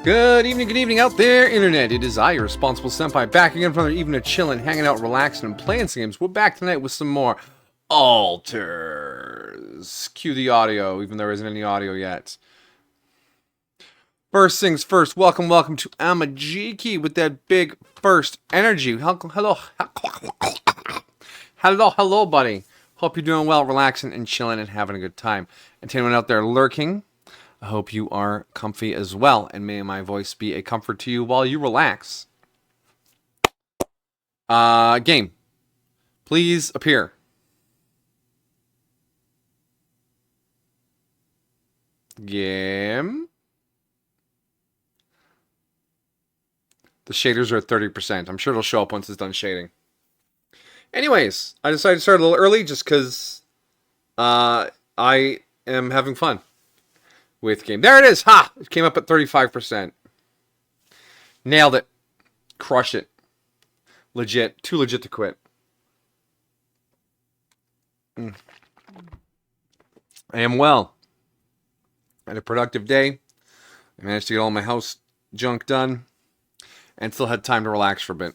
Good evening out there, Internet. It is I, your responsible senpai, back again for another evening of chilling, hanging out, relaxing, and playing some games. We're back tonight with some more ALTERS. Cue the audio, even though there isn't any audio yet. First things first, welcome to Amajiki with that big first energy. Hello, buddy. Hope you're doing well, relaxing and chilling and having a good time. And to anyone out there lurking, I hope you are comfy as well, and may my voice be a comfort to you while you relax. Game. Please appear. Game. The shaders are at 30%. I'm sure it'll show up once it's done shading. Anyways, I decided to start a little early just because I am having fun with game. There it is! Ha! It came up at 35%. Nailed it. Crush it. Legit. Too legit to quit. I am well. Had a productive day. I managed to get all my house junk done. And still had time to relax for a bit.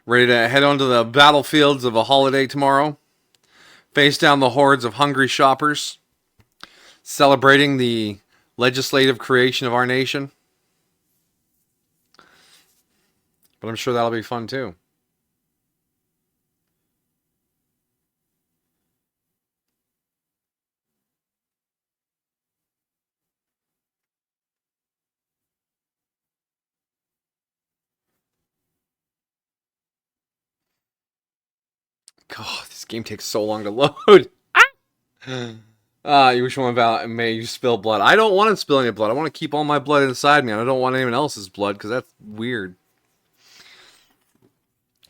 Ready to head onto the battlefields of a holiday tomorrow. Face down the hordes of hungry shoppers. Celebrating the legislative creation of our nation. But I'm sure that'll be fun too. God, this game takes so long to load. You wish one about may you spill blood. I don't want to spill any blood. I want to keep all my blood inside me. I don't want anyone else's blood because that's weird.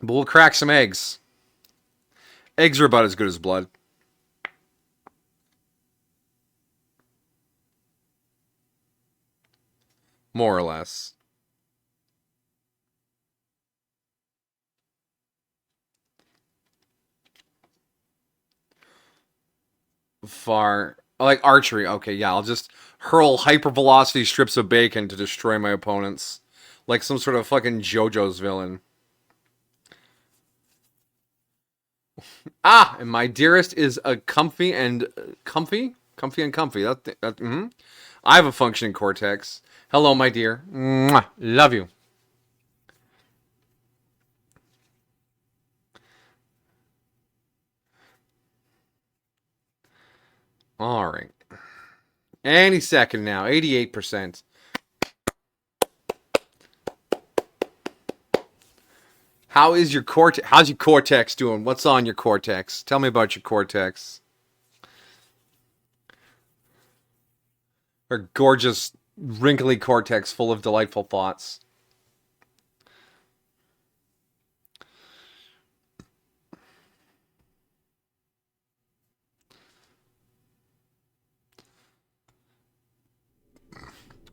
But we'll crack some eggs. Eggs are about as good as blood. More or less. Far. I like archery. Okay, yeah, I'll just hurl hypervelocity strips of bacon to destroy my opponents. Like some sort of fucking JoJo's villain. And my dearest is a comfy and comfy. I have a functioning cortex. Hello, my dear. Mwah. Love you. All right. Any second now. 88%. How's your cortex doing? What's on your cortex? Tell me about your cortex. Her gorgeous, wrinkly cortex full of delightful thoughts.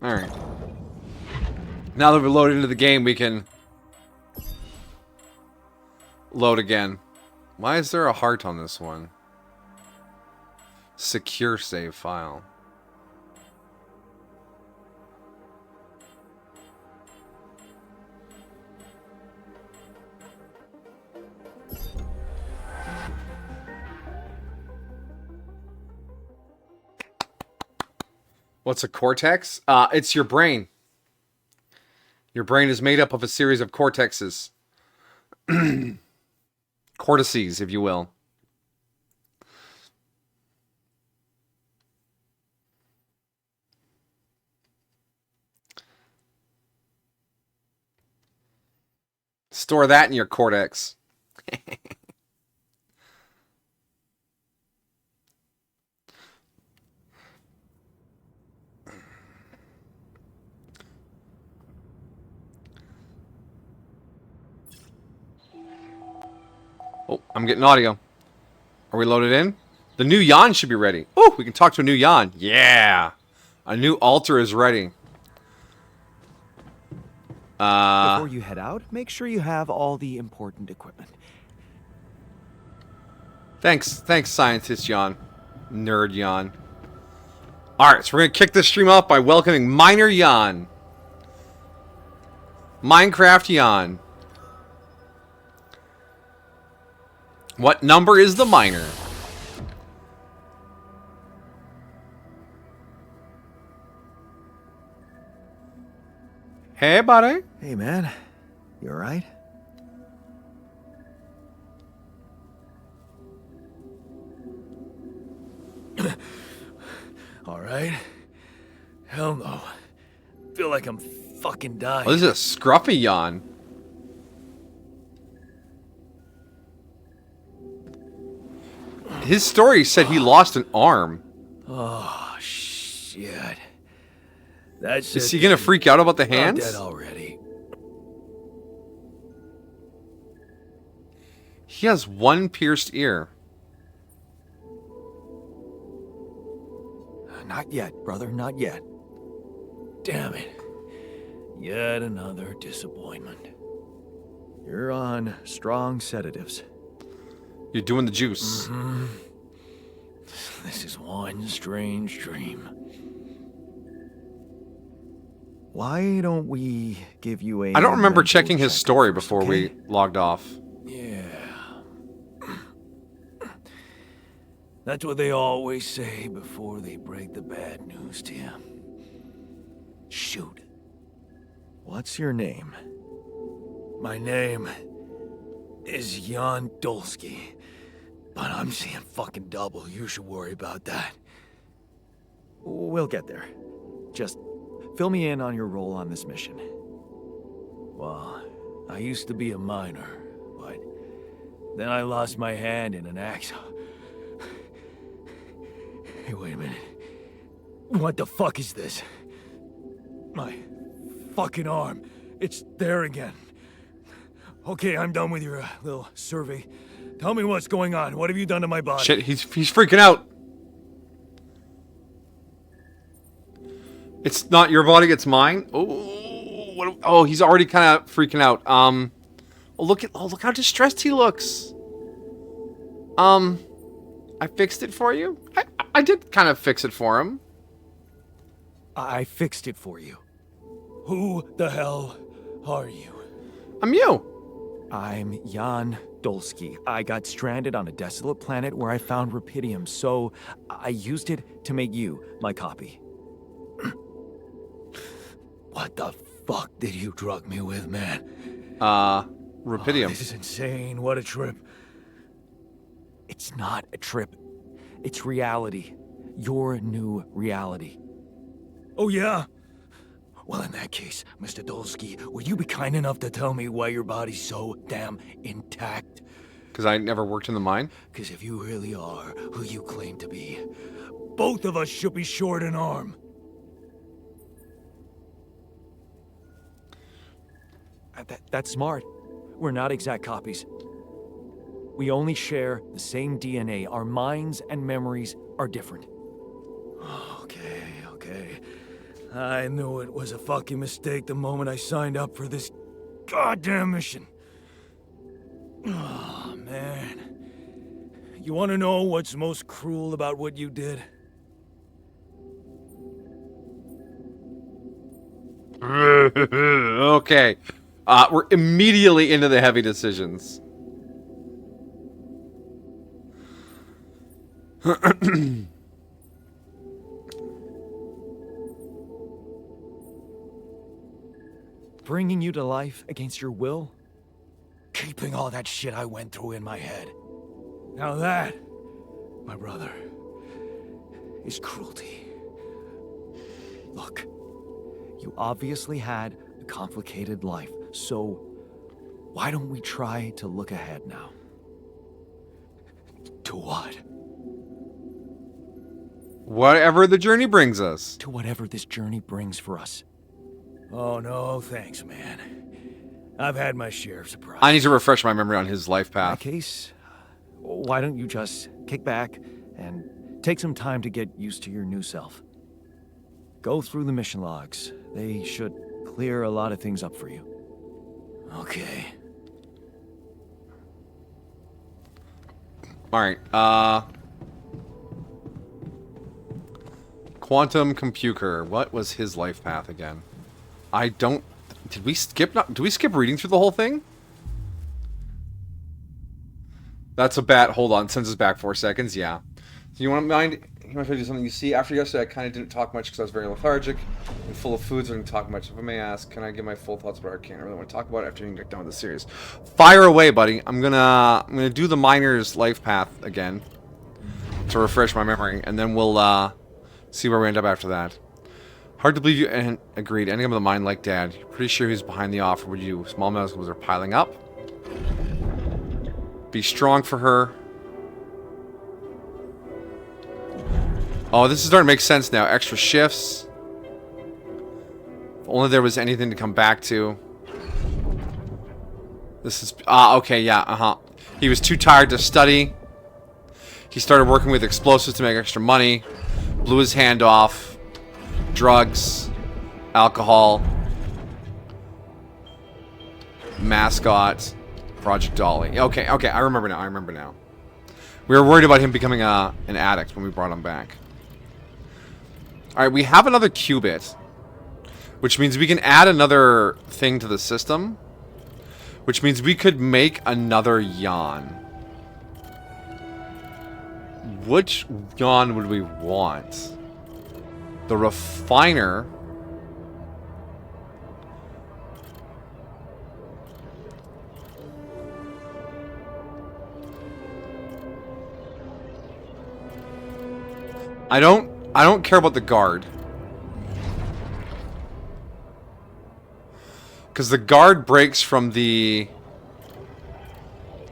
Alright. Now that we're loaded into the game, we can load again. Why is there a heart on this one? Secure save file. What's a cortex? It's your brain. Your brain is made up of a series of cortexes. Cortices, if you will. Store that in your cortex. Oh, I'm getting audio. Are we loaded in? The new Yan should be ready. Oh, we can talk to a new Yan. Yeah. A new altar is ready. Before you head out, make sure you have all the important equipment. Thanks, scientist Yan. Nerd Yan. Alright, so we're going to kick this stream off by welcoming Miner Jan. Minecraft Jan. What number is the miner? Hey, buddy. Hey, man. You alright? Alright. Hell no. Feel like I'm fucking dying. Oh, this is a scruffy Jan. His story said he lost an arm. Oh, shit. That's Is he gonna freak out about the hands? I'm dead already. He has one pierced ear. Not yet, brother, not yet. Damn it. Yet another disappointment. You're on strong sedatives. You're doing the juice. This is one strange dream. Why don't we give you a... I don't remember mental checking his check story first, before okay? we logged off. Yeah. That's what they always say before they break the bad news to you. Shoot. What's your name? My name is Jan Dolsky, but I'm seeing fucking double. You should worry about that. We'll get there. Just fill me in on your role on this mission. Well, I used to be a miner, but then I lost my hand in an accident. Hey, wait a minute. What the fuck is this? My fucking arm. It's there again. Okay, I'm done with your little survey. Tell me what's going on. What have you done to my body? Shit, he's freaking out. It's not your body, it's mine. Oh, he's already kind of freaking out. Look how distressed he looks. I fixed it for you. I did kind of fix it for him. I fixed it for you. Who the hell are you? I'm you. I'm Jan Dolsky. I got stranded on a desolate planet where I found rupidium, so I used it to make you my copy. What the fuck did you drug me with, man? Rupidium. This is insane. What a trip. It's not a trip. It's reality. Your new reality. Oh, yeah? Well, in that case, Mr. Dolsky, would you be kind enough to tell me why your body's so damn intact? Because I never worked in the mine. Because if you really are who you claim to be, both of us should be short an arm. That's smart. We're not exact copies. We only share the same DNA. Our minds and memories are different. Okay. I knew it was a fucking mistake the moment I signed up for this goddamn mission. Oh, man. You want to know what's most cruel about what you did? Okay. We're immediately into the heavy decisions. Bringing you to life against your will? Keeping all that shit I went through in my head. Now that, my brother, is cruelty. Look, you obviously had a complicated life, so why don't we try to look ahead now? To what? Whatever the journey brings us. To whatever this journey brings for us. Oh, no, thanks, man. I've had my share of surprises. I need to refresh my memory on his life In that path. case, why don't you just kick back and take some time to get used to your new self? Go through the mission logs. They should clear a lot of things up for you. Okay. Alright, Quantum Computer. What was his life path again? I don't... Did we skip... Did we skip reading through the whole thing? That's a bat. Hold on. Sends us back 4 seconds. Yeah. Do you want to mind... You want to do something? You see, after yesterday, I kind of didn't talk much because I was very lethargic and full of foods. I didn't talk much. If I may ask, can I give my full thoughts about Arcane? I really want to talk about it after you get done with the series. Fire away, buddy. I'm gonna do the miner's life path again to refresh my memory, and then we'll see where we end up after that. Hard to believe you and agreed. Ending up with a mine like Dad. You're pretty sure he's behind the offer. Would you? Small medicals are piling up. Be strong for her. Oh, this is starting to make sense now. Extra shifts. If only there was anything to come back to. This is... okay, yeah, He was too tired to study. He started working with explosives to make extra money. Blew his hand off. Drugs. Alcohol. Mascot. Project Dolly. Okay, I remember now. We were worried about him becoming an addict when we brought him back. Alright, we have another qubit. Which means we can add another thing to the system. Which means we could make another yawn. Which yawn would we want? The refiner. I don't care about the guard. Because the guard breaks from the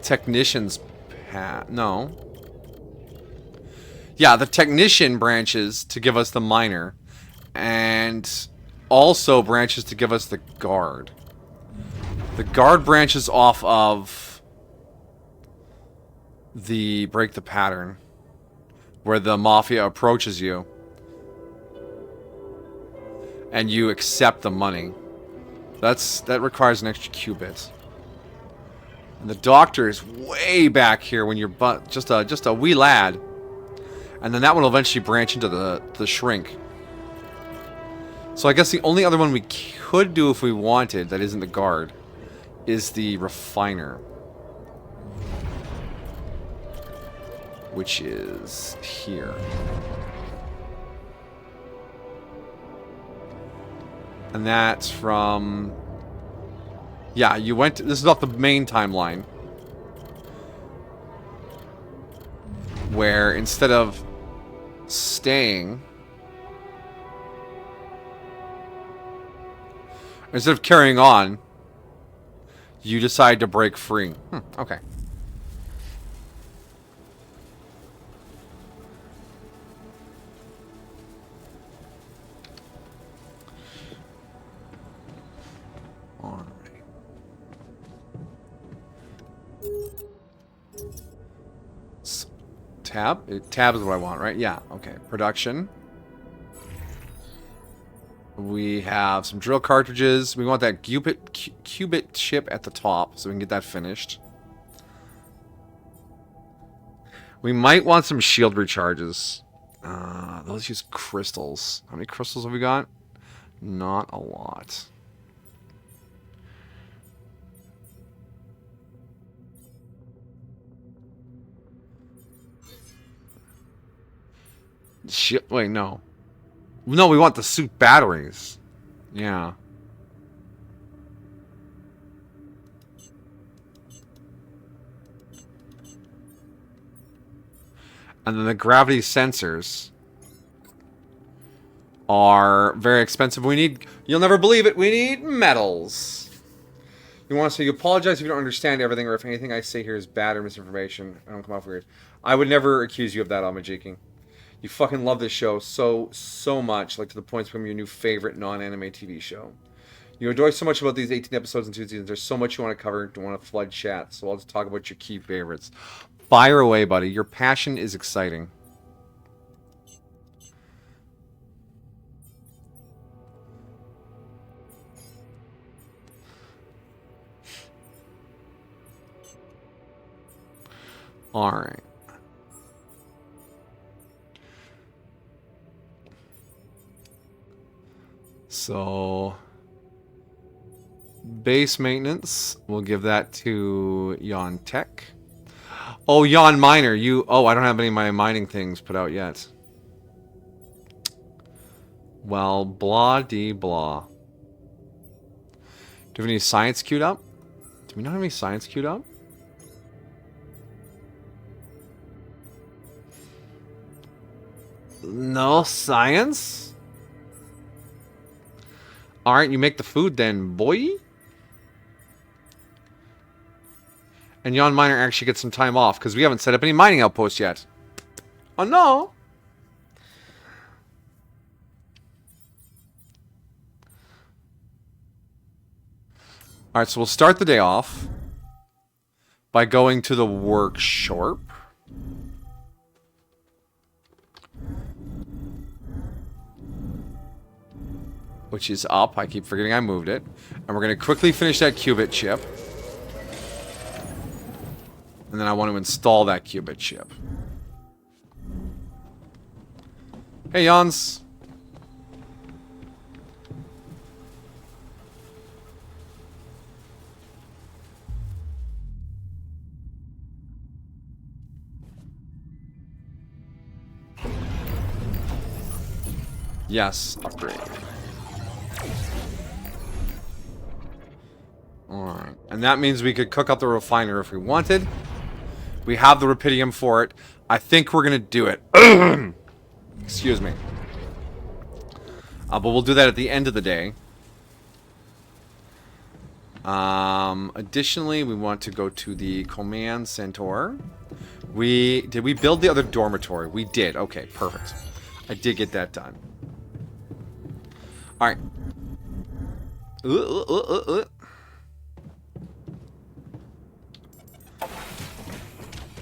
technician's path. No. Yeah, the technician branches to give us the miner. And also branches to give us the guard. The guard branches off of the break the pattern. Where the mafia approaches you. And you accept the money. That requires an extra qubit. And the doctor is way back here when you're just a wee lad. And then that one will eventually branch into the shrink. So I guess the only other one we could do if we wanted, that isn't the guard, is the refiner. Which is here. And that's from... Yeah, you went... This is off the main timeline. Where instead of staying... Instead of carrying on, you decide to break free. Okay. Tab? Tab is what I want, right? Yeah, okay. Production. We have some drill cartridges. We want that qubit chip at the top, so we can get that finished. We might want some shield recharges. Those use crystals. How many crystals have we got? Not a lot. Shit, wait, no. No, we want the suit batteries. Yeah. And then the gravity sensors are very expensive. We need, you'll never believe it, we need metals. You want to say you apologize if you don't understand everything, or if anything I say here is bad or misinformation. I don't come off weird. I would never accuse you of that, Almajiking. You fucking love this show so much, like to the point it's becoming your new favorite non-anime TV show. You enjoy so much about these 18 episodes and 2 seasons. There's so much you want to cover. Don't want to flood chat, so I'll just talk about your key favorites. Fire away, buddy. Your passion is exciting. All right. So base maintenance, we'll give that to Yon Tech. Oh, Yon Miner, you... Oh, I don't have any of my mining things put out yet. Well, blah de blah. Do we have any science queued up? Do we not have any science queued up? No science? Alright, you make the food then, boy. And Yon Miner actually gets some time off because we haven't set up any mining outposts yet. Oh no! Alright, so we'll start the day off by going to the workshop. Which is up. I keep forgetting I moved it. And we're going to quickly finish that qubit chip. And then I want to install that qubit chip. Hey, Jans. Yes, upgrade. Alright. And that means we could cook up the refiner if we wanted. We have the rupidium for it. I think we're going to do it. Excuse me. But we'll do that at the end of the day. Additionally, we want to go to the command center. Did we build the other dormitory? We did. Okay, perfect. I did get that done. Alright.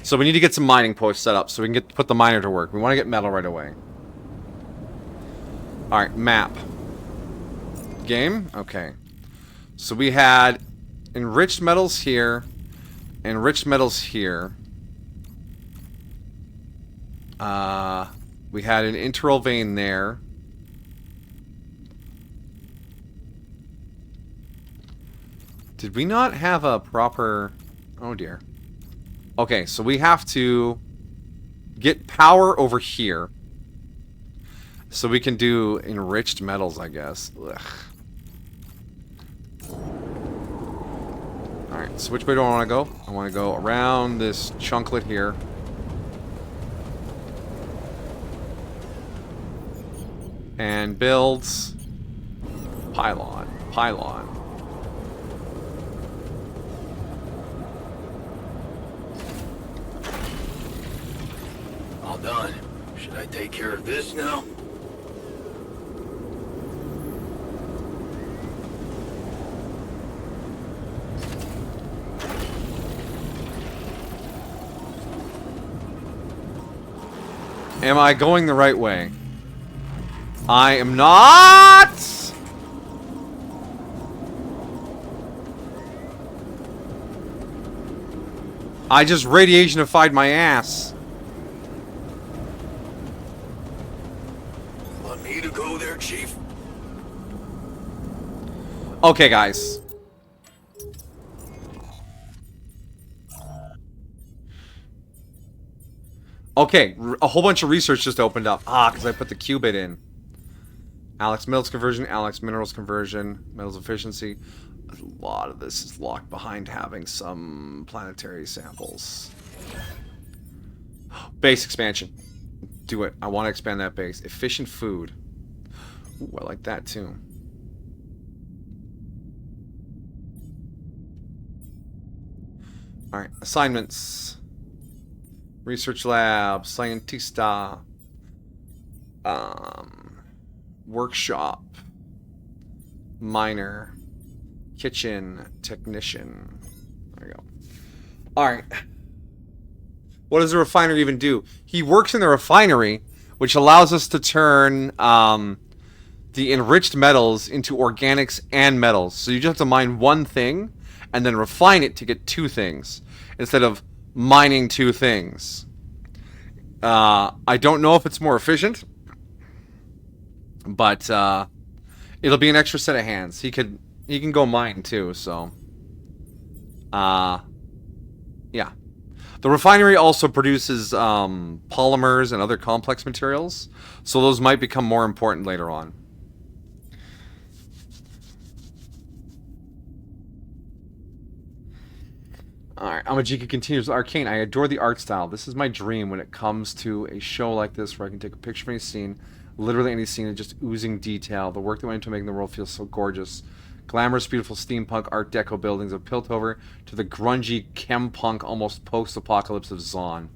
So we need to get some mining posts set up so we can put the miner to work. We want to get metal right away. Alright, map. Game? Okay. So we had enriched metals here, enriched metals here. We had an integral vein there. Did we not have a proper... Oh dear. Okay, so we have to get power over here. So we can do enriched metals, I guess. Ugh. Alright, so which way do I want to go? I want to go around this chunklet here. And builds pylon. Pylon. All done. Should I take care of this now? Am I going the right way? I am not! I just radiationified my ass. Want me to go there, Chief? Okay, guys. Okay, a whole bunch of research just opened up. Because I put the qubit in. Alex metals conversion, Alex minerals conversion, metals efficiency. A lot of this is locked behind having some planetary samples. Base expansion. Do it. I want to expand that base. Efficient food. Ooh, I like that too. Alright, assignments. Research lab, scientista. Workshop. Miner. Kitchen. Technician. There we go. Alright. What does the refiner even do? He works in the refinery, which allows us to turn the enriched metals into organics and metals. So you just have to mine one thing and then refine it to get two things instead of mining two things. I don't know if it's more efficient, but It'll be an extra set of hands. He can go mine too, so. Yeah. The refinery also produces polymers and other complex materials, so those might become more important later on. Alright, Amajika continues with Arcane. I adore the art style. This is my dream when it comes to a show like this where I can take a picture of any scene, literally any scene, and just oozing detail. The work that went into making the world feel so gorgeous. Glamorous, beautiful steampunk Art Deco buildings of Piltover to the grungy, chempunk, almost post-apocalypse of Zon.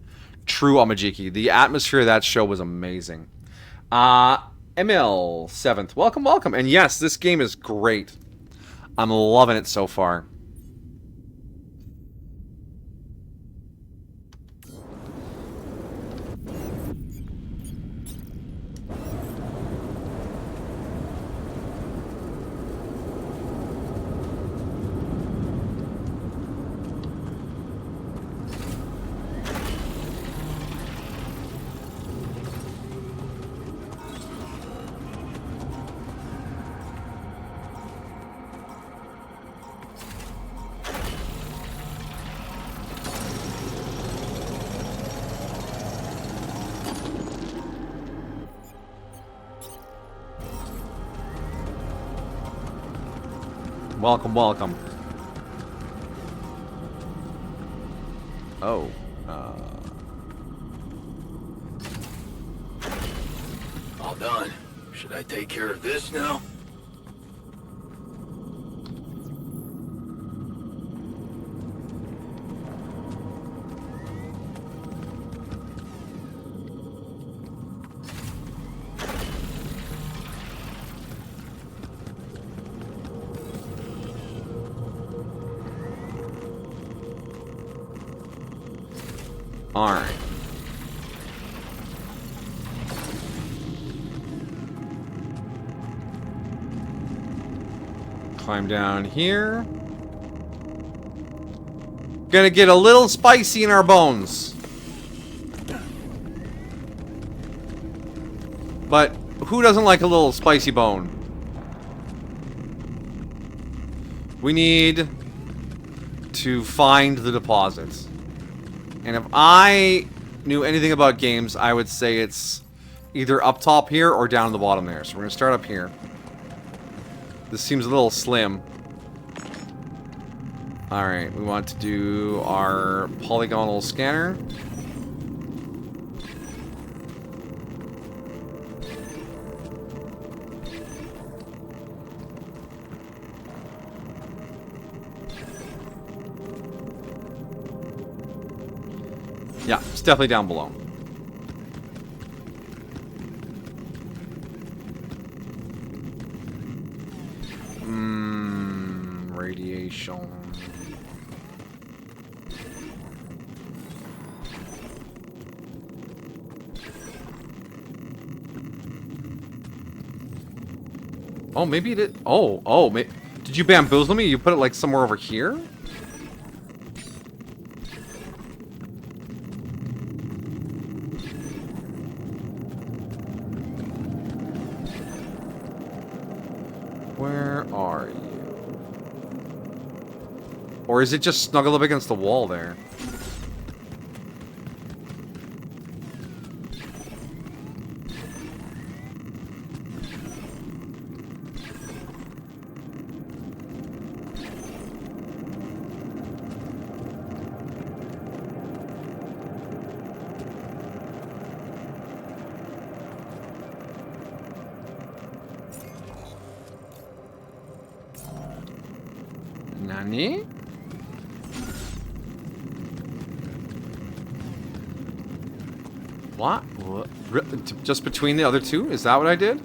True, Amajiki. The atmosphere of that show was amazing. ML7th. Welcome, welcome. And yes, this game is great. I'm loving it so far. Welcome, welcome. Oh, All done. Should I take care of this now? alright. Climb down here. Gonna get a little spicy in our bones. But who doesn't like a little spicy bone? We need to find the deposits. And if I knew anything about games, I would say it's either up top here or down the bottom there. So we're going to start up here. This seems a little slim. Alright, we want to do our polygonal scanner. Yeah, it's definitely down below. Radiation. Oh, maybe it did. Oh, did you bamboozle me? You put it like somewhere over here? Where are you? Or is it just snuggled up against the wall there? Nani? What? Just between the other two? Is that what I did?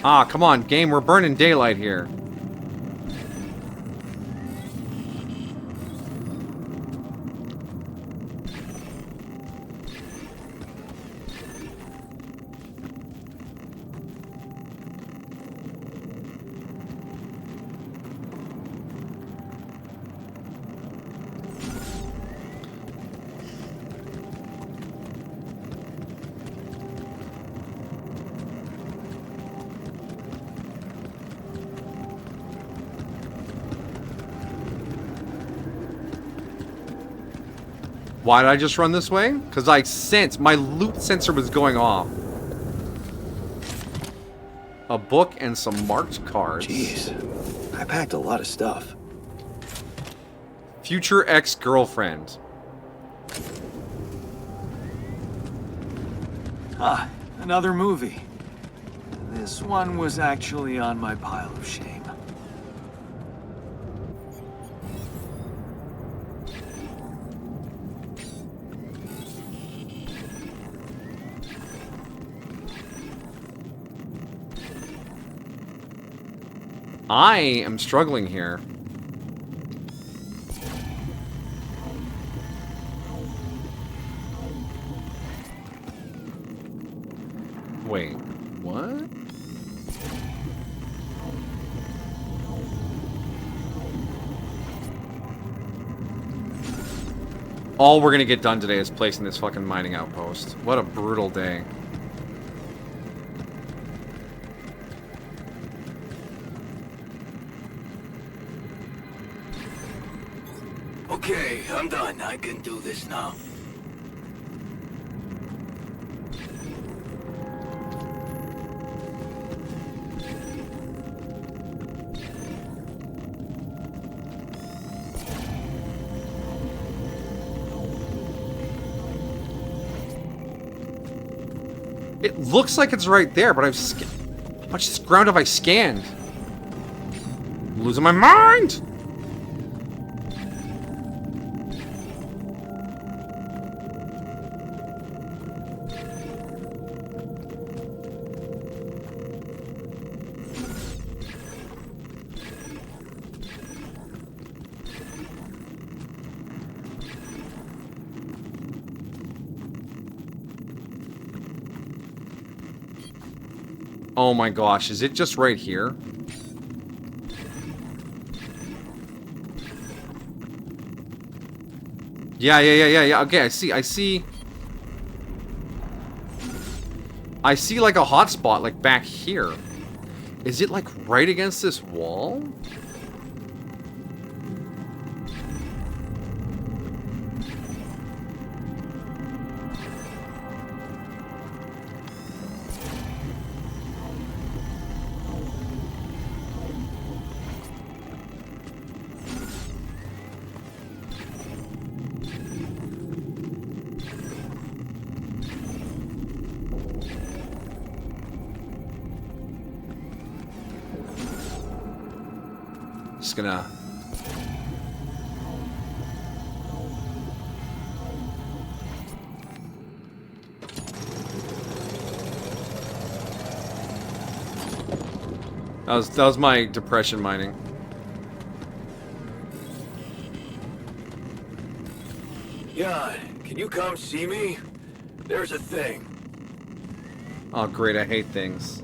Ah, come on, game, we're burning daylight here. Why did I just run this way? Because I sensed my loot sensor was going off. A book and some marked cards. Jeez, I packed a lot of stuff. Future ex-girlfriend. Ah, another movie. This one was actually on my pile of shame. I am struggling here. Wait, what? All we're gonna get done today is placing this fucking mining outpost. What a brutal day. Okay, I'm done. I can do this now. It looks like it's right there, but how much ground have I scanned? I'm losing my mind! Oh my gosh, is it just right here? Yeah. Okay, I see. I see like a hotspot like back here. Is it like right against this wall? Just gonna... That was my depression mining. Jan, can you come see me? There's a thing. Oh great, I hate things.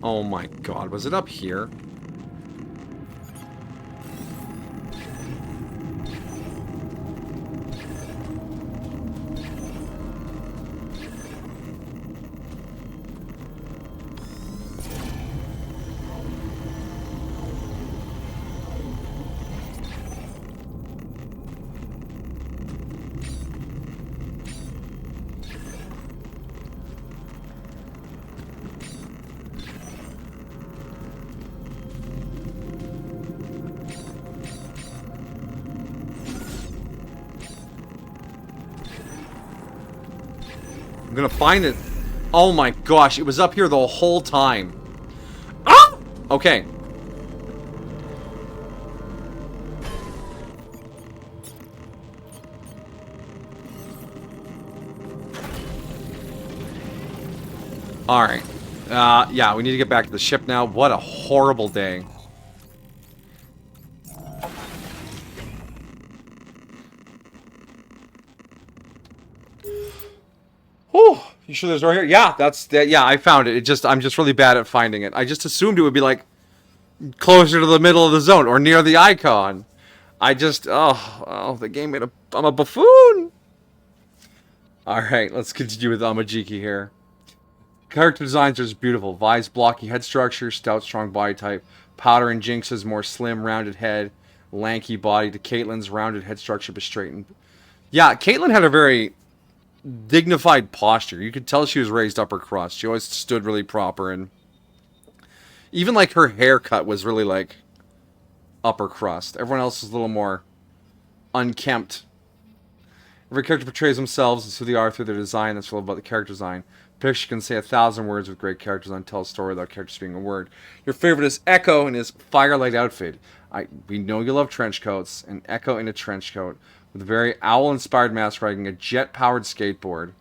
Oh my god, was it up here? I'm gonna find it. Oh my gosh, it was up here the whole time. Ah! Okay. Alright. Yeah, we need to get back to the ship now. What a horrible day. Whew. You sure there's right here? Yeah, yeah, I found it. I'm just really bad at finding it. I just assumed it would be like closer to the middle of the zone or near the icon. The game I'm a buffoon. All right, let's continue with Amajiki here. Character designs are just beautiful. Vi's blocky head structure, stout, strong body type. Powder and Jinx's more slim, rounded head, lanky body. To Caitlyn's rounded head structure, but straightened. Yeah, Caitlyn had a very dignified posture. You could tell she was raised upper crust. She always stood really proper, and even like her haircut was really like upper crust. Everyone else was a little more unkempt. Every character portrays themselves as who they are through their design. That's what I love about the character design. Picture can say 1,000 words with great character design. Tell a story without character speaking a word. Your favorite is Echo in his firelight outfit. We know you love trench coats, and Echo in a trench coat with a very owl-inspired mask riding a jet-powered skateboard.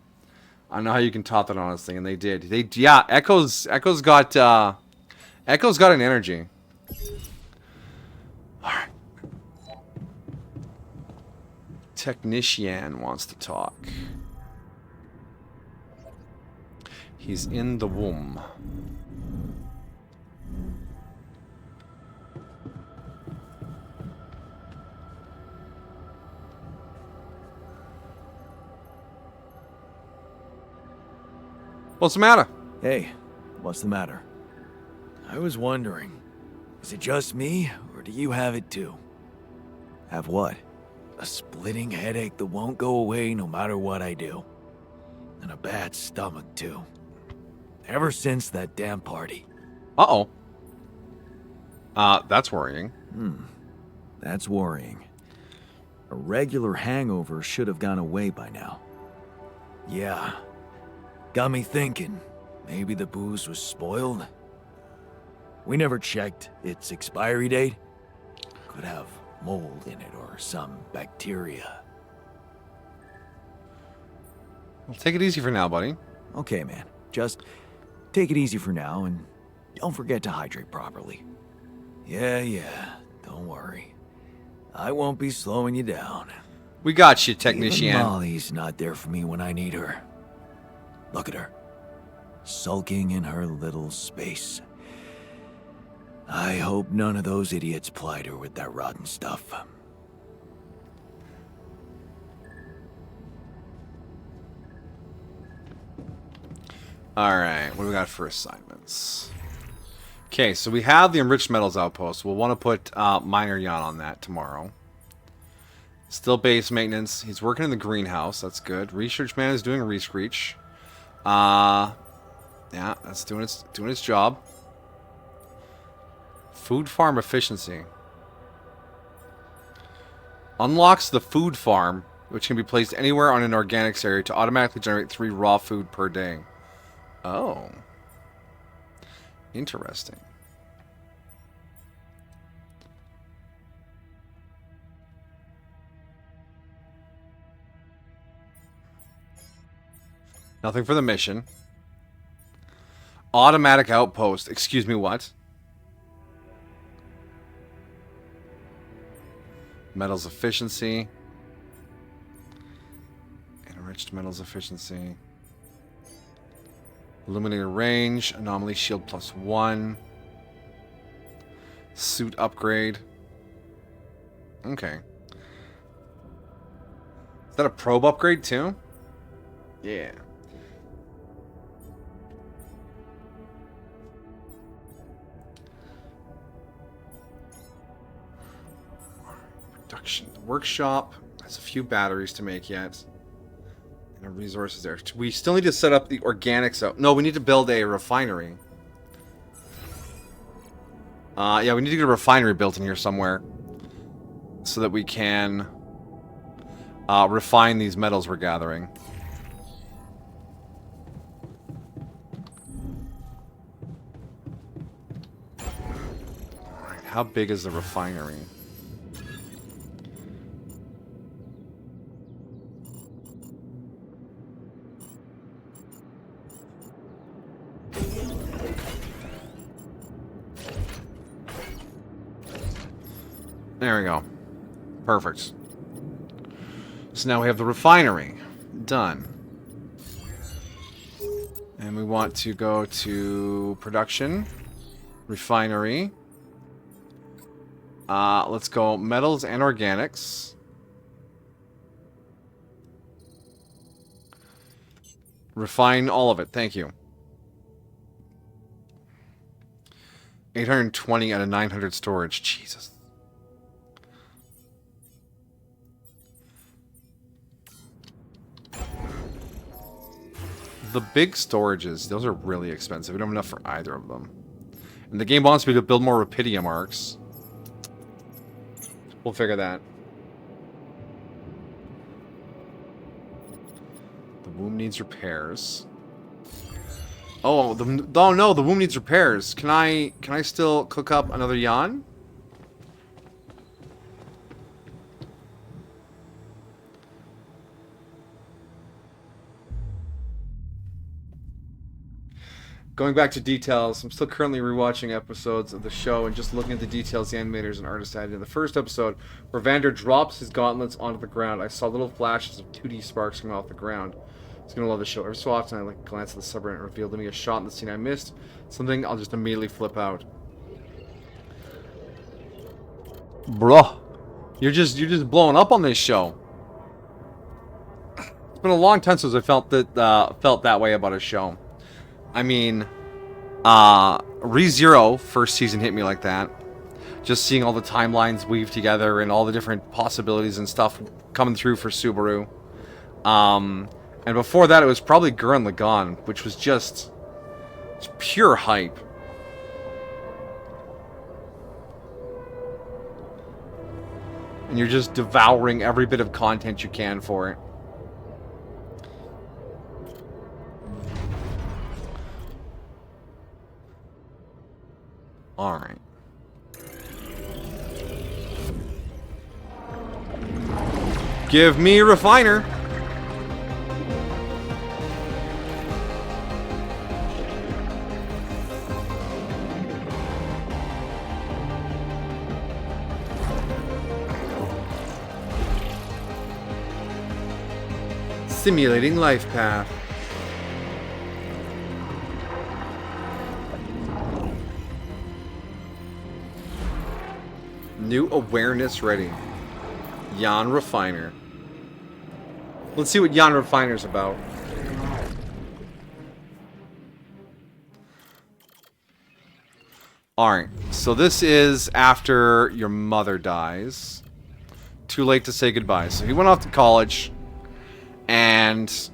I don't know how you can top that, honestly, and they did. Yeah, Echo's got an energy. All right. Technician wants to talk. He's in the womb. What's the matter? Hey, what's the matter? I was wondering, is it just me, or do you have it too? Have what? A splitting headache that won't go away no matter what I do. And a bad stomach too. Ever since that damn party. Uh-oh. That's worrying. That's worrying. A regular hangover should have gone away by now. Yeah. Got me thinking, maybe the booze was spoiled? We never checked its expiry date. Could have mold in it or some bacteria. Well, take it easy for now, buddy. Okay, man. Just take it easy for now and don't forget to hydrate properly. Yeah, don't worry. I won't be slowing you down. We got you, technician. Even Molly's not there for me when I need her. Look at her. Sulking in her little space. I hope none of those idiots plied her with that rotten stuff. Alright, what do we got for assignments? Okay, so we have the Enriched Metals Outpost. We'll want to put Miner Yan on that tomorrow. Still base maintenance. He's working in the greenhouse. That's good. Research man is doing rescreech. Yeah, that's doing its job. Food farm efficiency. Unlocks the food farm, which can be placed anywhere on an organics area to automatically generate 3 raw food per day. Oh. Interesting. Nothing for the mission. Automatic outpost. Excuse me, what? Metals efficiency. Enriched metals efficiency. Illuminator range. Anomaly shield +1. Suit upgrade. Okay. Is that a probe upgrade too? Yeah. Production. The workshop has a few batteries to make yet. And our resources there. We still need to set up the organics out. No, we need to build a refinery. Yeah, we need to get a refinery built in here somewhere. So that we can refine these metals we're gathering. Alright, how big is the refinery? There we go. Perfect. So now we have the refinery. Done. And we want to go to production. Refinery. Let's go metals and organics. Refine all of it. Thank you. 820 out of 900 storage. Jesus. The big storages, those are really expensive. We don't have enough for either of them. And the game wants me to build more Rapidium arcs. We'll figure that. The womb needs repairs. Oh, oh no, the womb needs repairs. Can I still cook up another Yan? Going back to details, I'm still currently rewatching episodes of the show and just looking at the details the animators and artists added. In the first episode, where Vander drops his gauntlets onto the ground, I saw little flashes of 2D sparks coming off the ground. I was gonna love the show. Every so often, I like to glance at the subreddit and revealed to me a shot in the scene I missed, something I'll just immediately flip out. Bruh, you're just blowing up on this show. It's been a long time since I felt that way about a show. I mean, ReZero first season hit me like that. Just seeing all the timelines weave together and all the different possibilities and stuff coming through for Subaru. And before that, it was probably Gurren Lagann, which was just pure hype. And you're just devouring every bit of content you can for it. Alright. Give me refiner. Simulating life path. New awareness ready. Yan Refiner. Let's see what Yan Refiner's about. Alright, so this is after your mother dies. Too late to say goodbye. So he went off to college, and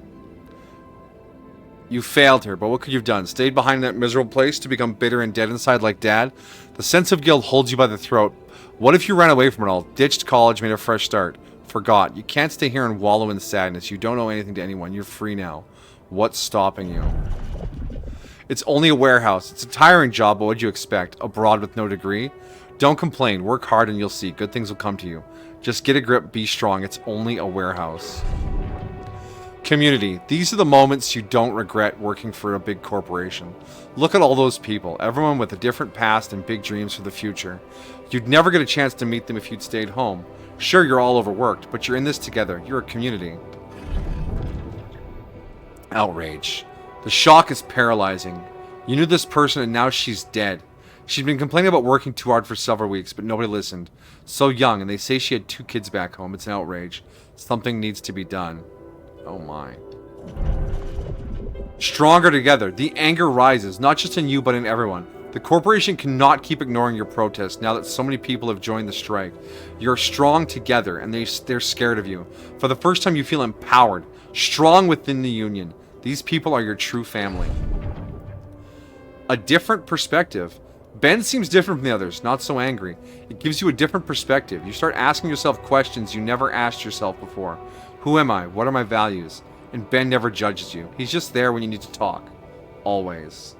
you failed her, but what could you have done? Stayed behind that miserable place to become bitter and dead inside like Dad? The sense of guilt holds you by the throat. What if you ran away from it all? Ditched college, made a fresh start. Forgot. You can't stay here and wallow in sadness. You don't owe anything to anyone. You're free now. What's stopping you? It's only a warehouse. It's a tiring job, but what'd you expect? Abroad with no degree? Don't complain. Work hard and you'll see. Good things will come to you. Just get a grip, be strong. It's only a warehouse. Community. These are the moments you don't regret working for a big corporation. Look at all those people. Everyone with a different past and big dreams for the future. You'd never get a chance to meet them if you'd stayed home. Sure, you're all overworked, but you're in this together. You're a community. Outrage. The shock is paralyzing. You knew this person and now she's dead. She'd been complaining about working too hard for several weeks, but nobody listened. So young, and they say she had 2 kids back home. It's an outrage. Something needs to be done. Oh my. Stronger together. The anger rises, not just in you, but in everyone. The corporation cannot keep ignoring your protest now that so many people have joined the strike. You're strong together, and they're scared of you. For the first time, you feel empowered, strong within the union. These people are your true family. A different perspective. Ben seems different from the others, not so angry. It gives you a different perspective. You start asking yourself questions you never asked yourself before. Who am I? What are my values? And Ben never judges you. He's just there when you need to talk. Always.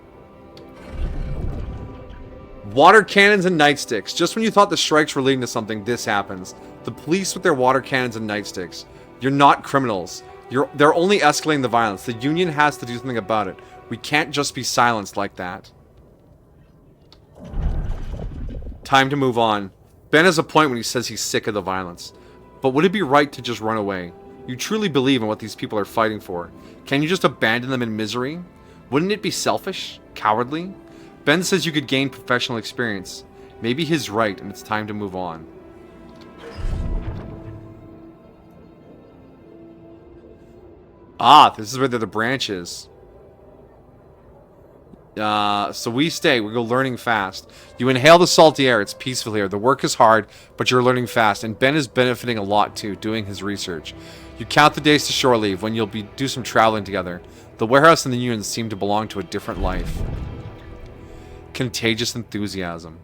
Water cannons and nightsticks. Just when you thought the strikes were leading to something, this happens. The police with their water cannons and nightsticks. You're not criminals. They're only escalating the violence. The union has to do something about it. We can't just be silenced like that. Time to move on. Ben has a point when he says he's sick of the violence. But would it be right to just run away? You truly believe in what these people are fighting for. Can you just abandon them in misery? Wouldn't it be selfish? Cowardly? Ben says you could gain professional experience. Maybe he's right and it's time to move on. Ah, this is where the branch is. So we stay. We go learning fast. You inhale the salty air. It's peaceful here. The work is hard, but you're learning fast. And Ben is benefiting a lot too, doing his research. You count the days to shore leave when you'll do some traveling together. The warehouse and the unions seem to belong to a different life. Contagious enthusiasm.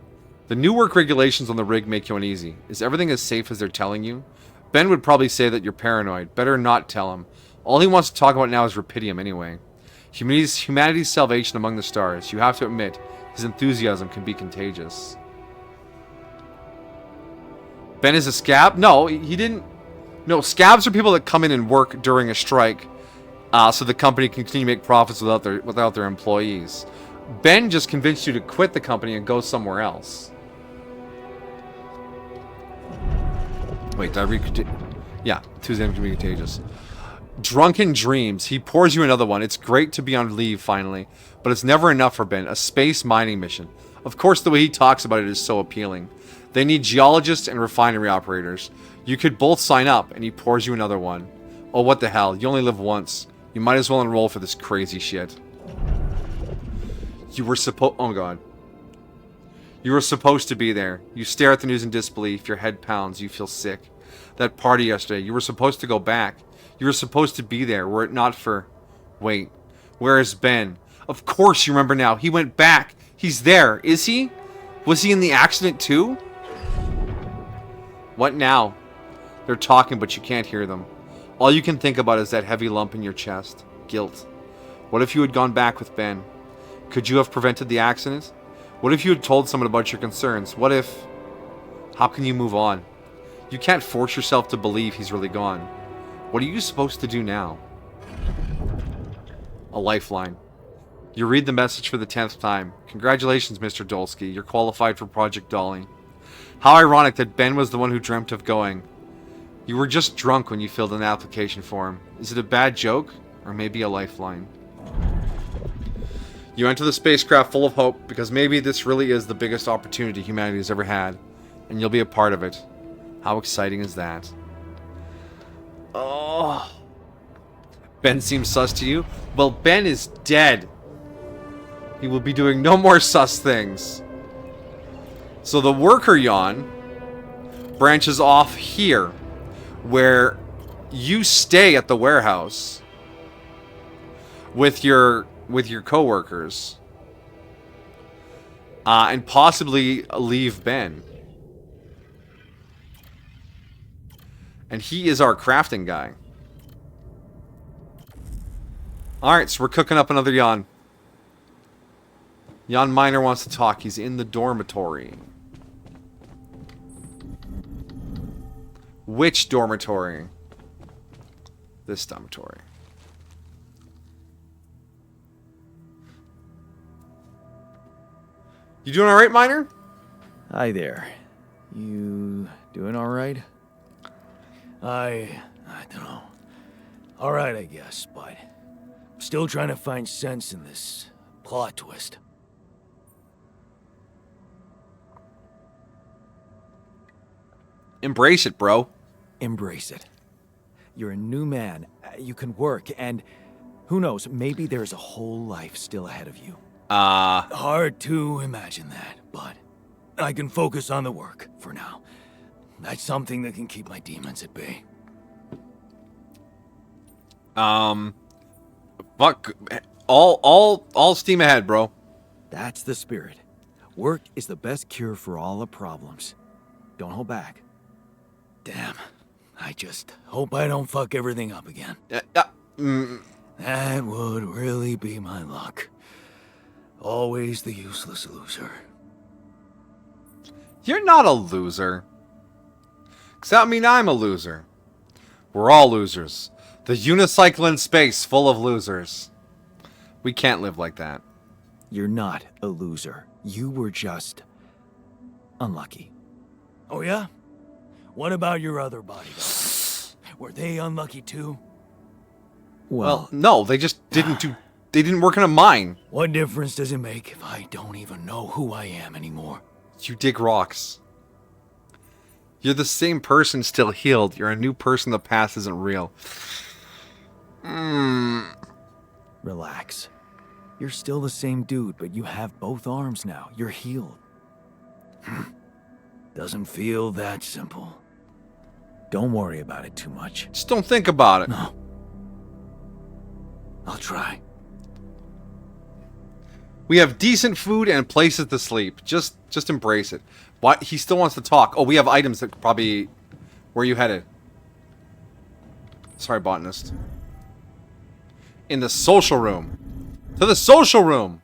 The new work regulations on the rig make you uneasy. Is everything as safe as they're telling you? Ben would probably say that you're paranoid. Better not tell him. All he wants to talk about now is Rapidium anyway. Humanity's salvation among the stars. You have to admit, his enthusiasm can be contagious. Ben is a scab? No, he didn't. No, scabs are people that come in and work during a strike, so the company can continue to make profits without their employees. Ben just convinced you to quit the company and go somewhere else. Wait, did I read? Yeah, Tuesday can be contagious. Drunken dreams. He pours you another one. It's great to be on leave finally, but it's never enough for Ben. A space mining mission. Of course, the way he talks about it is so appealing. They need geologists and refinery operators. You could both sign up, and he pours you another one. Oh, what the hell? You only live once. You might as well enroll for this crazy shit. You were supposed... Oh, God. You were supposed to be there. You stare at the news in disbelief. Your head pounds. You feel sick. That party yesterday. You were supposed to go back. You were supposed to be there, were it not for... Wait. Where is Ben? Of course you remember now. He went back. He's there. Is he? Was he in the accident too? What now? They're talking, but you can't hear them. All you can think about is that heavy lump in your chest. Guilt. What if you had gone back with Ben? Could you have prevented the accident? What if you had told someone about your concerns? What if... How can you move on? You can't force yourself to believe he's really gone. What are you supposed to do now? A lifeline. You read the message for the 10th time. Congratulations, Mr. Dolsky. You're qualified for Project Dolly. How ironic that Ben was the one who dreamt of going. You were just drunk when you filled in the application form. Is it a bad joke? Or maybe a lifeline? You enter the spacecraft full of hope because maybe this really is the biggest opportunity humanity has ever had. And you'll be a part of it. How exciting is that? Oh. Ben seems sus to you? Well, Ben is dead. He will be doing no more sus things. So the worker yawn branches off here, where you stay at the warehouse with your coworkers, and possibly leave Ben. And he is our crafting guy. Alright, so we're cooking up another yawn. Yawn Miner wants to talk. He's in the dormitory. Which dormitory? This dormitory. You doing alright, Miner? Hi there. You doing all right? I don't know. All right, I guess, but I'm still trying to find sense in this plot twist. Embrace it, bro. Embrace it. You're a new man. You can work, and who knows, maybe there's a whole life still ahead of you. Hard to imagine that, but I can focus on the work for now. That's something that can keep my demons at bay. Fuck. All steam ahead, bro. That's the spirit. Work is the best cure for all the problems. Don't hold back. Damn. I just hope I don't fuck everything up again. That would really be my luck. Always the useless loser. You're not a loser. Does that mean I'm a loser? We're all losers. The unicycle in space full of losers. We can't live like that. You're not a loser. You were just unlucky. Oh yeah? What about your other bodyguards? Were they unlucky too? Well, no, they just didn't do... They didn't work in a mine. What difference does it make if I don't even know who I am anymore? You dig rocks. You're the same person still healed. You're a new person. The past isn't real. Relax. You're still the same dude, but you have both arms now. You're healed. Doesn't feel that simple. Don't worry about it too much. Just don't think about it. No. I'll try. We have decent food and places to sleep. Just embrace it. Why he still wants to talk? Oh, we have items that could probably. Where are you headed? Sorry, botanist. In the social room. To the social room.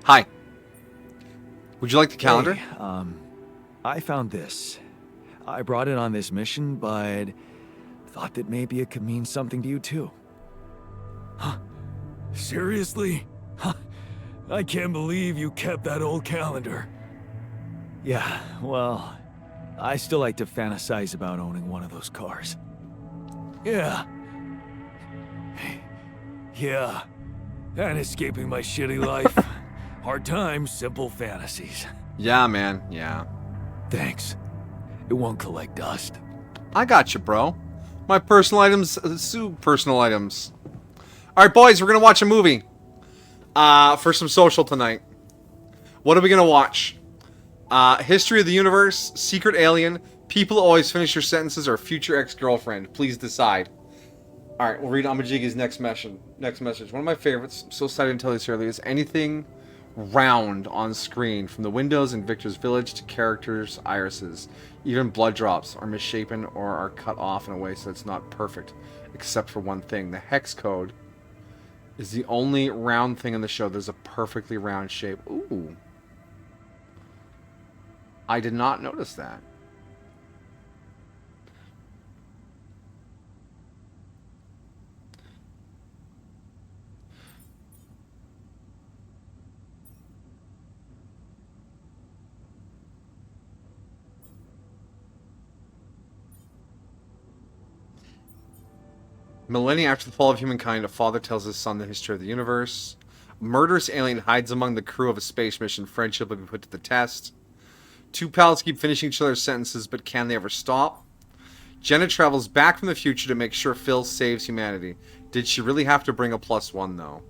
Hi. Would you like the calendar? Hey, I found this. I brought it on this mission, but thought that maybe it could mean something to you too. Seriously? I can't believe you kept that old calendar. Yeah, well, I still like to fantasize about owning one of those cars. Yeah. Yeah. And escaping my shitty life. Hard times, simple fantasies. Yeah, man. Yeah. Thanks. It won't collect dust. I got you, bro. My personal items sue personal items. All right, boys, we're gonna watch a movie. For some social tonight. What are we gonna watch? History of the Universe, Secret Alien, People Always Finish Your Sentences, or Future Ex-Girlfriend. Please decide. All right, we'll read Amajigi's next message. One of my favorites. I'm so excited to tell you this earlier. Is anything round on screen, from the windows in Victor's village to characters' irises. Even blood drops are misshapen or are cut off in a way so it's not perfect, except for one thing. The hex code is the only round thing in the show. There's a perfectly round shape. Ooh. I did not notice that. Millennia after the fall of humankind, a father tells his son the history of the universe. A murderous alien hides among the crew of a space mission. Friendship will be put to the test. Two pals keep finishing each other's sentences, but can they ever stop? Jenna travels back from the future to make sure Phil saves humanity. Did she really have to bring a +1, though?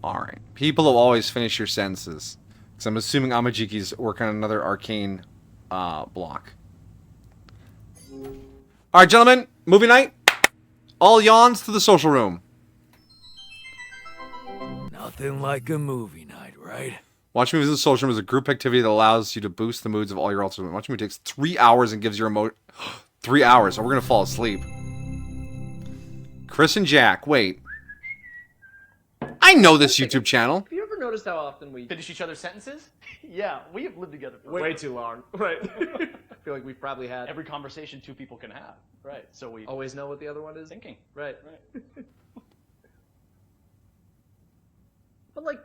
Alright. People will always finish your sentences. Because I'm assuming Amajiki's working on another arcane block. Alright, gentlemen. Movie night. All yawns to the social room. Nothing like a movie night, right? Watching movies in the social room is a group activity that allows you to boost the moods of all your alters. Watching movie takes 3 hours and gives your 3 hours. Or we're going to fall asleep. Chris and Jack. Wait. I know this YouTube channel. Have you ever noticed how often we Finish each other's sentences? Yeah, we have lived together for Way too long. Right. I feel like we've probably had Every conversation two people can have. Right. So we always know what the other one is. thinking. Right. Right. But like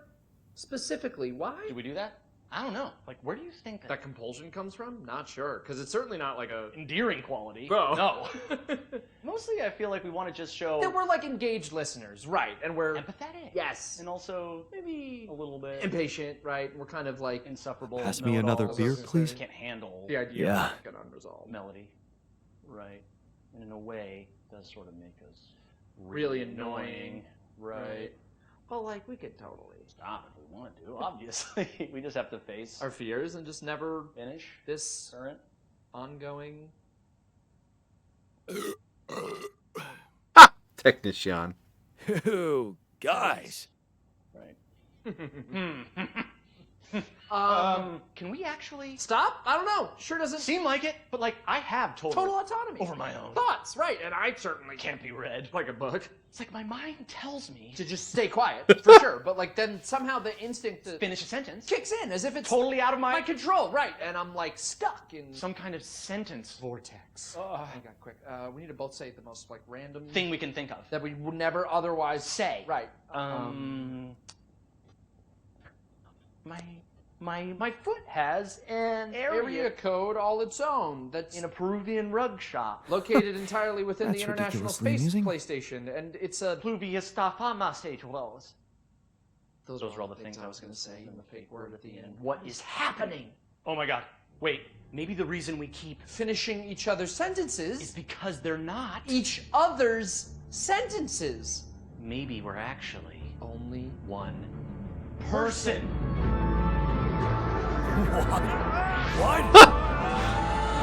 specifically, why? Do we do that? I don't know. Like, where do you think That compulsion comes from? Not sure, because it's certainly not like a endearing quality? No. No. Mostly, I feel like we want to just show that we're like engaged listeners, right? And we're empathetic. yes, And also maybe a little bit impatient, right? We're kind of like insufferable. Pass me another know-it-alls, beer, as I say. please. Can't handle the idea Yeah. of like an unresolved, melody. Right. And in a way, it does sort of make us really annoying, Right. Well, like we could totally Stop if we want to. Obviously, we just have to face our fears and just never finish this current. ongoing. Technician. Ew, guys. Right. Can we actually Stop? I don't know. Sure doesn't seem like it? But like, I have total autonomy over my own thoughts, right? And I certainly can't be read. like a book It's like my mind tells me to just stay quiet for sure. But like then somehow the instinct to finish a sentence. kicks in as if it's Totally out of my my control, right? And I'm like stuck in some kind of sentence vortex. Oh my god, quick! We need to both say the most like random thing we can think of. that we would never otherwise Say. Right. My My foot has an Area code all its own. That's in a Peruvian rug shop. located entirely within the That's International ridiculously Space amusing. PlayStation, and it's a. Pluvius famas H-Wells. Those Those were all the things I was going to say, and the fake word at the end. What is happening? Oh my god. Wait, maybe the reason we keep Finishing each other's sentences. is because they're not. Each other's sentences. Maybe we're actually Only one person.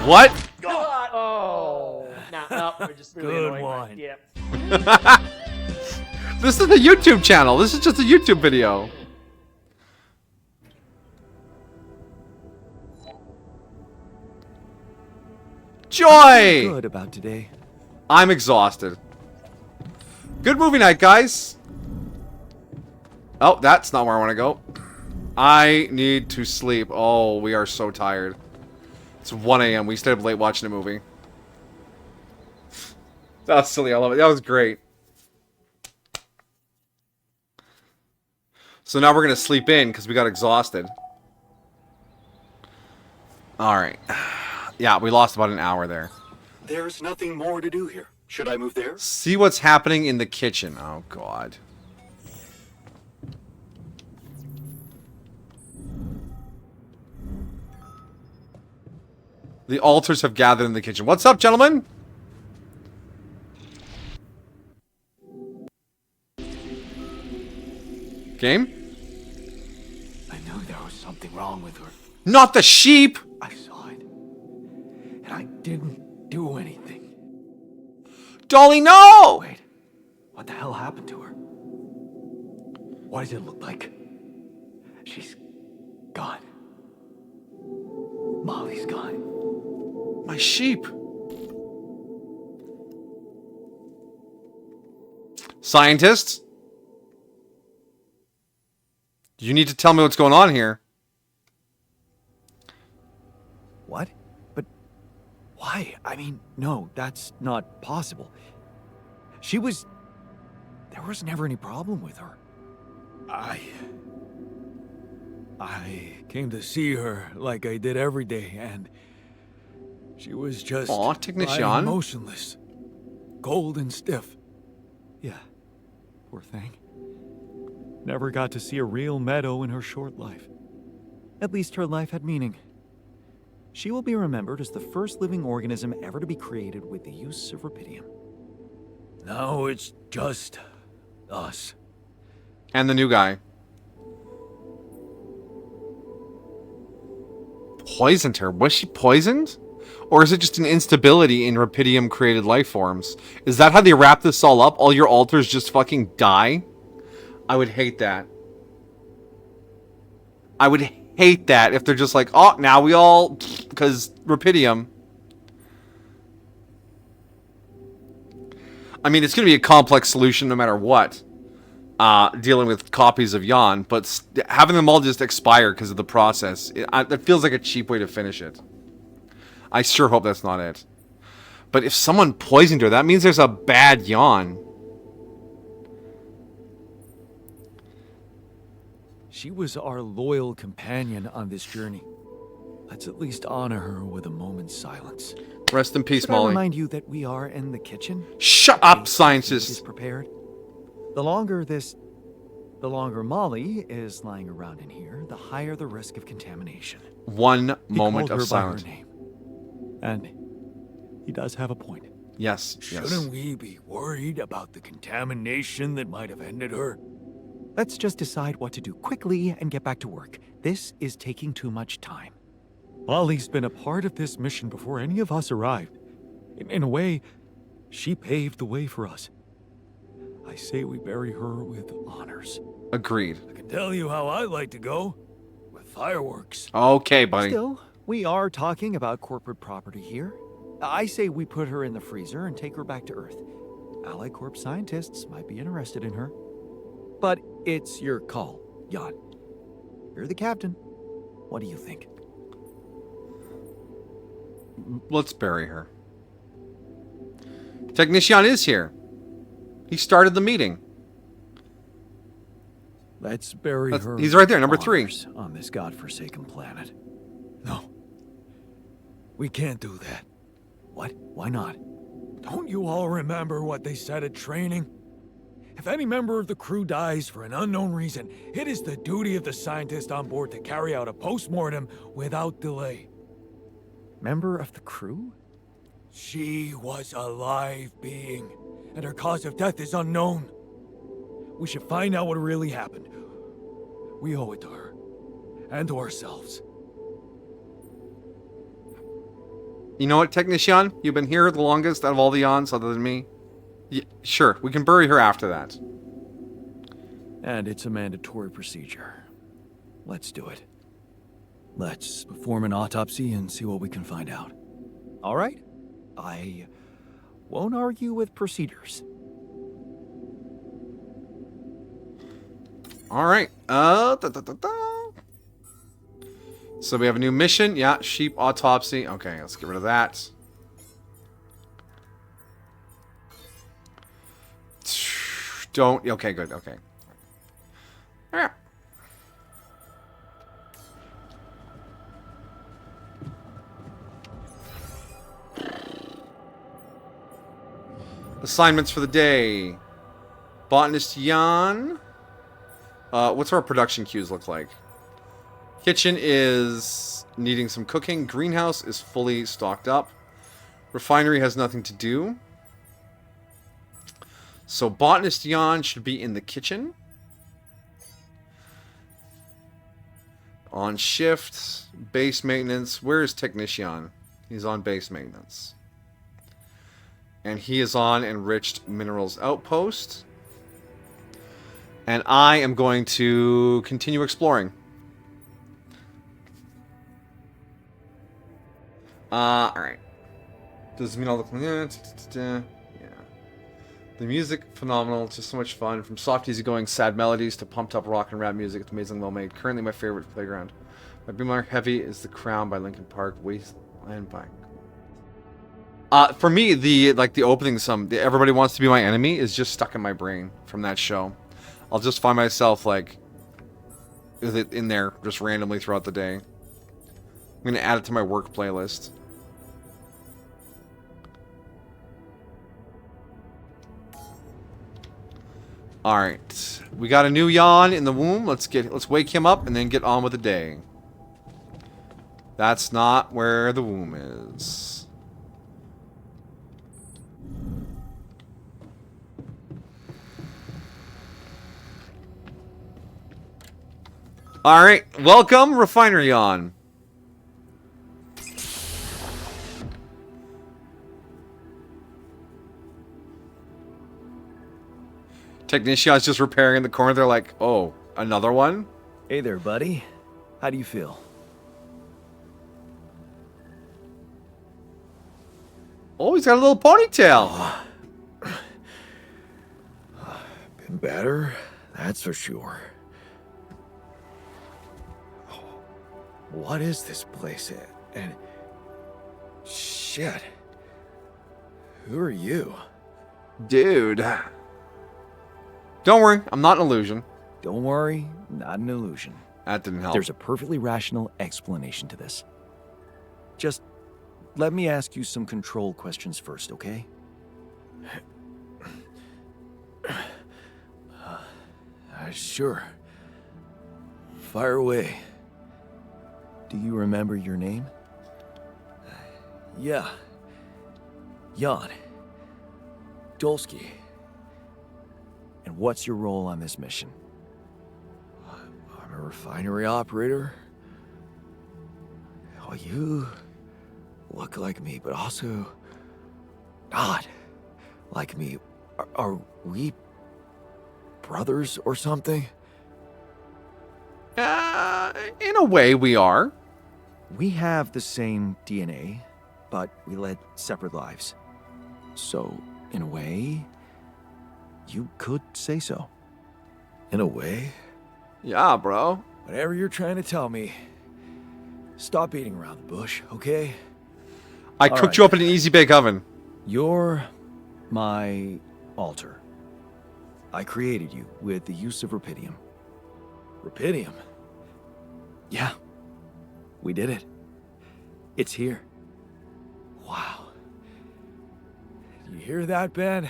What? God. Oh. No, we're just really Good annoying. one. Yep. This is the YouTube channel. This is just a YouTube video. Joy! Good about today. I'm exhausted. Good movie night, guys. Oh, that's not where I want to go. I need to sleep. Oh, we are so tired. It's 1 a.m. We stayed up late watching a movie. That was silly. I love it. That was great. So now we're going to sleep in because we got exhausted. Alright. Yeah, we lost about an hour there. There's nothing more to do here. Should I move there? See what's happening in the kitchen. Oh, God. The alters have gathered in the kitchen. What's up, gentlemen? Game? I knew there was something wrong with her. Not the sheep! I saw it. And I didn't do anything. Dolly, no! Wait. What the hell happened to her? What does it look like? She's gone. Molly's gone. My sheep. Scientists? You need to tell me what's going on here. What? But why? I mean, no, that's not possible. She was... There was never any problem with her. I came to see her like I did every day, and she was just Aw, lying technician. motionless, cold and stiff. Yeah, poor thing. Never got to see a real meadow in her short life. At least her life had meaning. She will be remembered as the first living organism ever to be created with the use of rubidium. Now it's just us. And the new guy. Poisoned her. Was she poisoned? Or is it just an instability in rubidium created life forms? Is that how they wrap this all up? All your alters just fucking die? I would hate that. I would hate that if they're just like, oh, now we all... Because rubidium. I mean, it's going to be a complex solution no matter what. Dealing with copies of Jan, but having them all just expire because of the process, that feels like a cheap way to finish it. I sure hope that's not it. But if someone poisoned her, that means there's a bad Jan. She was our loyal companion on this journey. Let's at least honor her with a moment's silence. Rest in peace, Should I Molly. remind you that we are in the kitchen? Shut up, Is scientists! prepared. The longer Molly is lying around in here, the higher the risk of contamination. One He moment called of her by her silence. name. And he does have a point. Yes, yes. Shouldn't we be worried about the contamination that might have ended her? Let's just decide what to do quickly and get back to work. This is taking too much time. Molly's been a part of this mission before any of us arrived. In a way, she paved the way for us. I say we bury her with honors. Agreed. I can tell you how I like to go. With fireworks. Okay, buddy. Still, we are talking about corporate property here. I say we put her in the freezer and take her back to Earth. Ally Corp scientists might be interested in her. But it's your call, Jan. You're the captain. What do you think? Let's bury her. Technician is here. He started the meeting. Let's bury her. He's right there, number 3. honors on this godforsaken planet. No. We can't do that. What? Why not? Don't you all remember what they said at training? If any member of the crew dies for an unknown reason, it is the duty of the scientist on board to carry out a post-mortem without delay. Member of the crew? She was a live being, and her cause of death is unknown. We should find out what really happened. We owe it to her, and to ourselves. You know what, Technician? You've been here the longest out of all the Yons other than me. Yeah, sure, we can bury her after that. And it's a mandatory procedure. Let's do it. Let's perform an autopsy and see what we can find out. All right? I won't argue with procedures. All right. So we have a new mission. Yeah, sheep autopsy. Okay, let's get rid of that. Don't. Okay, good. Okay. Yeah. Assignments for the day. Botanist Jan. What's our production queues look like? Kitchen is needing some cooking. Greenhouse is fully stocked up. Refinery has nothing to do. So Botanist Jan should be in the kitchen. On shift. Base maintenance. Where is Technician? He's on base maintenance. And he is on Enriched Minerals Outpost. And I am going to continue exploring. Alright. Does it mean all the... Yeah. The music, phenomenal. Just so much fun. From soft, easygoing, sad melodies to pumped up rock and rap music. It's amazingly well made. Currently my favorite playground. My Be More Heavy is The Crown by Linkin Park. Wasteland by... for me, the opening the Everybody Wants to Be My Enemy is just stuck in my brain from that show. I'll just find myself, like, with it in there just randomly throughout the day. I'm going to add it to my work playlist. Alright. We got a new yawn in the womb. Let's wake him up and then get on with the day. That's not where the womb is. Alright, welcome, Refinery on. Technician's just repairing in the corner. They're like, oh, another one? Hey there, buddy. How do you feel? Oh, he's got a little ponytail. Been better, that's for sure. What is this place? And... shit. Who are you? Dude. Don't worry, I'm not an illusion. Don't worry, not an illusion. That didn't help. There's a perfectly rational explanation to this. Just let me ask you some control questions first, okay? Sure. Fire away. Do you remember your name? Yeah. Jan. Dolsky. And what's your role on this mission? I'm a refinery operator. Oh, you look like me, but also not like me. Are we brothers or something? In a way, we are. We have the same DNA, but we led separate lives. So, in a way, you could say so. In a way? Yeah, bro. Whatever you're trying to tell me, stop beating around the bush, okay? I cooked you up in an easy bake oven. You're my alter. I created you with the use of rupidium. Rupidium? Yeah. We did it. It's here. Wow. You hear that, Ben?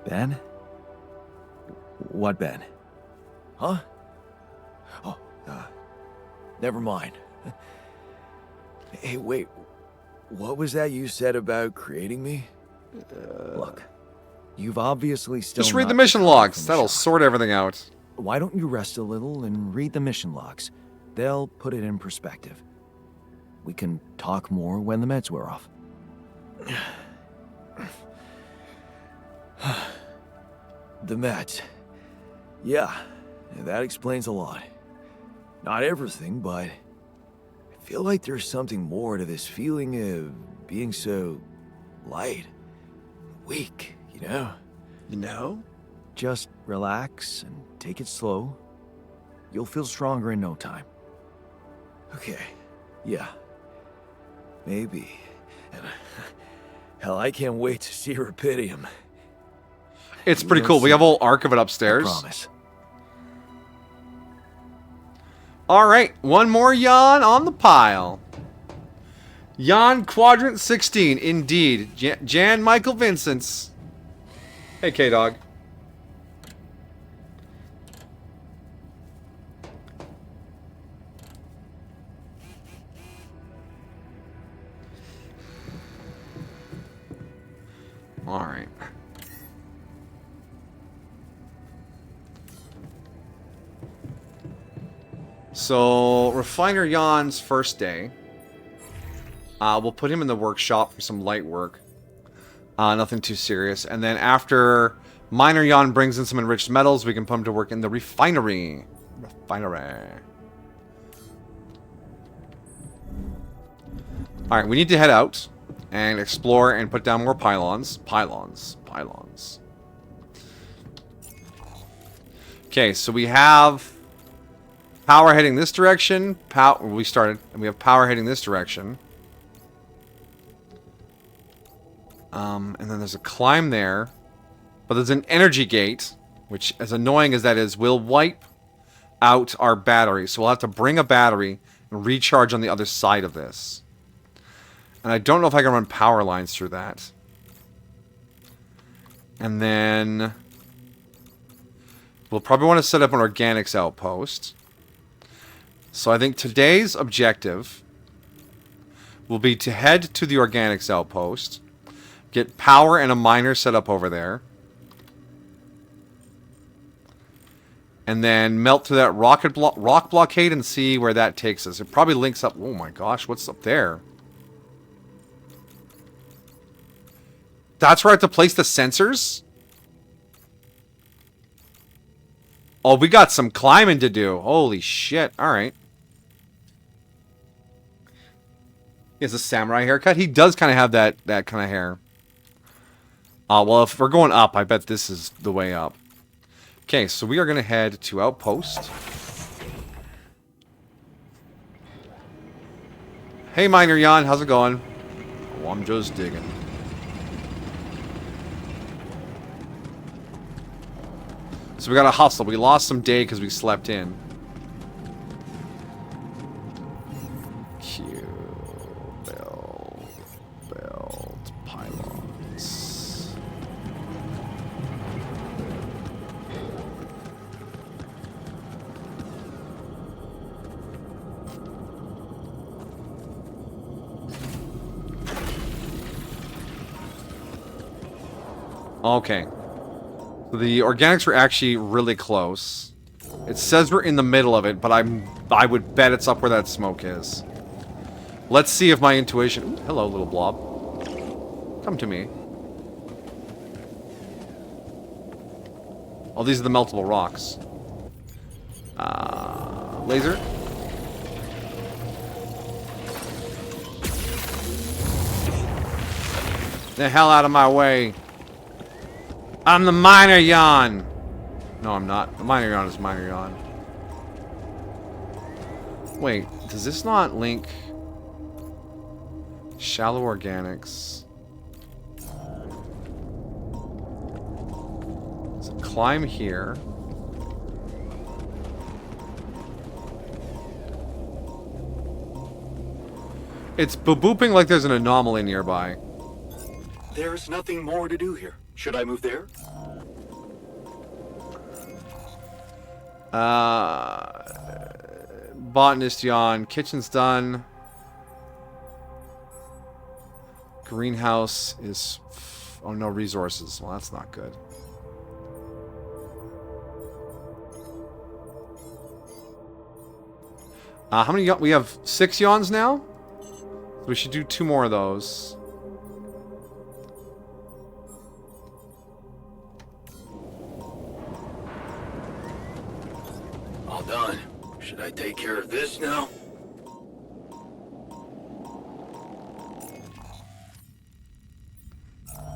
Ben? What Ben? Huh? Oh, never mind. Hey, wait. What was that you said about creating me? Look, you've obviously still Just read the not mission recovered logs. from the That'll shock. sort everything out. Why don't you rest a little and read the mission logs? They'll put it in perspective. We can talk more when the meds wear off. The meds. Yeah, that explains a lot. Not everything, but I feel like there's something more to this feeling of being so light, weak, you know? You know? Just relax and take it slow. You'll feel stronger in no time. Okay, yeah. Maybe. And hell, I can't wait to see Rupidium. It's pretty We'll cool. We see. have a whole arc of it I upstairs. promise. All right, one more yawn on the pile. Yawn Quadrant 16, indeed. Jan Michael Vincent's. Hey, K-Dog. All right. So, Refiner Jan's first day. We'll put him in the workshop for some light work. Nothing too serious. And then after Miner Jan brings in some enriched metals, we can put him to work in the refinery. Alright, we need to head out and explore and put down more pylons. Pylons. Okay, so we have power heading this direction. We started, and we have power heading this direction. And then there's a climb there. But there's an energy gate, which, as annoying as that is, will wipe out our battery. So we'll have to bring a battery and recharge on the other side of this. And I don't know if I can run power lines through that. And then we'll probably want to set up an organics outpost. So I think today's objective will be to head to the organics outpost, get power and a miner set up over there, and then melt through that rock blockade and see where that takes us. It probably links up. Oh my gosh, what's up there? That's where I have to place the sensors? Oh, we got some climbing to do. Holy shit. Alright. He has a samurai haircut. He does kind of have that kind of hair. Well, if we're going up, I bet this is the way up. Okay, so we are going to head to Outpost. Hey, Miner Jan, how's it going? Oh, I'm just digging. So we got to hustle. We lost some day because we slept in. Build pylons. Okay. The organics are actually really close. It says we're in the middle of it, but I would bet it's up where that smoke is. Let's see if my intuition... Ooh, hello, little blob. Come to me. Oh, these are the meltable rocks. Laser. The hell out of my way. I'm the Miner Jan. No, I'm not. The Miner Jan is Miner Jan. Wait, does this not link... Shallow organics. So climb here. It's booping like there's an anomaly nearby. There's nothing more to do here. Should I move there? Botanist yawn. Kitchen's done. Greenhouse is... Oh, no resources. Well, that's not good. How many... We have 6 yawns now? We should do 2 more of those. All done. Should I take care of this now?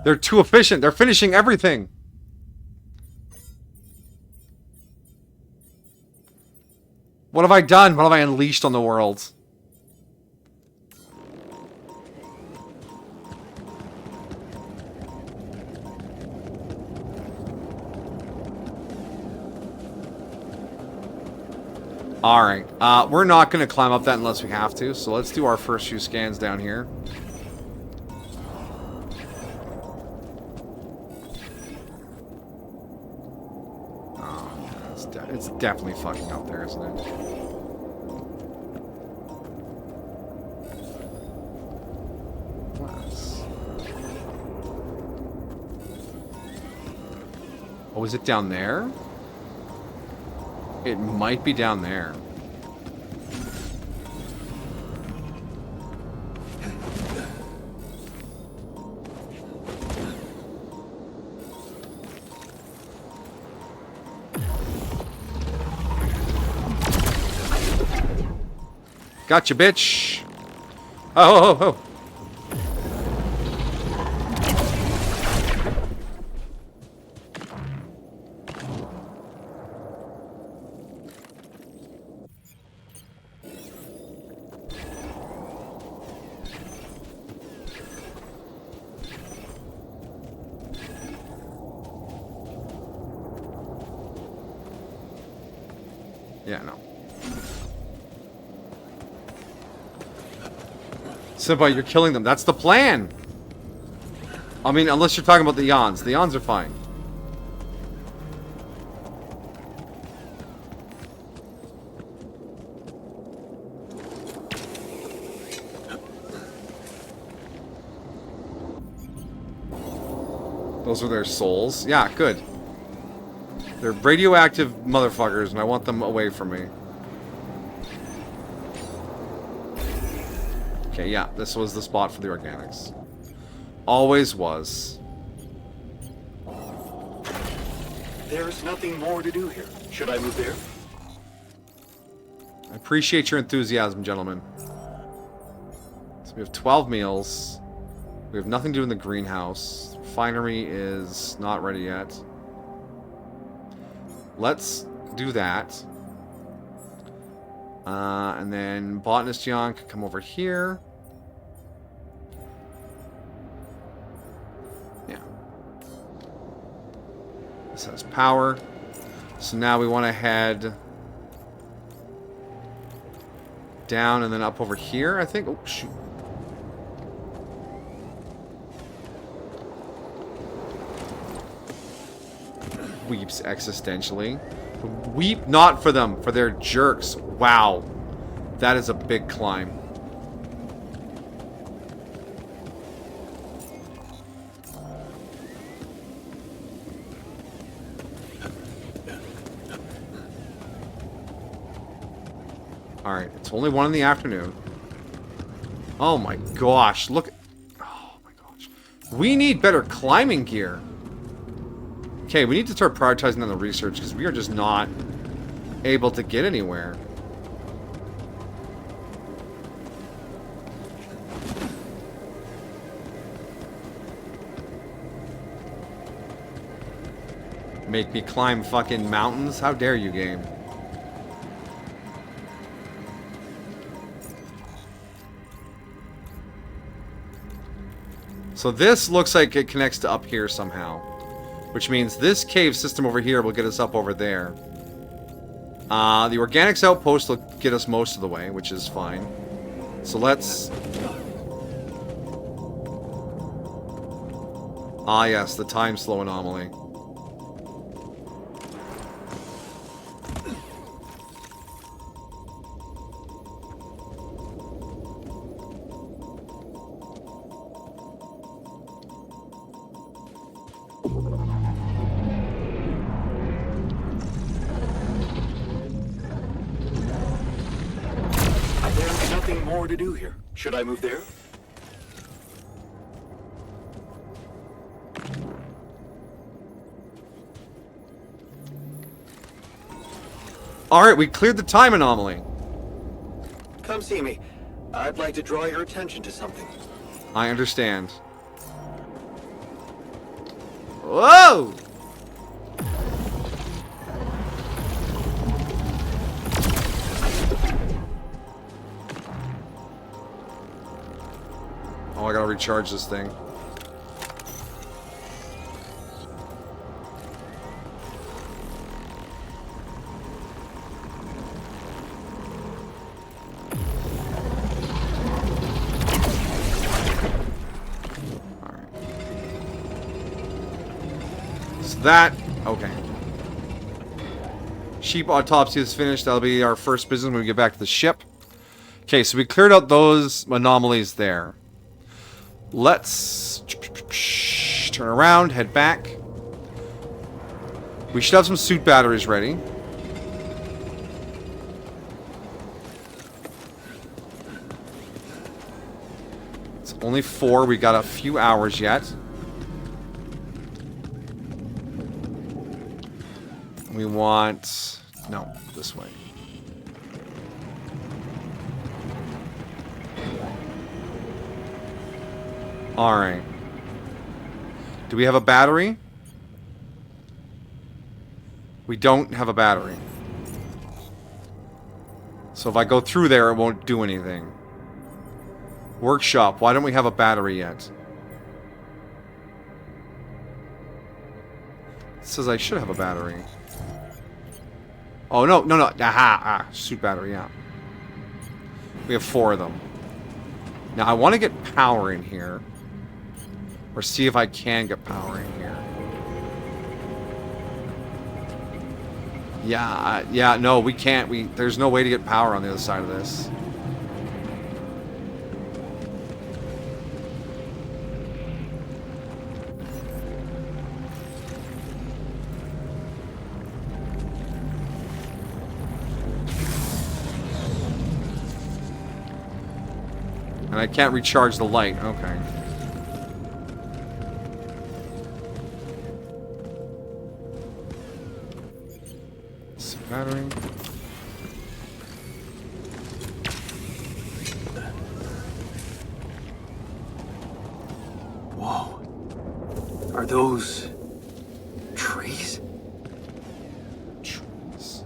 They're too efficient. They're finishing everything. What have I done? What have I unleashed on the world? Alright, we're not going to climb up that unless we have to, so let's do our first few scans down here. Oh, it's definitely fucking up there, isn't it? Oh, is it down there? It might be down there. Gotcha, bitch. Oh. Yeah, no. Senpai, you're killing them. That's the plan! I mean, unless you're talking about the yawns. The yawns are fine. Those are their souls? Yeah, good. They're radioactive motherfuckers, and I want them away from me. Okay, yeah, this was the spot for the organics. Always was. There's nothing more to do here. Should I move there? I appreciate your enthusiasm, gentlemen. So we have 12 meals. We have nothing to do in the greenhouse. The refinery is not ready yet. Let's do that. And then Botanist Yon can come over here. Yeah. This has power. So now we want to head down and then up over here, I think. Oh, shoot. Weeps existentially. Weep not for them, for their jerks. Wow. That is a big climb. Alright, it's only 1 in the afternoon. Oh my gosh, look. Oh my gosh. We need better climbing gear. Okay, we need to start prioritizing on the research because we are just not able to get anywhere. Make me climb fucking mountains? How dare you, game? So this looks like it connects to up here somehow. which means this cave system over here will get us up over there. The organics outpost will get us most of the way, which is fine. So let's... Ah, yes, the time slow anomaly. There's nothing more to do here. Should I move there? Alright, we cleared the time anomaly. Come see me. I'd like to draw your attention to something. I understand. Whoa! Oh, I gotta recharge this thing. That, okay. Sheep autopsy is finished. That'll be our first business when we get back to the ship. Okay, so we cleared out those anomalies there. Let's turn around, head back. We should have some suit batteries ready. It's only 4. We got a few hours yet. We want... No, this way. Alright. Do we have a battery? We don't have a battery. So if I go through there, it won't do anything. Workshop. Why don't we have a battery yet? It says I should have a battery. Oh, no, no, no. Aha, suit battery, yeah. We have 4 of them. Now, I want to get power in here. Or see if I can get power in here. Yeah, yeah, no, we can't. There's no way to get power on the other side of this. And I can't recharge the light. Okay. Battery. Whoa. Are those... trees? Trees.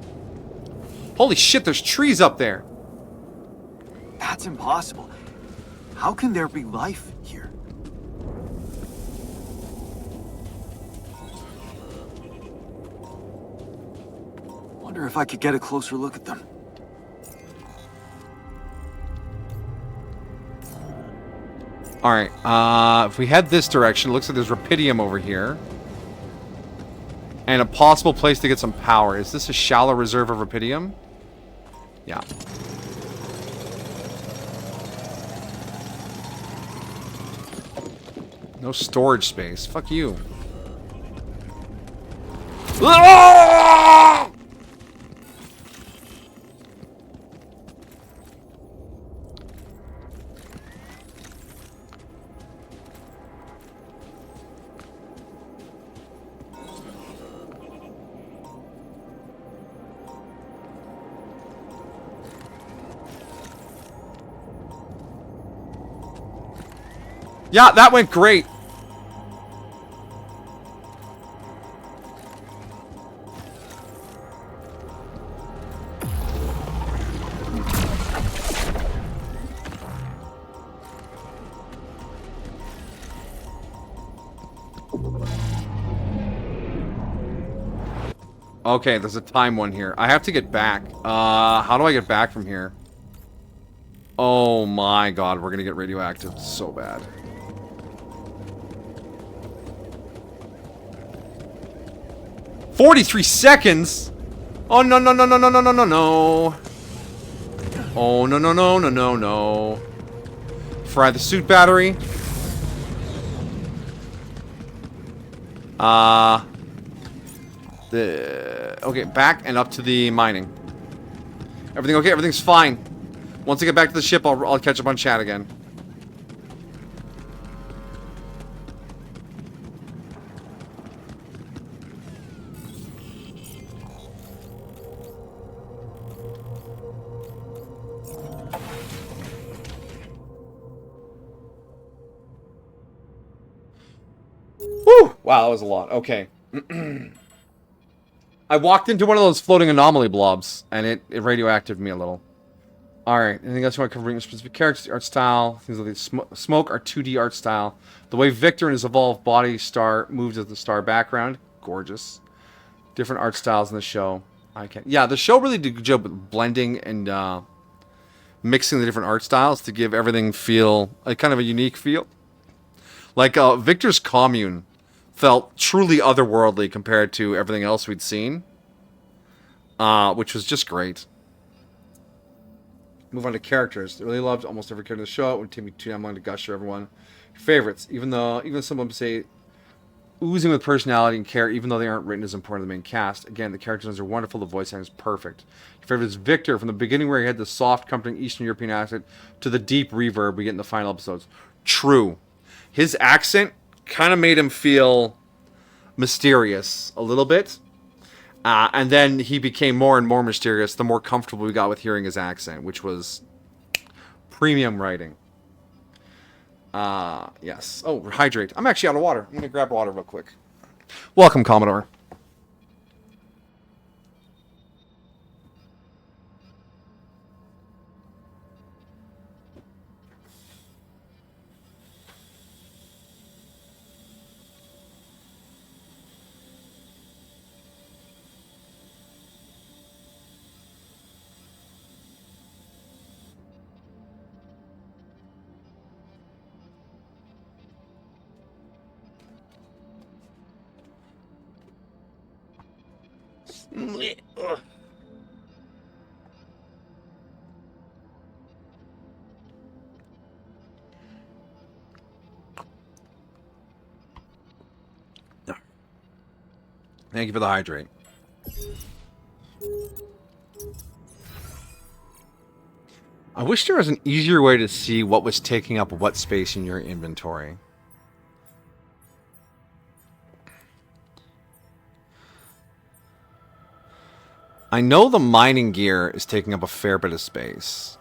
Holy shit, there's trees up there. That's impossible. How can there be life here? Wonder if I could get a closer look at them. Alright, if we head this direction, it looks like there's Rapidium over here. And a possible place to get some power. Is this a shallow reserve of Rapidium? Yeah. No storage space. Fuck you. Ah! Yeah, that went great. Okay, there's a time one here. I have to get back. How do I get back from here? Oh my god, we're gonna get radioactive so bad. $43 seconds? Oh no no no no no no no no no. Oh no no no no no no. Fry the suit battery. Okay, back and up to the mining. Everything okay? Everything's fine. Once I get back to the ship, I'll catch up on chat again. Woo! Wow, that was a lot. Okay. I walked into one of those floating anomaly blobs, and it radioactived me a little. Alright, anything else you want to cover? Specific characters, art style, things like this. Smoke, our 2D art style. The way Victor and his evolved body star moves as the star background. Gorgeous. Different art styles in the show. I can't. Yeah, the show really did a good job with blending and mixing the different art styles to give everything feel a kind of a unique feel. Like Victor's commune felt truly otherworldly compared to everything else we'd seen, which was just great. Move on to characters. I really loved almost every character in the show. It would take me too damn long to gush through everyone. Favorites, even some of them say oozing with personality and care, even though they aren't written as important as the main cast. Again, the characters are wonderful. The voice acting is perfect. Your favorite is Victor, from the beginning where he had the soft, comforting Eastern European accent to the deep reverb we get in the final episodes. True. His accent kind of made him feel mysterious a little bit. And then he became more and more mysterious the more comfortable we got with hearing his accent, which was premium writing. Yes. Oh, hydrate. I'm actually out of water. I'm going to grab water real quick. Welcome, Commodore. Thank you for the hydrate. I wish there was an easier way to see what was taking up what space in your inventory. I know the mining gear is taking up a fair bit of space.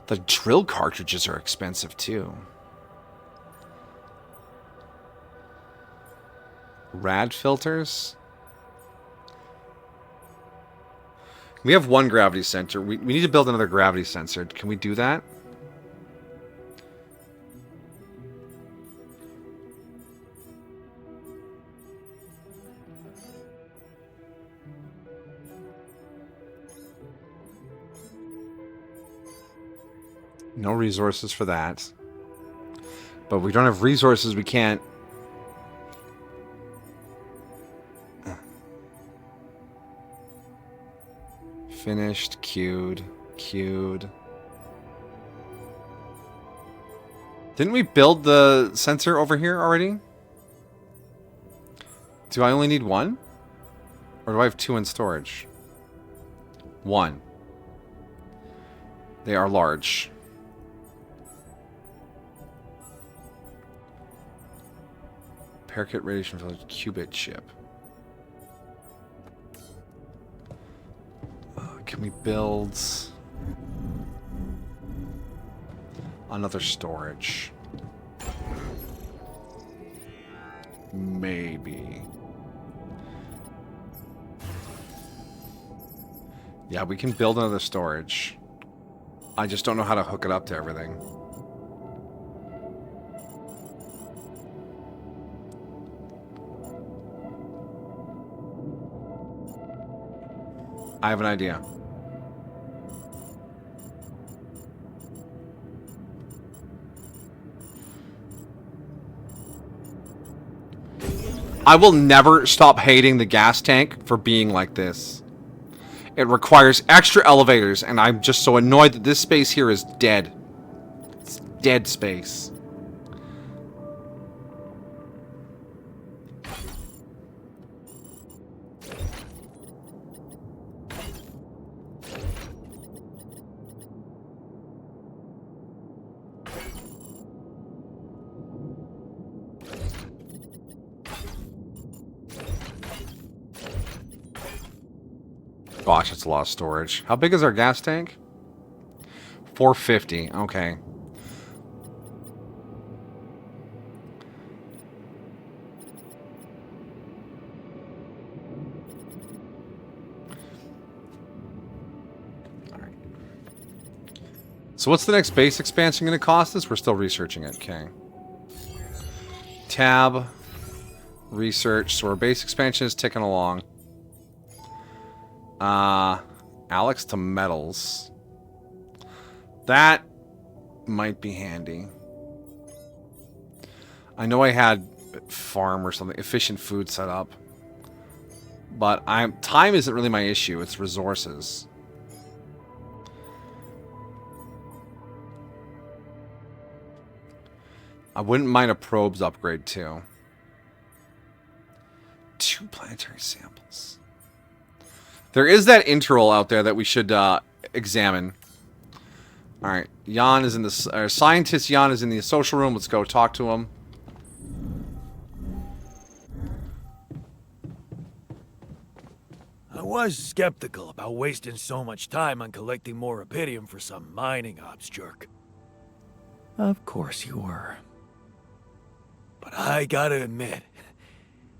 The drill cartridges are expensive too. Rad filters? We have one gravity sensor. We need to build another gravity sensor. Can we do that? No resources for that. But we don't have resources, we can't. Finished, queued. Didn't we build the sensor over here already? Do I only need one? Or do I have two in storage? One. They are large. Parakeet radiation filter qubit chip. Can we build another storage? Maybe. Yeah, we can build another storage. I just don't know how to hook it up to everything. I have an idea. I will never stop hating the gas tank for being like this. It requires extra elevators, and I'm just so annoyed that this space here is dead. It's dead space. Gosh, it's a lot of storage. How big is our gas tank? 450. Okay. All right. So what's the next base expansion going to cost us? We're still researching it. Okay. Tab. Research. So our base expansion is ticking along. Alex to metals. That might be handy. I know I had farm or something, efficient food set up. But time isn't really my issue, it's resources. I wouldn't mind a probes upgrade too. 2 planetary samples. There is that interval out there that we should examine. All right, Jan is in the scientist. Jan is in the social room. Let's go talk to him. I was skeptical about wasting so much time on collecting more Rubidium for some mining ops jerk. Of course you were. But I gotta admit,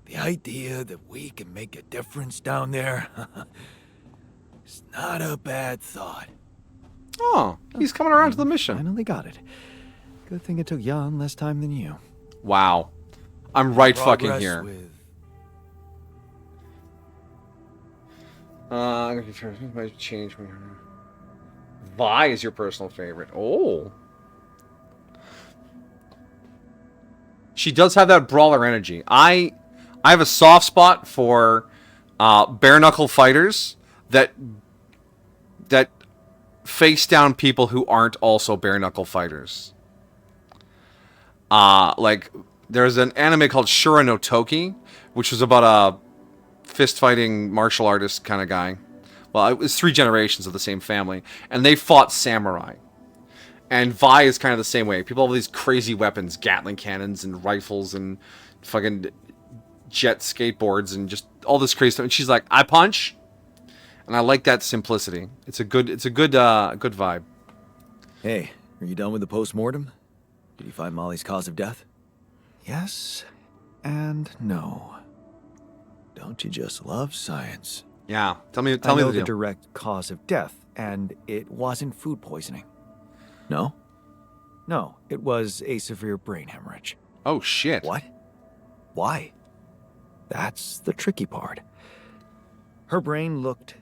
the idea that we can make a difference down there, it's not a bad thought. Oh, he's coming around to the mission. Finally got it. Good thing it took Jan less time than you. Wow. I'm right fucking Progress here. with- I'm gonna try to change. Vi is your personal favorite. Oh. She does have that brawler energy. I have a soft spot for bare knuckle fighters that face down people who aren't also bare knuckle fighters. Like there's an anime called Shura no Toki, which was about a fist fighting martial artist kind of guy. Well, it was 3 generations of the same family, and they fought samurai. And Vi is kind of the same way. People have these crazy weapons, Gatling cannons and rifles and fucking jet skateboards and just all this crazy stuff. And she's like, I punch, and I like that simplicity. It's a good vibe. Hey, are you done with the post-mortem? Did you find Molly's cause of death? Yes and no. Don't you just love science? Yeah, tell me I the know the deal. direct cause of death, and it wasn't food poisoning. No? No, it was a severe brain hemorrhage. Oh shit. What? Why? That's the tricky part. Her brain looked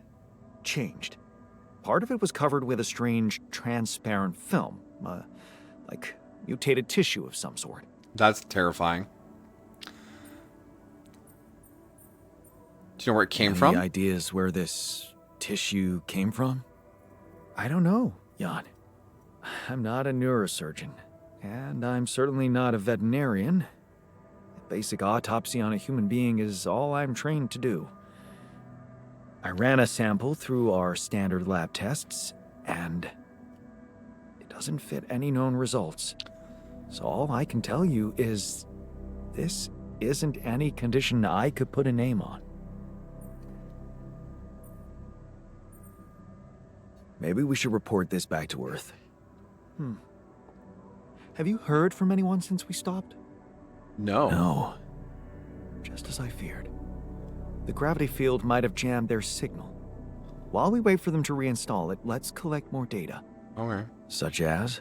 changed. Part of it was covered with a strange transparent film, like mutated tissue of some sort. That's terrifying. Do you know where it came from? Any ideas where this tissue came from? I don't know, Jan. I'm not a neurosurgeon, and I'm certainly not a veterinarian. A basic autopsy on a human being is all I'm trained to do. I ran a sample through our standard lab tests, and it doesn't fit any known results. So all I can tell you is this isn't any condition I could put a name on. Maybe we should report this back to Earth. Have you heard from anyone since we stopped? No. No. Just as I feared. The gravity field might have jammed their signal. While we wait for them to reinstall it, let's collect more data. Okay. Such as?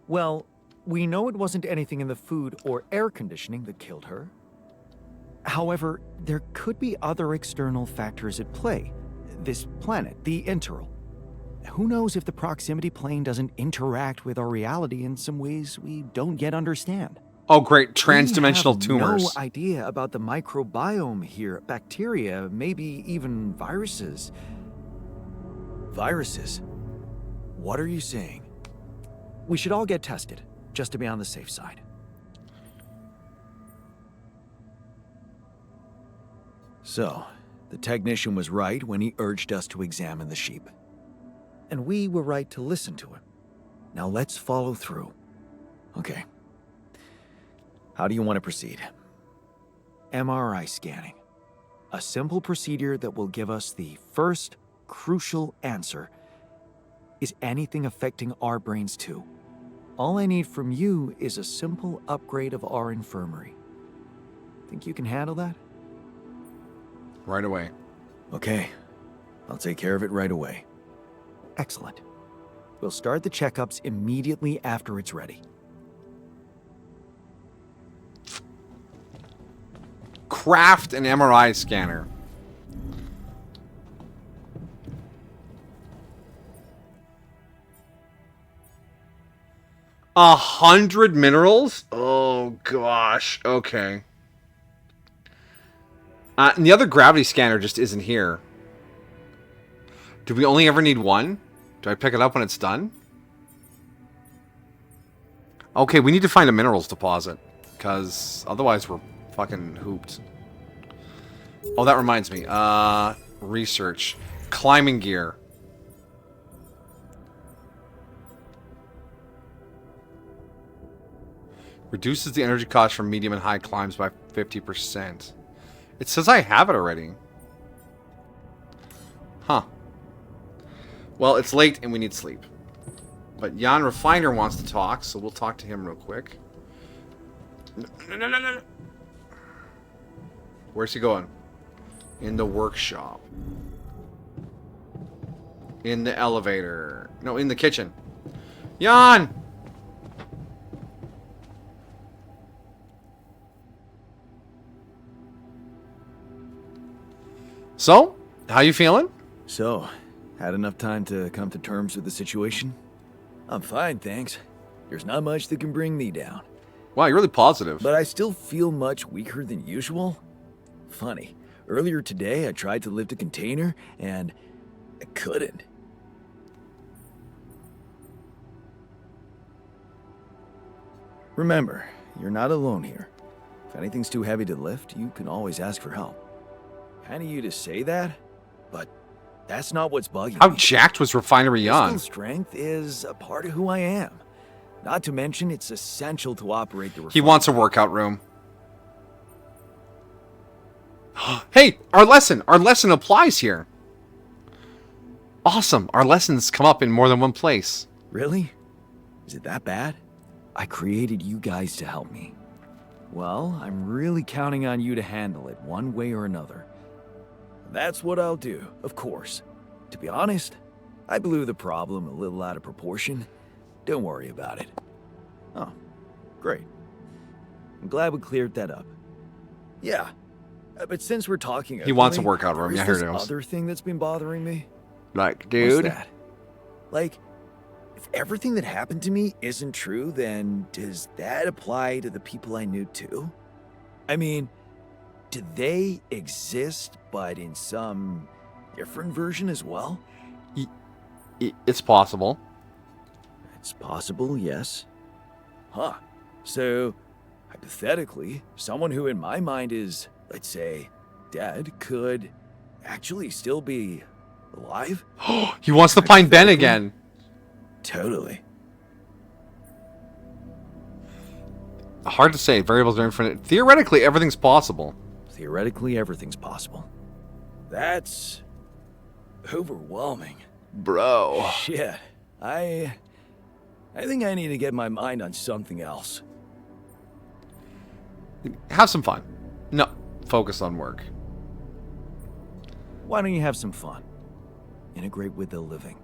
Well, we know it wasn't anything in the food or air conditioning that killed her. However, there could be other external factors at play. this planet, the Interral. Who knows if the proximity plane doesn't interact with our reality in some ways we don't yet understand? Oh, great. We Transdimensional have tumors. no idea about the microbiome here. Bacteria, maybe even viruses. Viruses? What are you saying? We should all get tested, just to be on the safe side. So, the technician was right when he urged us to examine the sheep. And we were right to listen to him. Now let's follow through. Okay. How do you want to proceed? MRI scanning. A simple procedure that will give us the first crucial answer. Is anything affecting our brains too? All I need from you is a simple upgrade of our infirmary. Think you can handle that? Right away. Okay. I'll take care of it right away. Excellent. We'll start the checkups immediately after it's ready. Craft an MRI scanner. A 100 minerals? Oh gosh. Okay. And the other gravity scanner just isn't here. Do we only ever need one? Do I pick it up when it's done? Okay, we need to find a minerals deposit. Because otherwise we're fucking hooped. Oh, that reminds me. Research. Climbing gear. Reduces the energy cost from medium and high climbs by 50%. It says I have it already. Huh. Well, it's late and we need sleep. But Jan Refiner wants to talk, so we'll talk to him real quick. No. Where's he going? In the workshop. In the elevator. No, in the kitchen. Jan! So, how you feeling? So, had enough time to come to terms with the situation? I'm fine, thanks. There's not much that can bring me down. Wow, you're really positive. But I still feel much weaker than usual. Funny, earlier today I tried to lift a container, and I couldn't. Remember, you're not alone here. If anything's too heavy to lift, you can always ask for help. Kind of you to say that, but that's not what's bugging How me. jacked was Refinery Physical Jan? strength is a part of who I am. Not to mention, it's essential to operate the He wants a workout room. Hey, our lesson applies here. Awesome, our lessons come up in more than one place. Really? Is it that bad? I created you guys to help me. Well, I'm really counting on you to handle it one way or another. That's what I'll do, of course. To be honest, I blew the problem a little out of proportion. Don't worry about it. Oh, great. I'm glad we cleared that up. Yeah, but since we're talking, He wants a workout room. Yeah, here it there's is. other thing that's been bothering me. Like, dude. What's that? Like, if everything that happened to me isn't true, then does that apply to the people I knew too? I mean, do they exist, but in some different version as well? It's possible. It's possible, yes. Huh. So, hypothetically, someone who in my mind is, let's say, dead, could actually still be alive? He wants to find Ben again. Totally. Hard to say. Variables are infinite. Theoretically, everything's possible. Theoretically, everything's possible. That's overwhelming. Bro. Shit. I think I need to get my mind on something else. Have some fun. No, focus on work. Why don't you have some fun? Integrate with the living.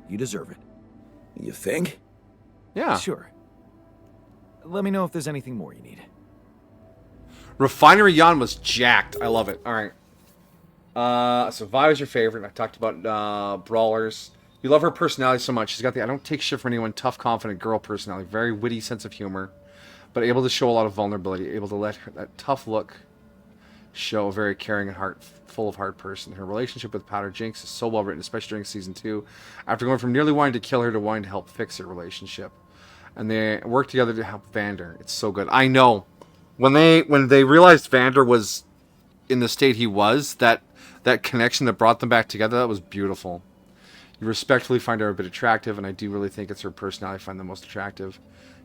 You deserve it. You think? Yeah. Sure. Let me know if there's anything more you need. Refinery Jan was jacked. I love it. All right. So Vi was your favorite. I talked about brawlers. You love her personality so much. She's got the I don't take shit from anyone, tough, confident girl personality. Very witty sense of humor, but able to show a lot of vulnerability. Able to let that tough look show a very caring and full of heart person. Her relationship with Powder Jinx is so well written, especially during season 2. After going from nearly wanting to kill her to wanting to help fix her relationship, and they work together to help Vander. It's so good. I know when they realized Vander was in the state he was, that connection that brought them back together, that was beautiful. You respectfully find her a bit attractive, and I do really think it's her personality I find the most attractive.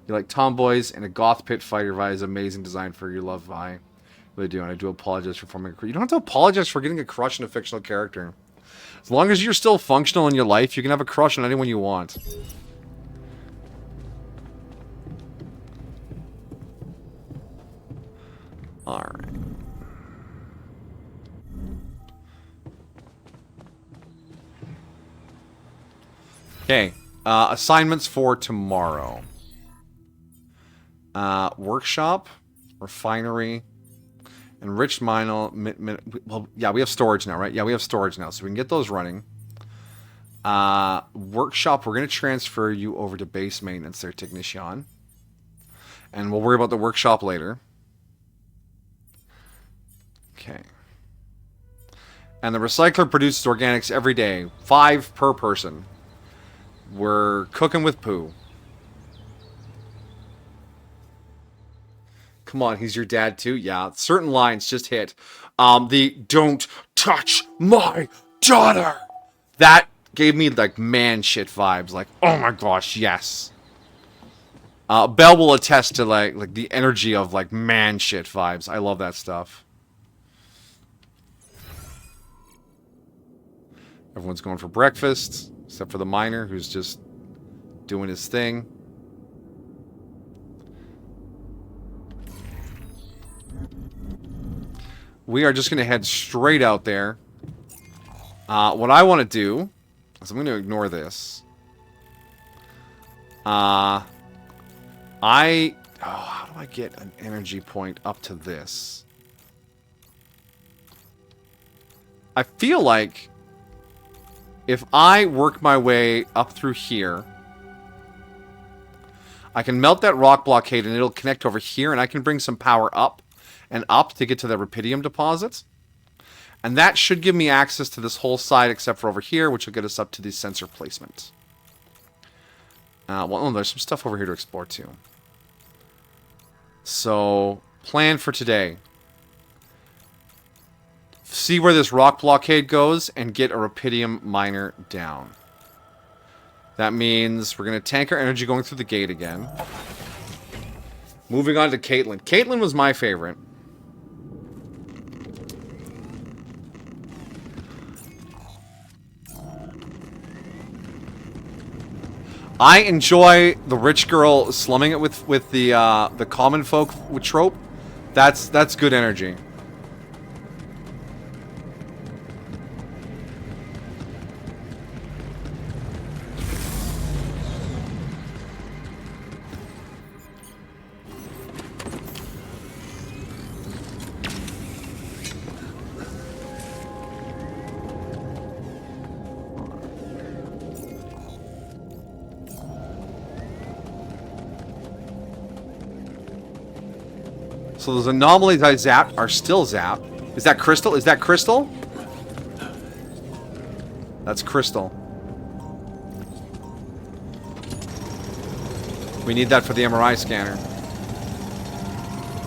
You like tomboys, and a goth pit fighter. Vi is amazing design for your love, Vi. Really do, and I do apologize for forming a crush. You don't have to apologize for getting a crush on a fictional character. As long as you're still functional in your life, you can have a crush on anyone you want. Alright. Okay. Assignments for tomorrow. Workshop, refinery, enriched mine. Well, yeah, we have storage now, right? Yeah, we have storage now, so we can get those running. Workshop, we're going to transfer you over to base maintenance there, Technician. And we'll worry about the workshop later. Okay. And the recycler produces organics every day. 5 per person. We're cooking with poo. Come on, he's your dad too? Yeah, certain lines just hit. The "don't touch my daughter." That gave me like man shit vibes. Like, oh my gosh, yes. Belle will attest to like the energy of like man shit vibes. I love that stuff. Everyone's going for breakfast, except for the miner who's just doing his thing. We are just going to head straight out there. What I want to do is I'm going to ignore this. How do I get an energy point up to this? I feel like if I work my way up through here, I can melt that rock blockade and it'll connect over here, and I can bring some power up and up to get to the rupidium deposit. And that should give me access to this whole side except for over here, which will get us up to the sensor placement. Well, there's some stuff over here to explore too. So, plan for today. See where this rock blockade goes and get a rupidium miner down. That means we're going to tank our energy going through the gate again. Moving on to Caitlin. Caitlin was my favorite. I enjoy the rich girl slumming it with the common folk trope. That's good energy. So those anomalies I zapped are still zapped. Is that crystal? Is that crystal? That's crystal. We need that for the MRI scanner.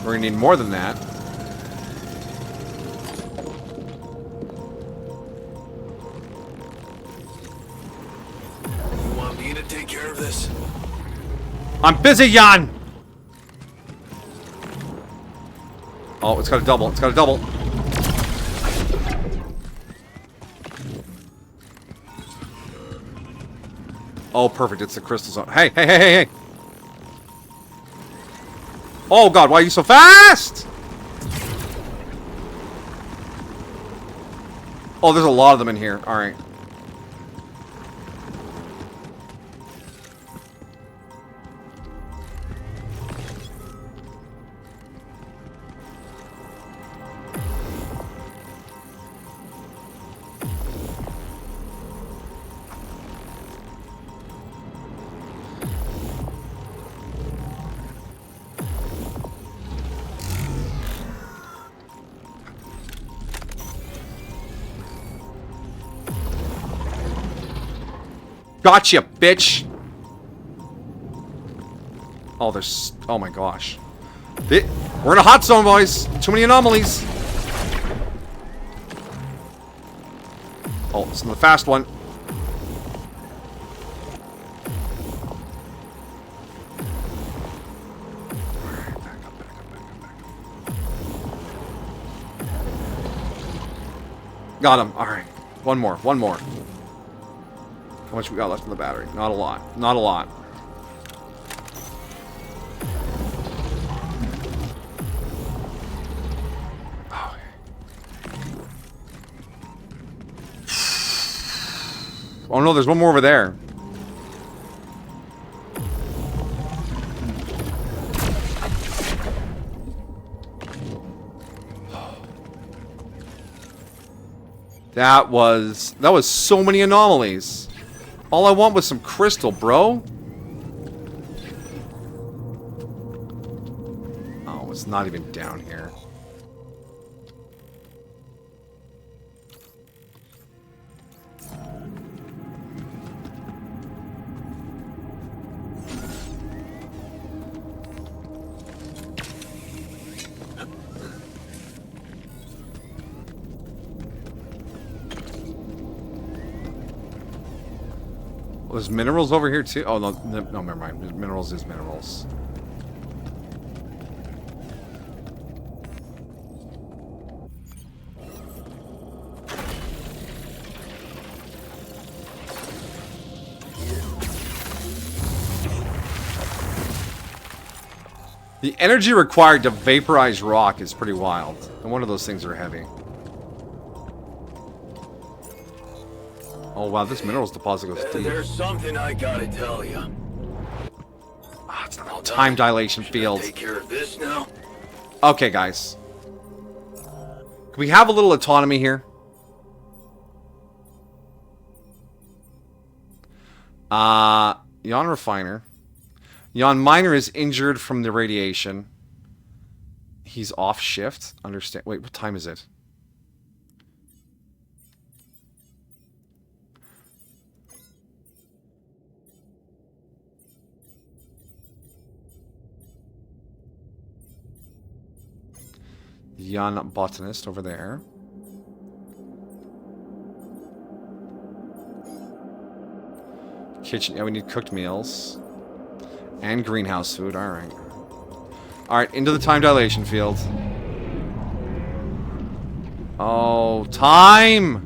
We're gonna need more than that. You want me to take care of this? I'm busy, Jan! Oh, it's got a double. It's got a double. Oh, perfect. It's the crystal zone. Hey, hey, hey, hey, hey! Oh, God, why are you so fast? Oh, there's a lot of them in here. All right. Gotcha, bitch! Oh, there's... Oh my gosh. We're in a hot zone, boys! Too many anomalies! Oh, it's the fast one. Got him. Alright. One more. How much we got left in the battery? Not a lot. Not a lot. Oh no, there's one more over there. That was so many anomalies. All I want was some crystal, bro. Oh, it's not even down here. Well, there's minerals over here too. Oh no, no, never mind. Minerals is minerals. The energy required to vaporize rock is pretty wild. And one of those things are heavy. Oh wow, this minerals deposit goes deep. There's something I gotta tell you. Ah, it's not a time dilation field. Take care of this now. Okay, guys. Can we have a little autonomy here? Yon Refiner. Yon Miner is injured from the radiation. He's off shift. Understand. Wait, what time is it? Yon Botanist over there. Kitchen. Yeah, we need cooked meals. And greenhouse food. Alright. Alright, into the time dilation field. Oh, time!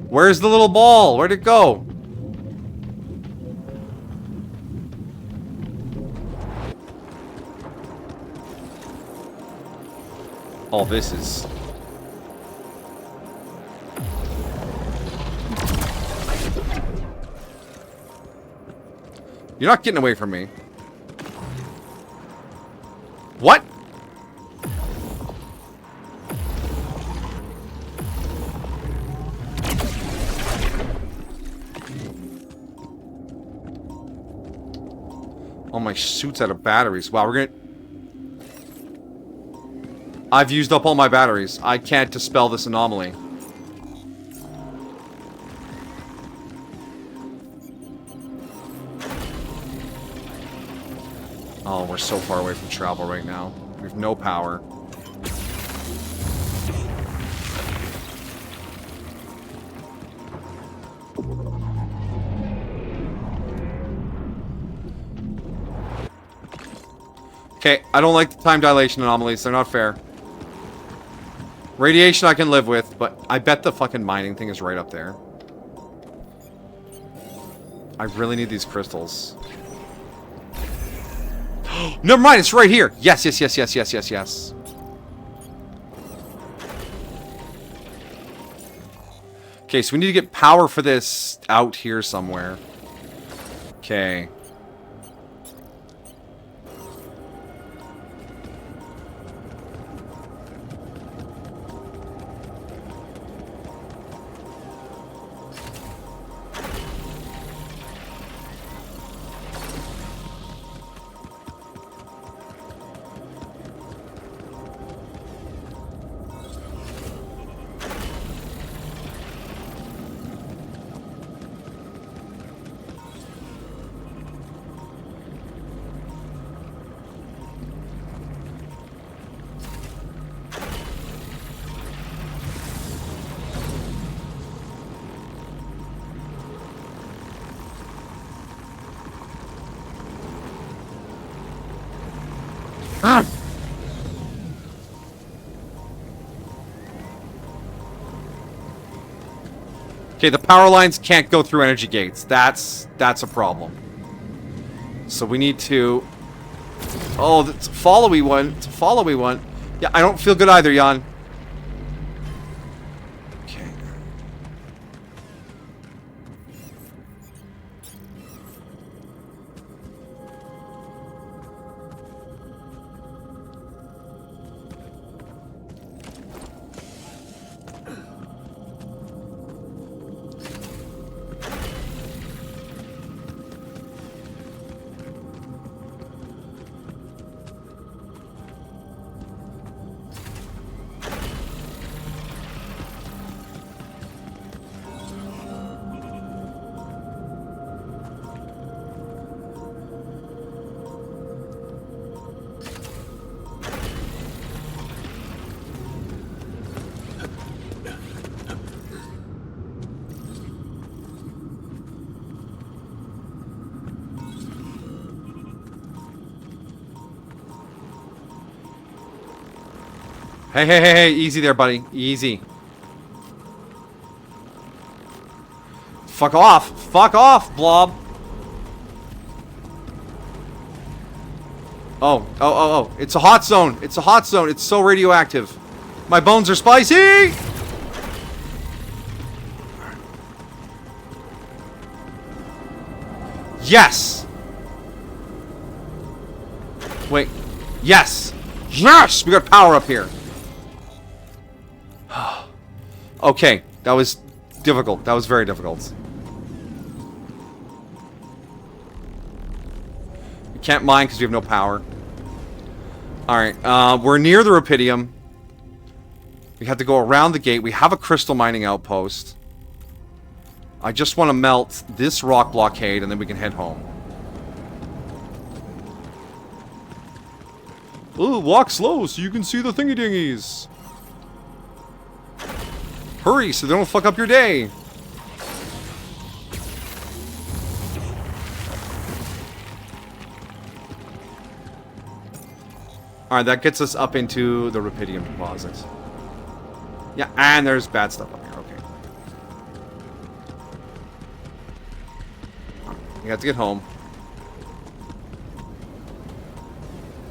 Where's the little ball? Where'd it go? Oh, this is... You're not getting away from me. What? Oh, my suit's out of batteries. Wow, we're gonna... I've used up all my batteries. I can't dispel this anomaly. Oh, we're so far away from travel right now. We have no power. Okay, I don't like the time dilation anomalies. They're not fair. Radiation I can live with, but I bet the fucking mining thing is right up there. I really need these crystals. Never mind, it's right here. Yes, yes, yes, yes, yes, yes, yes. Okay, so we need to get power for this out here somewhere. Okay. Okay, the power lines can't go through energy gates. That's a problem. So we need to... Oh, it's a followy one. It's a followy one. Yeah, I don't feel good either, Jan. Okay. Hey, easy there, buddy. Easy. Fuck off, Blob. Oh, it's a hot zone. It's a hot zone. It's so radioactive. My bones are spicy! Yes! Wait. Yes! Yes! We got power up here. Okay, that was difficult. That was very difficult. We can't mine because we have no power. Alright, we're near the Rapidium. We have to go around the gate. We have a crystal mining outpost. I just want to melt this rock blockade and then we can head home. Ooh, walk slow so you can see the thingy-dingies. Hurry so they don't fuck up your day. Alright, that gets us up into the Rapidium deposit. Yeah, and there's bad stuff up here. Okay. We have to get home.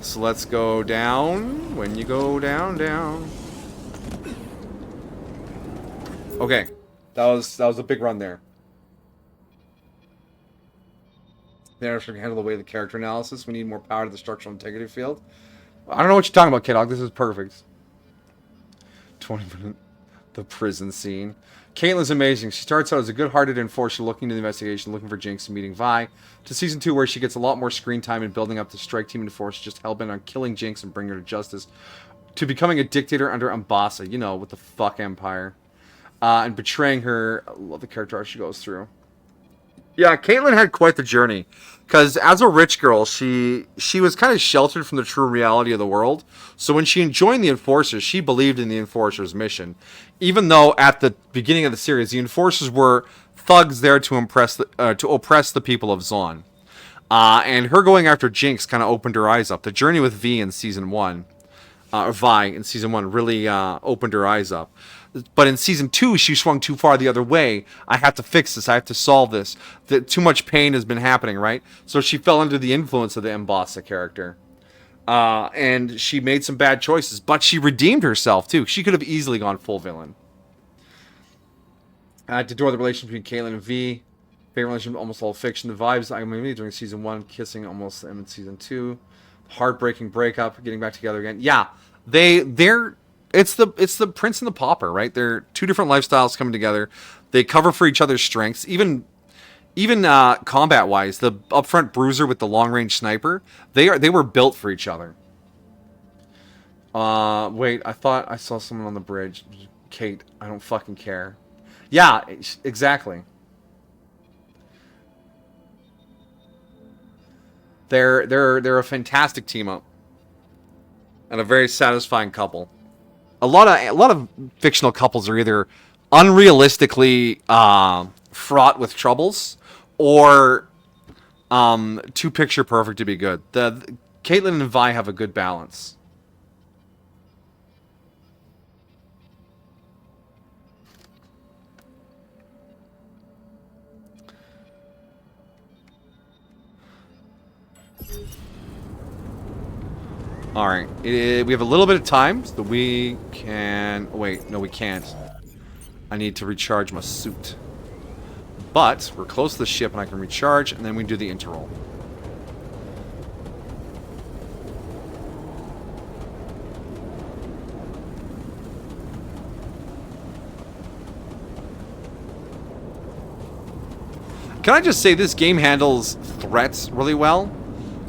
So let's go down. When you go down. Okay, that was a big run there. There, so we can handle away the character analysis. We need more power to the structural integrity field. I don't know what you're talking about, K-Dog. This is perfect. 20-minute, the prison scene. Caitlin's amazing. She starts out as a good-hearted enforcer looking into the investigation, looking for Jinx and meeting Vi, to season 2 where she gets a lot more screen time and building up the strike team enforcer just hell-bent on killing Jinx and bringing her to justice, to becoming a dictator under Umbasa, you know, with the fuck empire. And betraying her. I love the character arc she goes through. Yeah, Caitlyn had quite the journey. Because as a rich girl, she was kind of sheltered from the true reality of the world. So when she joined the Enforcers, she believed in the Enforcers' mission. Even though at the beginning of the series, the Enforcers were thugs there to oppress the people of Zaun. And her going after Jinx kind of opened her eyes up. The journey with Vi in Season 1, Vi in Season 1 really opened her eyes up. But in Season 2, she swung too far the other way. I have to fix this. I have to solve this. Too much pain has been happening, right? So she fell under the influence of the Mbasa character. And she made some bad choices. But she redeemed herself, too. She could have easily gone full villain. To adore the relationship between Caitlyn and Vi. Favorite relationship, almost all fiction. The vibes I mean during Season 1. Kissing almost them in Season 2. Heartbreaking breakup. Getting back together again. Yeah. They're... It's the Prince and the Pauper, right? They're two different lifestyles coming together. They cover for each other's strengths. Even combat-wise, the upfront bruiser with the long-range sniper, they were built for each other. Wait, I thought I saw someone on the bridge. Kate, I don't fucking care. Yeah, exactly. They're a fantastic team up. And a very satisfying couple. A lot of fictional couples are either unrealistically fraught with troubles or too picture perfect to be good. Caitlin and Vi have a good balance. Alright, we have a little bit of time, so we can... Wait, no we can't. I need to recharge my suit. But, we're close to the ship and I can recharge, and then we do the interroll. Can I just say this game handles threats really well?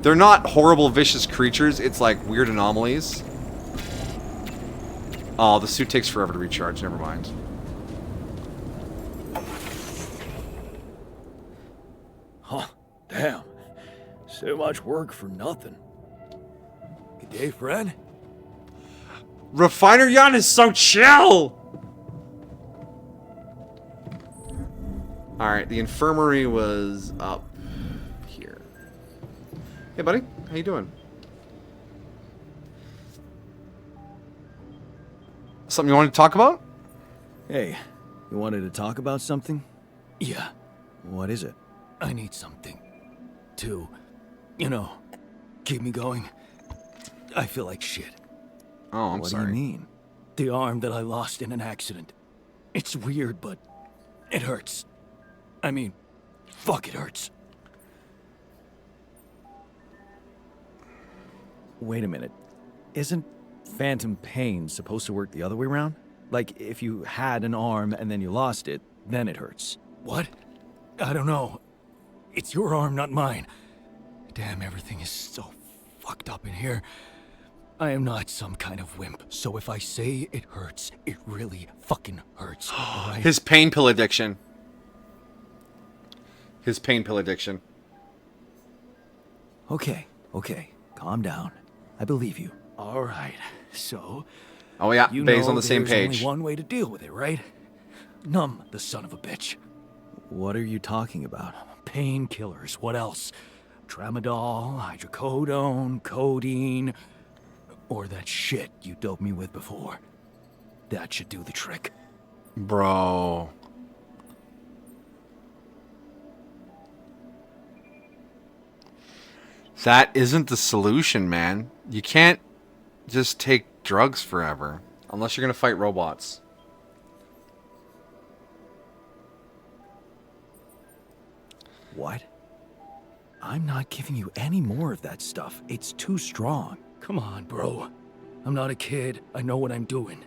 They're not horrible, vicious creatures. It's like weird anomalies. Oh, the suit takes forever to recharge. Never mind. Huh. Damn. So much work for nothing. Good day, friend. Refiner Jan is so chill! Alright, the infirmary was up here. Hey, buddy. How you doing? Something you wanted to talk about? Hey, you wanted to talk about something? Yeah, What is it? I need something to, you know, keep me going. I feel like shit. Oh, I'm What sorry. do you mean? The arm that I lost in an accident. It's weird, but it hurts. I mean, fuck, it hurts. Wait a minute. Isn't phantom pain supposed to work the other way around? Like, if you had an arm and then you lost it, then it hurts. What? I don't know. It's your arm, not mine. Damn, everything is so fucked up in here. I am not some kind of wimp, so if I say it hurts, it really fucking hurts, alright? His pain pill addiction. His pain pill addiction. Okay, calm down. I believe you. Alright, so... Oh yeah, You Bay's know on the same there's page. only one way to deal with it, right? Numb the son of a bitch. What are you talking about? Painkillers, what else? Tramadol, hydrocodone, codeine, or that shit you doped me with before. That should do the trick. Bro. That isn't the solution, man. You can't just take drugs forever. Unless you're gonna fight robots. What? I'm not giving you any more of that stuff. It's too strong. Come on, bro. I'm not a kid. I know what I'm doing.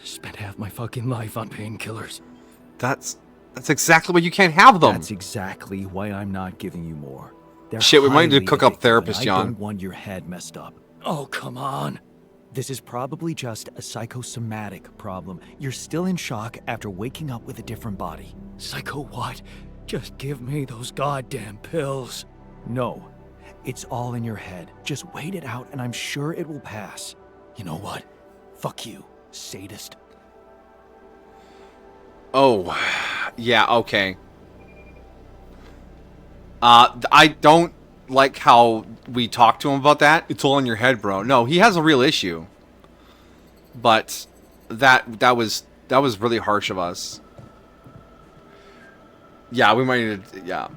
Spent half my fucking life on painkillers. That's exactly why you can't have them. That's exactly why I'm not giving you more. They're Shit, we might need to highly cook up addictive, and therapists, I Jan. don't want your head messed up. Oh, come on. This is probably just a psychosomatic problem. You're still in shock after waking up with a different body. Psycho what? Just give me those goddamn pills. No, it's all in your head. Just wait it out and I'm sure it will pass. You know what? Fuck you, sadist. Oh, yeah, okay. I don't like how we talk to him about that. It's all in your head, bro. No, he has a real issue. But that was really harsh of us. Yeah, we might need to, yeah.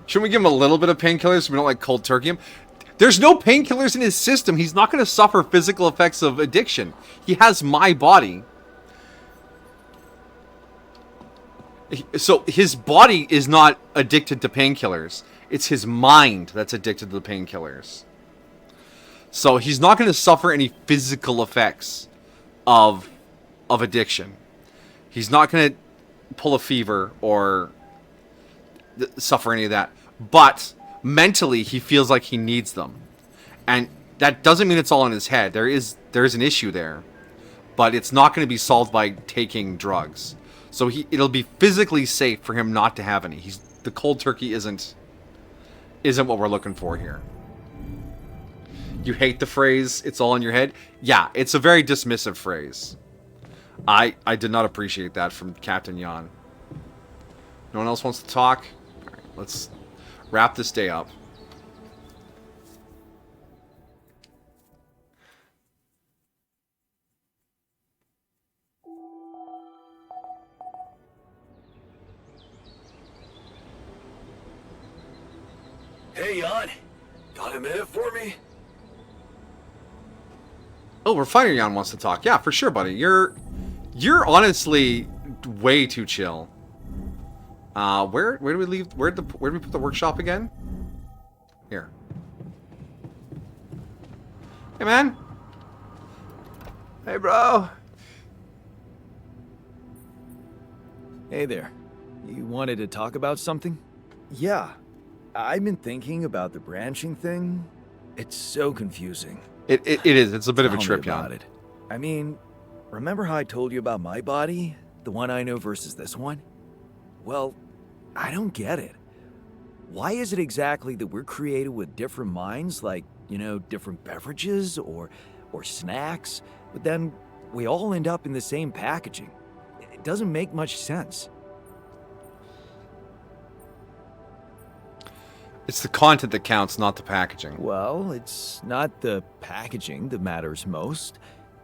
Shouldn't we give him a little bit of painkillers so we don't like cold turkey him? There's no painkillers in his system. He's not going to suffer physical effects of addiction. He has my body. So his body is not addicted to painkillers. It's his mind that's addicted to the painkillers. So he's not going to suffer any physical effects of addiction. He's not going to pull a fever or suffer any of that. But mentally, he feels like he needs them. And that doesn't mean it's all in his head. There is an issue there. But it's not going to be solved by taking drugs. So it'll be physically safe for him not to have any. The cold turkey isn't what we're looking for here. You hate the phrase, it's all in your head? Yeah, it's a very dismissive phrase. I did not appreciate that from Captain Jan. No one else wants to talk? Alright, let's wrap this day up. Hey, Jan. Got a minute for me? Oh, Refiner Jan wants to talk. Yeah, for sure, buddy. You're honestly way too chill. Where do we leave? Where do we put the workshop again? Here. Hey, man. Hey, bro. Hey there. You wanted to talk about something? Yeah. I've been thinking about the branching thing. It's so confusing. It is. It's a bit of a Tell me trip, about Jan. it. I mean, remember how I told you about my body? The one I know versus this one? Well, I don't get it. Why is it exactly that we're created with different minds, like, you know, different beverages or snacks, but then we all end up in the same packaging? It doesn't make much sense. It's the content that counts, not the packaging. Well, it's not the packaging that matters most.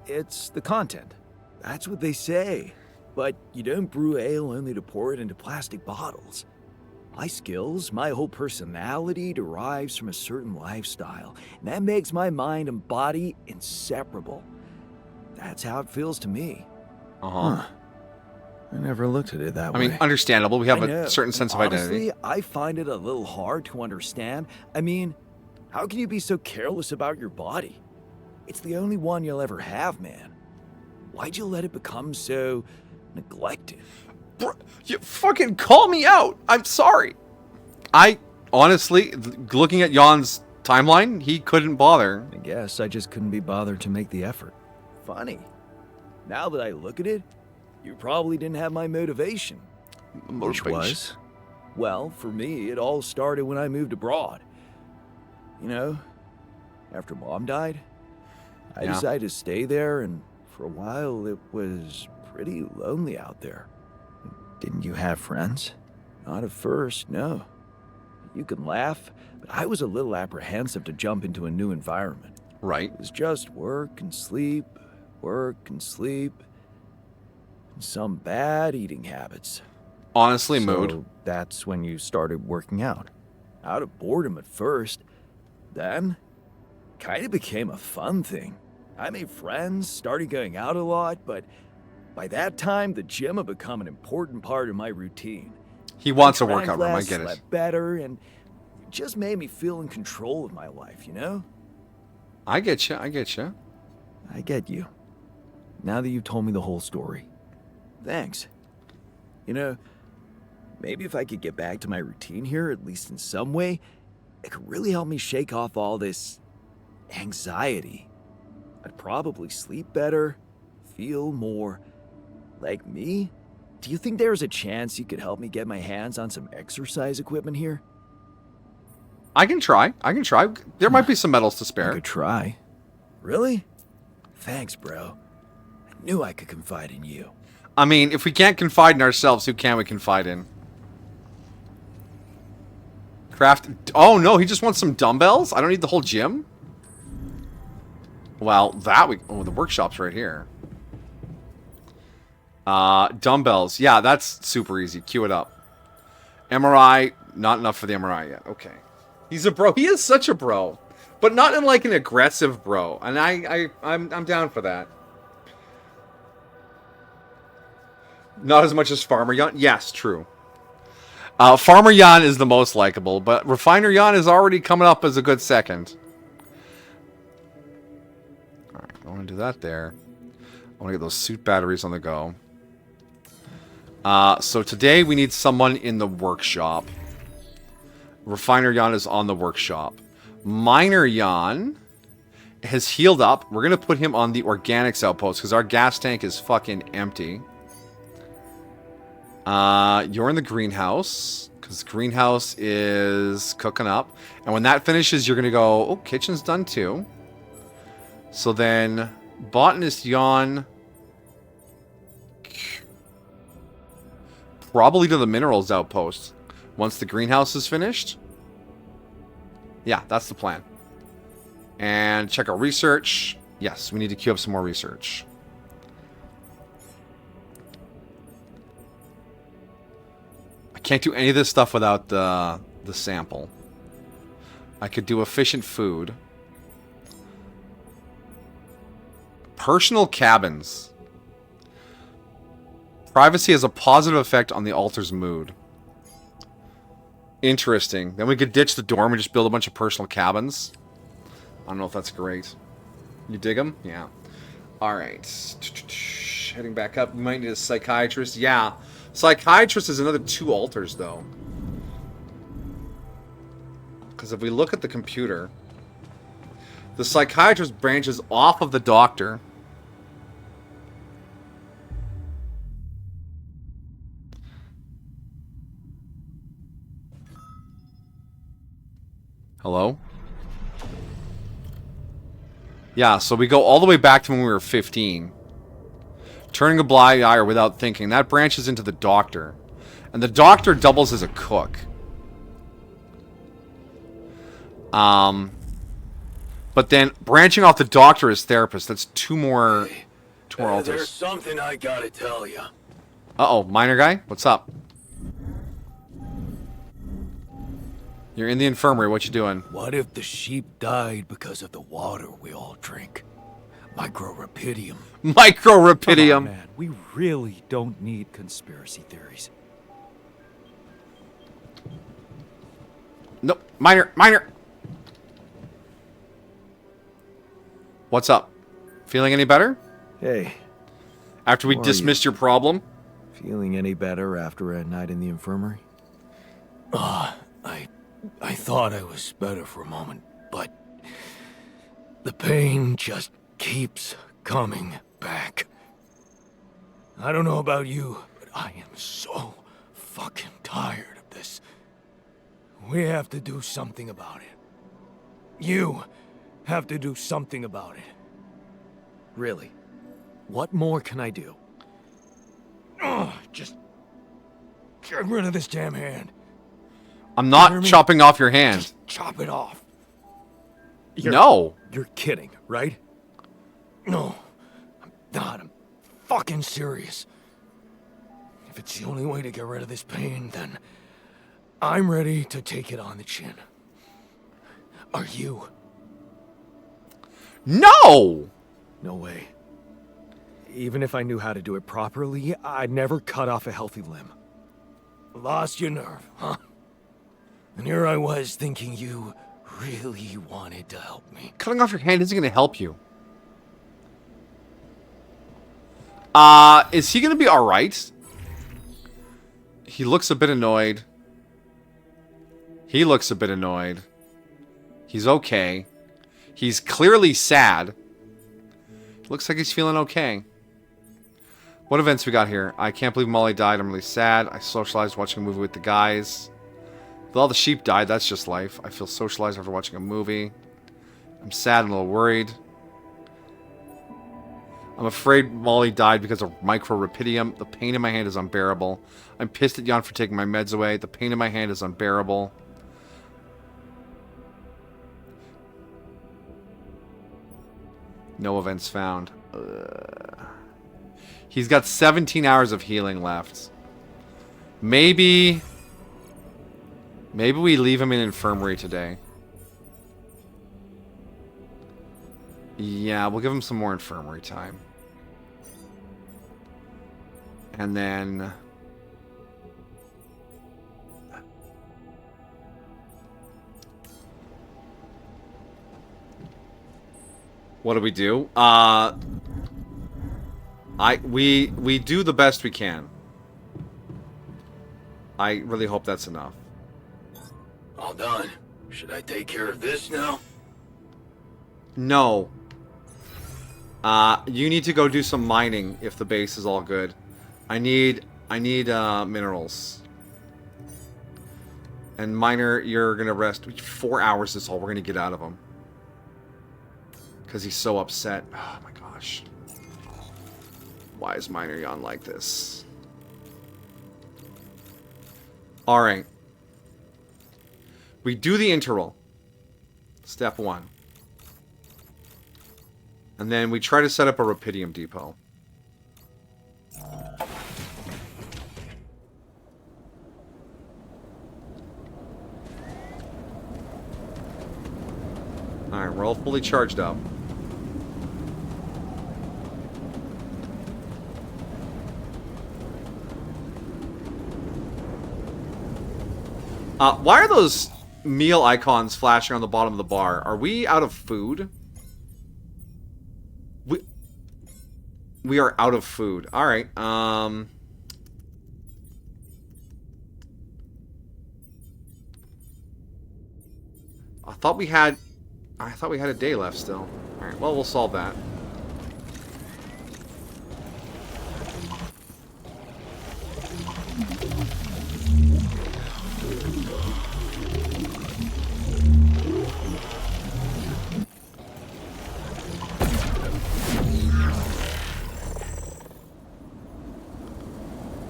It's the content. That's what they say. But you don't brew ale only to pour it into plastic bottles. My skills, my whole personality derives from a certain lifestyle, and that makes my mind and body inseparable. That's how it feels to me. Uh-huh. I never looked at it that I way. mean, understandable. We have I know, a certain sense of and identity. honestly, I find it a little hard to understand. I mean, how can you be so careless about your body? It's the only one you'll ever have, man. Why'd you let it become so neglected? Bro, you fucking call me out. I'm sorry. I honestly, looking at Jan's timeline, he couldn't bother. I guess I just couldn't be bothered to make the effort. Funny. Now that I look at it, you probably didn't have my motivation. Which was? Well, for me, it all started when I moved abroad. You know, after Mom died, I Yeah. decided to stay there, and for a while it was pretty lonely out there. Didn't you have friends? Not at first, no. You can laugh, but I was a little apprehensive to jump into a new environment. Right. It was just work and sleep, and some bad eating habits. Honestly, So mood. that's when you started working out. Out of boredom at first. Then, kind of became a fun thing. I made friends, started going out a lot, but by that time, the gym had become an important part of my routine. He wants a Drank workout room. I less, get it. slept better, and it just made me feel in control of my life, you know? I get you. I get you. I get you. Now that you've told me the whole story. Thanks. You know, maybe if I could get back to my routine here, at least in some way, it could really help me shake off all this anxiety. I'd probably sleep better, feel more like me. Do you think there's a chance you could help me get my hands on some exercise equipment here? I can try. I can try. There might be some medals to I spare. could try. Really? Thanks, bro. I knew I could confide in you. I mean, if we can't confide in ourselves, who can we confide in? Craft. Oh no, he just wants some dumbbells? I don't need the whole gym? Well, that we. Oh, the workshop's right here. Dumbbells. Yeah, that's super easy. Cue it up. MRI. Not enough for the MRI yet. Okay. He's a bro. He is such a bro. But not in like an aggressive bro. And I'm down for that. Not as much as Farmer Jan. Yes, true. Farmer Jan is the most likable, but Refiner Jan is already coming up as a good second. Alright, I want to do that there. I want to get those suit batteries on the go. So today we need someone in the workshop. Refiner Jan is on the workshop. Miner Jan has healed up. We're going to put him on the organics outpost because our gas tank is fucking empty. You're in the greenhouse because greenhouse is cooking up. And when that finishes, you're going to go, oh, kitchen's done too. So then botanist Jan probably to the minerals outpost once the greenhouse is finished. Yeah, that's the plan. And check out research. Yes, we need to queue up some more research. I can't do any of this stuff without the sample. I could do efficient food. Personal cabins. Privacy has a positive effect on the altar's mood. Interesting. Then we could ditch the dorm and just build a bunch of personal cabins. I don't know if that's great. You dig them? Yeah. Alright. Heading back up. We might need a psychiatrist. Yeah. Psychiatrist is another 2 altars, though. Because if we look at the computer, the psychiatrist branches off of the doctor. Hello? Yeah, so we go all the way back to when we were 15. Turning a blind eye or without thinking. That branches into the doctor. And the doctor doubles as a cook. But then branching off the doctor as therapist, that's 2 more altars. There's something I gotta tell you. Uh-oh, minor guy? What's up? You're in the infirmary, what you doing? What if the sheep died because of the water we all drink? Microrapidium. Come on, Microrapidium. man. We really don't need conspiracy theories. Nope, minor. What's up? Feeling any better? Hey, After we How are dismissed your problem? feeling any better after a night in the infirmary? I thought I was better for a moment, but the pain just keeps coming back. I don't know about you, but I am so fucking tired of this. We have to do something about it. You have to do something about it. Really? What more can I do? Just get rid of this damn hand. I'm not Hear me? chopping off your hand. Just chop it off. No. You're kidding, right? No, I'm not. I'm fucking serious. If it's the only way to get rid of this pain, then I'm ready to take it on the chin. Are you? No! No way. Even if I knew how to do it properly, I'd never cut off a healthy limb. Lost your nerve, huh? And here I was thinking you really wanted to help me. Cutting off your hand isn't going to help you. Is he going to be alright? He looks a bit annoyed. He looks a bit annoyed. He's okay. He's clearly sad. Looks like he's feeling okay. What events we got here? I can't believe Molly died. I'm really sad. I socialized watching a movie with the guys. With all the sheep died, that's just life. I feel socialized after watching a movie. I'm sad and a little worried. I'm afraid Molly died because of microrapidium. The pain in my hand is unbearable. I'm pissed at Jan for taking my meds away. The pain in my hand is unbearable. No events found. He's got 17 hours of healing left. Maybe we leave him in infirmary today. Yeah, we'll give him some more infirmary time. And then... what do we do? We do the best we can. I really hope that's enough. All done. Should I take care of this now? No. You need to go do some mining if the base is all good. I need minerals. And Miner, you're gonna rest. 4 hours is all we're gonna get out of him. Because he's so upset. Oh my gosh. Why is Miner Yon like this? Alright. We do the interval. Step 1. And then we try to set up a Rapidium depot. Alright, we're all fully charged up. Why are those meal icons flashing on the bottom of the bar? Are we out of food? We are out of food. Alright, I thought we had a day left still. Alright, well, we'll solve that.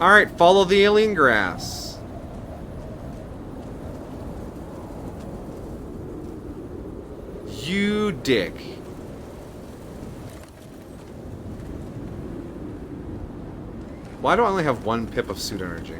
Alright, follow the alien grass. You dick. Why do I only have 1 pip of suit energy?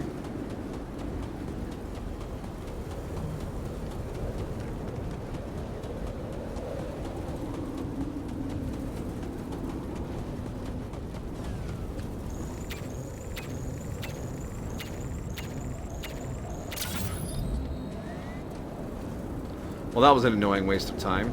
Well, that was an annoying waste of time.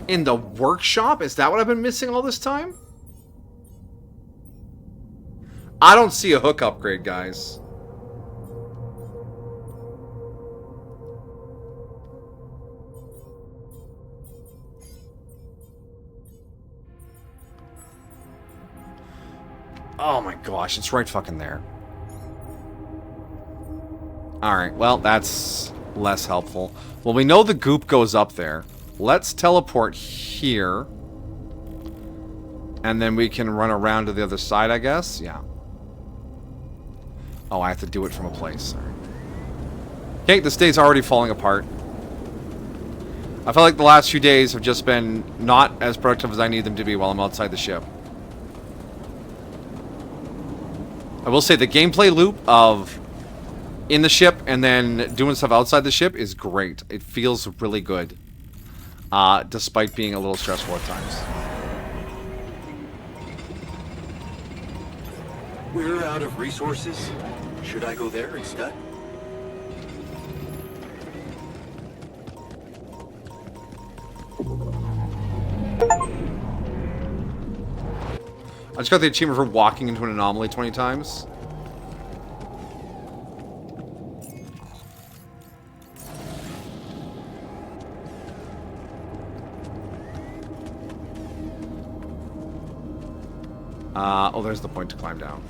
In the workshop? Is that what I've been missing all this time? I don't see a hook upgrade, guys. Oh my gosh, it's right fucking there. Alright, well, that's less helpful. Well, we know the goop goes up there. Let's teleport here. And then we can run around to the other side, I guess? Yeah. Oh, I have to do it from a place. Okay, this day's already falling apart. I feel like the last few days have just been not as productive as I need them to be while I'm outside the ship. I will say the gameplay loop of in the ship and then doing stuff outside the ship is great. It feels really good. Despite being a little stressful at times. We're out of resources. Should I go there instead? I just got the achievement for walking into an anomaly 20 times. Oh, there's the point to climb down.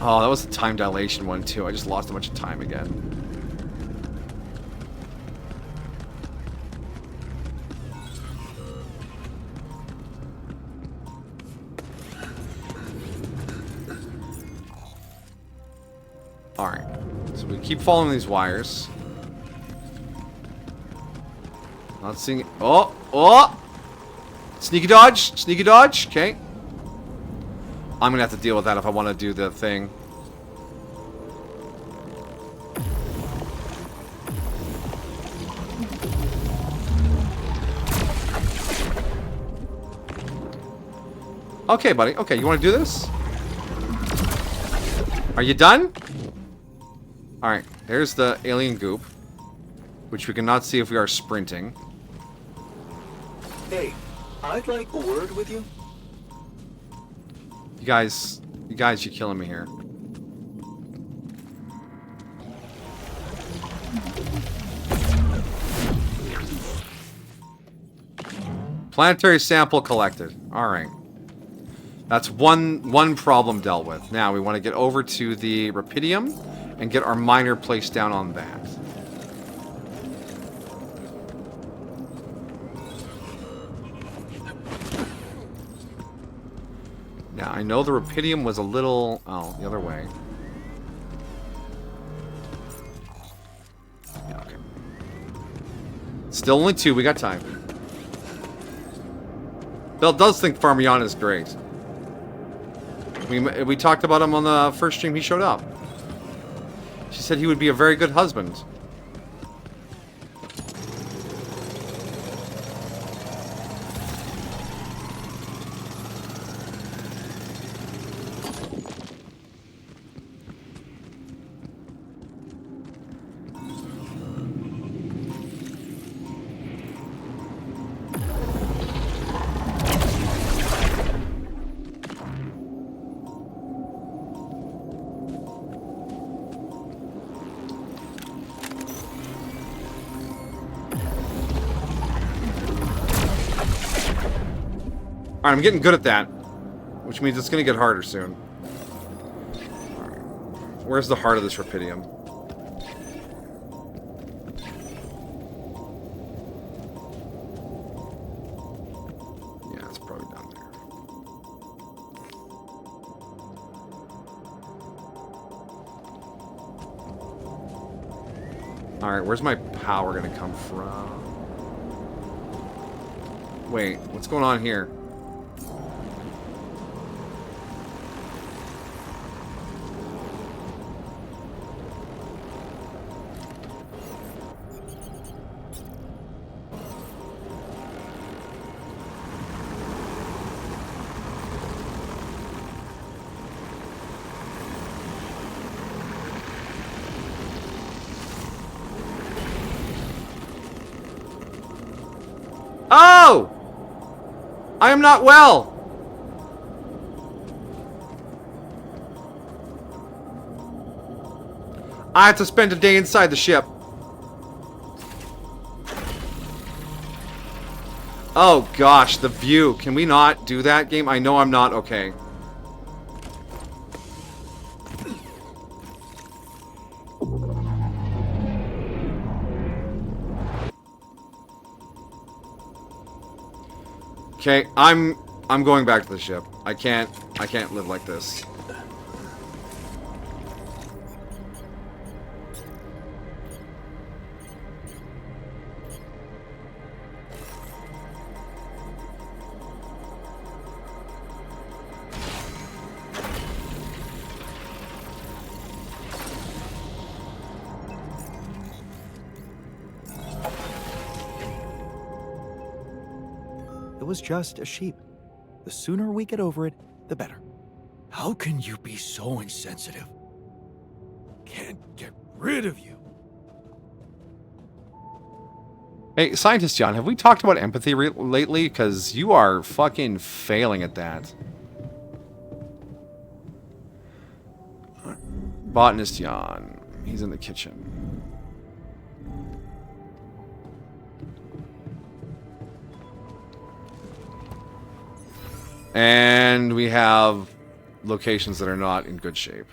Oh, that was the time dilation one, too. I just lost a bunch of time again. Alright. So we keep following these wires. Not seeing... Oh! Oh! Sneaky dodge! Sneaky dodge! Okay. I'm gonna have to deal with that if I want to do the thing. Okay, buddy. Okay, you want to do this? Are you done? Alright, there's the alien goop, which we cannot see if we are sprinting. Hey, I'd like a word with you. You guys, you're killing me here. Planetary sample collected. Alright. That's one problem dealt with. Now we want to get over to the Rapidium and get our miner placed down on that. Now, I know the Rapidium was a little... Oh, the other way. Yeah, okay. Still only 2. We got time. Bill does think Farmion is great. We talked about him on the first stream he showed up. She said he would be a very good husband. Alright, I'm getting good at that. Which means it's going to get harder soon. Alright. Where's the heart of this Rapidium? Yeah, it's probably down there. Alright, where's my power going to come from? Wait, what's going on here? Oh! I am not well! I have to spend a day inside the ship. Oh gosh, the view. Can we not do that game? I know I'm not okay. Okay, I'm going back to the ship. I can't live like this. It was just a sheep. The sooner we get over it, the better. How can you be so insensitive? Can't get rid of you. Hey, Scientist John, have we talked about empathy lately? Because you are fucking failing at that. Botanist Jan. He's in the kitchen. And we have locations that are not in good shape.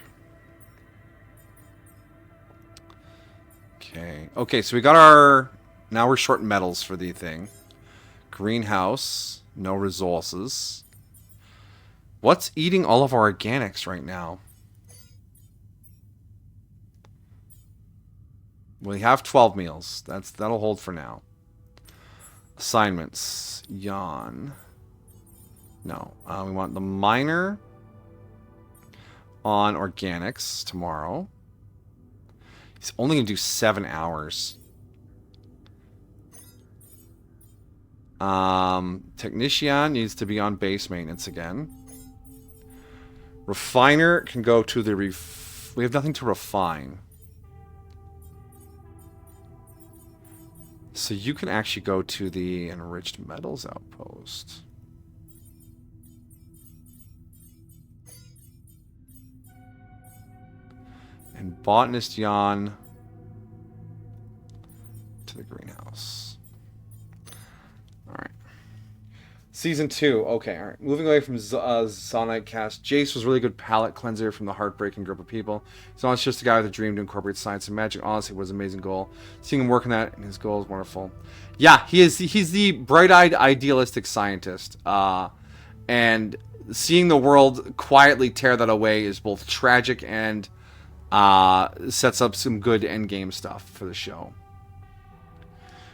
Okay. Okay, so we got our... Now we're short metals for the thing. Greenhouse. No resources. What's eating all of our organics right now? We have 12 meals. That'll hold for now. Assignments. Yawn. No. We want the miner on organics tomorrow. He's only going to do 7 hours. Technician needs to be on base maintenance again. Refiner can go to the we have nothing to refine. So you can actually go to the enriched metals outpost. And Botanist Jan to the greenhouse. Alright. Season 2. Okay, alright. Moving away from Zonite Cast. Jace was a really good palate cleanser from the heartbreaking group of people. Zonite's just a guy with a dream to incorporate science and magic. Honestly, was an amazing goal. Seeing him work on that and his goal is wonderful. Yeah, he's the bright-eyed idealistic scientist. And seeing the world quietly tear that away is both tragic and sets up some good endgame stuff for the show.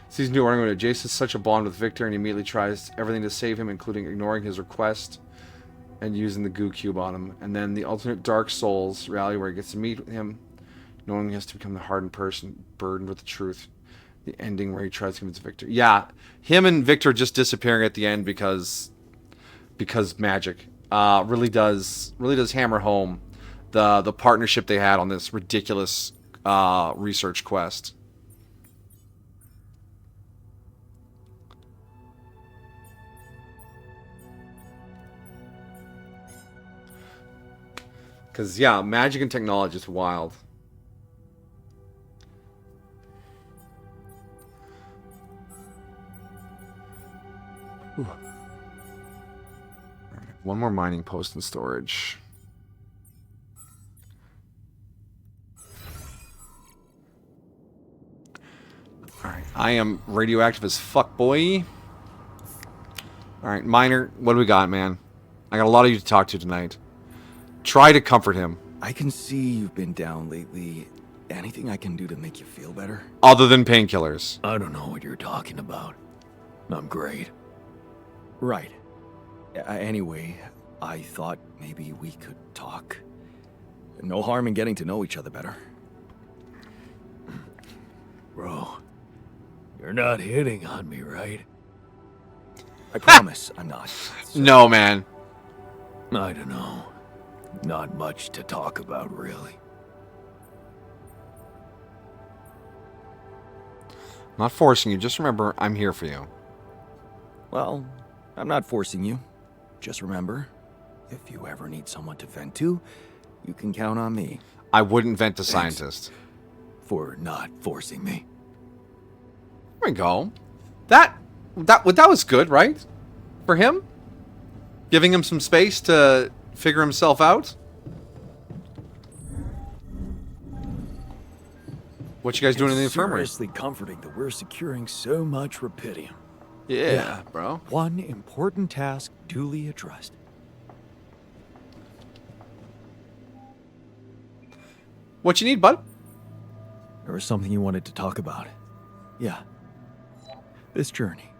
Season 2 argument. Jace has such a bond with Victor and he immediately tries everything to save him, including ignoring his request and using the goo cube on him. And then the alternate Dark Souls reality where he gets to meet him, knowing he has to become the hardened person, burdened with the truth. The ending where he tries to convince Victor. Yeah, him and Victor just disappearing at the end because magic really does hammer home the partnership they had on this ridiculous research quest. Because, yeah, magic and technology is wild. Whew. One more mining post in storage. Alright, I am radioactive as fuck, boy. Alright, Miner, what do we got, man? I got a lot of you to talk to tonight. Try to comfort him. I can see you've been down lately. Anything I can do to make you feel better? Other than painkillers. I don't know what you're talking about. I'm great. Right. Anyway, I thought maybe we could talk. No harm in getting to know each other better. Bro, you're not hitting on me, right? I promise I'm not. No, man. I don't know. Not much to talk about, really. I'm not forcing you. Just remember, I'm here for you. Well, I'm not forcing you. Just remember, if you ever need someone to vent to, you can count on me. I wouldn't vent to Thanks. scientists. For not forcing me. There we go. That was good, right? For him? Giving him some space to figure himself out? What you guys doing in the infirmary? Seriously comforting that we're securing so much rubidium. Yeah, bro. One important task duly addressed. What you need, bud? There was something you wanted to talk about. Yeah. This journey.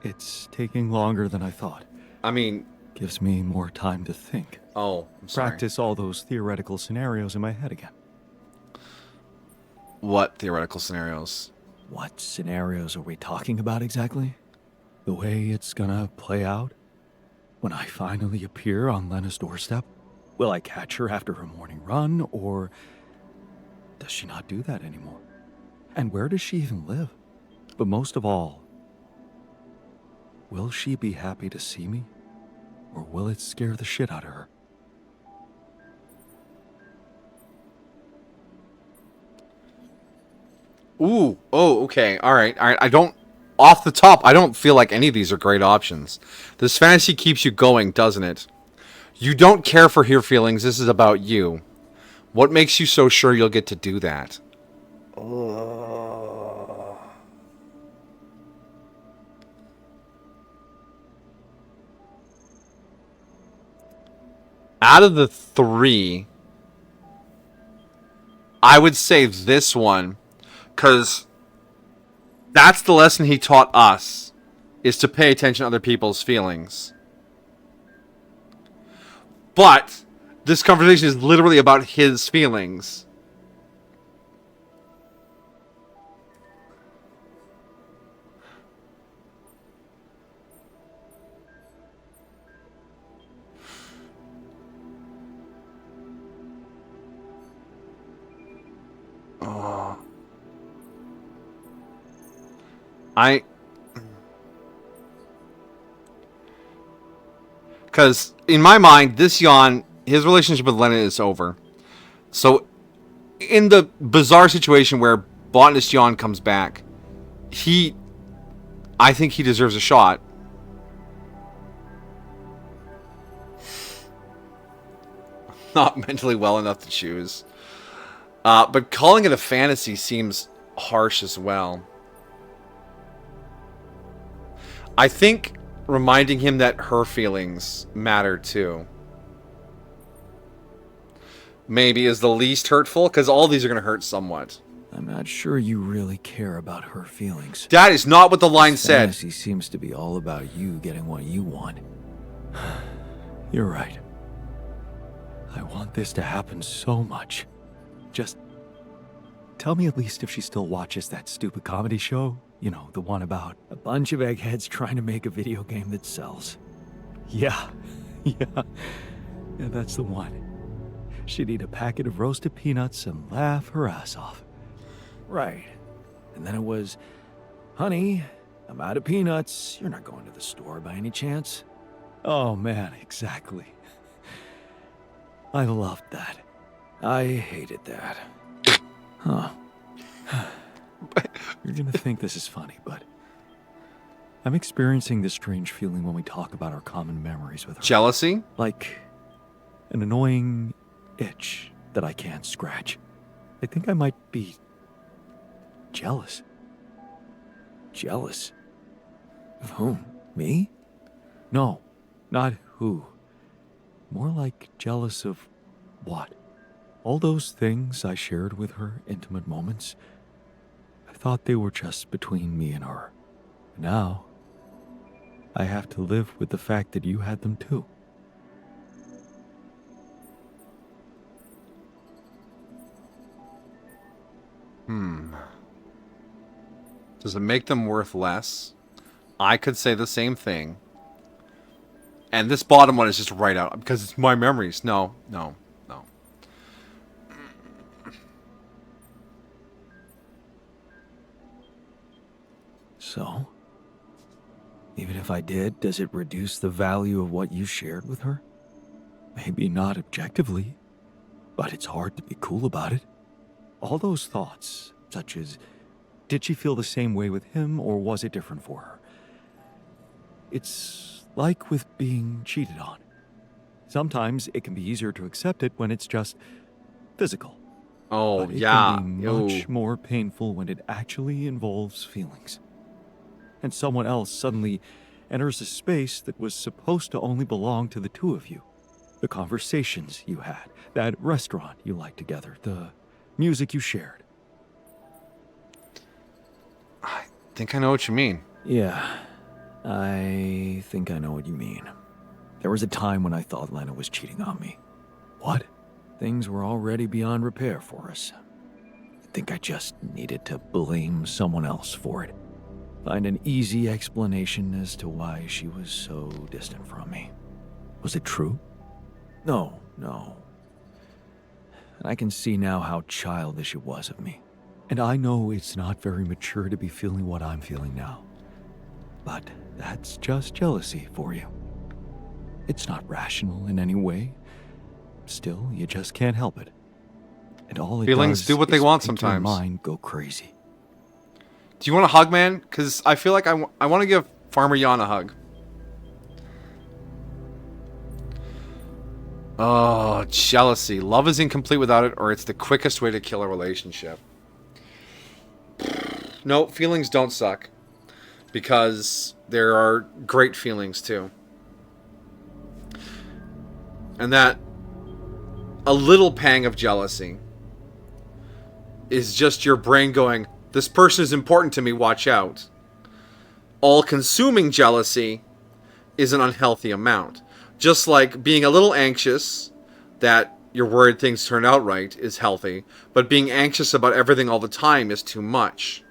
It's taking longer than I thought. I mean, Gives me more time to think. oh, I'm sorry. Practice all those theoretical scenarios in my head again. What theoretical scenarios? What scenarios are we talking about exactly? The way it's gonna play out? When I finally appear on Lena's doorstep? Will I catch her after her morning run, or does she not do that anymore? And where does she even live? But most of all, will she be happy to see me? Or will it scare the shit out of her? Ooh, oh, okay, all right. I don't, off the top, I don't feel like any of these are great options. This fantasy keeps you going, doesn't it? You don't care for her feelings. This is about you. What makes you so sure you'll get to do that? Out of the three, I would say this one, because that's the lesson he taught us, is to pay attention to other people's feelings. But this conversation is literally about his feelings. Because in my mind, this Jan, his relationship with Lena is over. So, in the bizarre situation where botanist Jan comes back, I think he deserves a shot. Not mentally well enough to choose. But calling it a fantasy seems harsh as well. I think reminding him that her feelings matter too. Maybe is the least hurtful, because all these are going to hurt somewhat. I'm not sure you really care about her feelings. That is not what the line said. Fantasy seems to be all about you getting what you want. You're right. I want this to happen so much. Just tell me at least if she still watches that stupid comedy show. You know, the one about a bunch of eggheads trying to make a video game that sells. Yeah, yeah, that's the one. She'd eat a packet of roasted peanuts and laugh her ass off. Right. And then it was, honey, I'm out of peanuts. You're not going to the store by any chance? Oh man, exactly. I loved that. I hated that. Huh. You're gonna think this is funny, but I'm experiencing this strange feeling when we talk about our common memories with her. Jealousy? Like an annoying itch that I can't scratch. I think I might be jealous. Jealous? Of whom? Me? No, not who. More like jealous of what? All those things I shared with her, intimate moments, I thought they were just between me and her. Now, I have to live with the fact that you had them too. Does it make them worth less? I could say the same thing. And this bottom one is just right out, because it's my memories. No, no, no. So, even if I did, does it reduce the value of what you shared with her? Maybe not objectively, but it's hard to be cool about it. All those thoughts, such as, did she feel the same way with him, or was it different for her? It's like with being cheated on. Sometimes it can be easier to accept it when it's just physical. Oh, But it yeah. can be much more painful when it actually involves feelings. And someone else suddenly enters a space that was supposed to only belong to the two of you. The conversations you had, that restaurant you liked together, the music you shared. I think I know what you mean. Yeah, I think I know what you mean. There was a time when I thought Lena was cheating on me. What? Things were already beyond repair for us. I think I just needed to blame someone else for it. Find an easy explanation as to why she was so distant from me. Was it true? No. And I can see now how childish it was of me. And I know it's not very mature to be feeling what I'm feeling now. But that's just jealousy for you. It's not rational in any way. Still, you just can't help it. And all it Feelings does do what they is want make sometimes. your mind go crazy. Do you want a hug, man? Because I feel like I want to give Farmer Jan a hug. Oh, jealousy. Love is incomplete without it, or it's the quickest way to kill a relationship. No, feelings don't suck. Because there are great feelings, too. And that a little pang of jealousy is just your brain going, this person is important to me, watch out. All-consuming jealousy is an unhealthy amount. Just like being a little anxious that you're worried things turn out right is healthy, but being anxious about everything all the time is too much.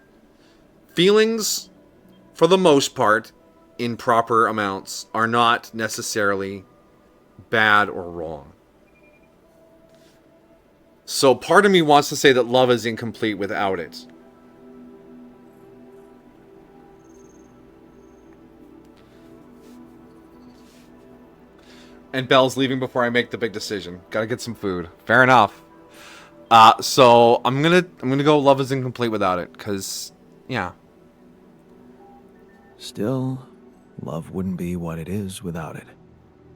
Feelings, for the most part, in proper amounts, are not necessarily bad or wrong. So part of me wants to say that love is incomplete without it. And Belle's leaving before I make the big decision. Gotta get some food. Fair enough. So I'm gonna go love is incomplete without it, cause yeah. Still, love wouldn't be what it is without it.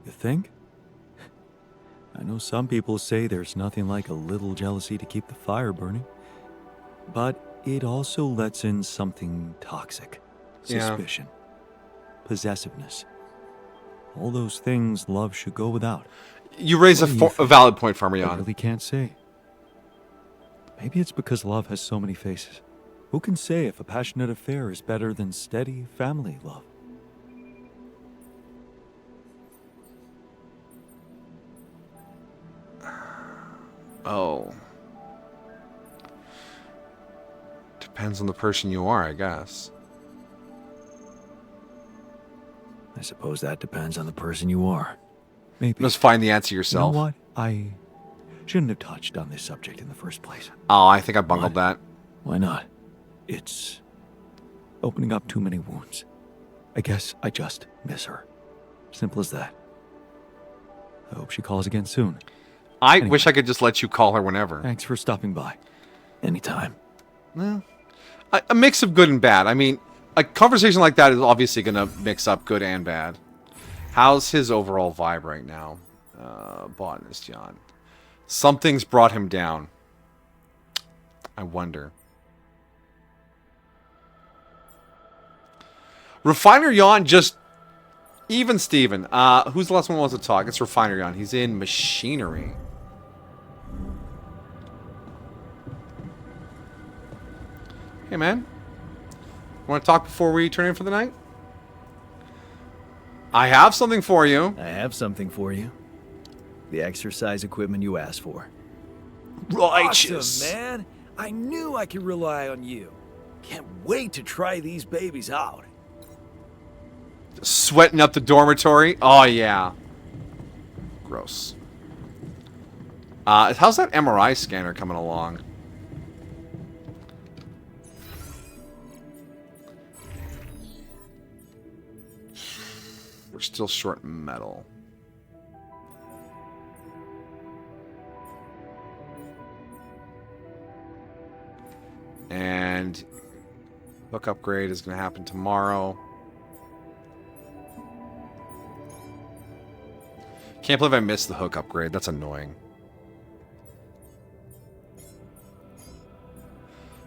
You think? I know some people say there's nothing like a little jealousy to keep the fire burning. But it also lets in something toxic. Yeah. Suspicion. possessiveness. All those things love should go without. You raise What do you a think? valid point, Farmer I Jan. really can't say. Maybe it's because love has so many faces. Who can say if a passionate affair is better than steady family love? Oh. Depends on the person you are, I guess. I suppose that depends on the person you are. Maybe. Just find the answer You know yourself. what? I shouldn't have touched on this subject in the first place. Oh, I think I bungled that. Why not? It's opening up too many wounds. I guess I just miss her. Simple as that. I hope she calls again soon. I Anyway. wish I could just let you call her whenever. Thanks for stopping by. Anytime. Well, a mix of good and bad. I mean, a conversation like that is obviously going to mix up good and bad. How's his overall vibe right now? Botanist Jan. Something's brought him down. I wonder. Refiner Jan just... Even Steven. Who's the last one who wants to talk? It's Refiner Jan. He's in machinery. Hey, man. Want to talk before we turn in for the night? I have something for you. I have something for you. The exercise equipment you asked for. Righteous. Awesome, man. I knew I could rely on you. Can't wait to try these babies out. Sweating up the dormitory. Oh, yeah. Gross. How's that MRI scanner coming along? We're still short metal. And hook upgrade is going to happen tomorrow. Can't believe I missed the hook upgrade. That's annoying.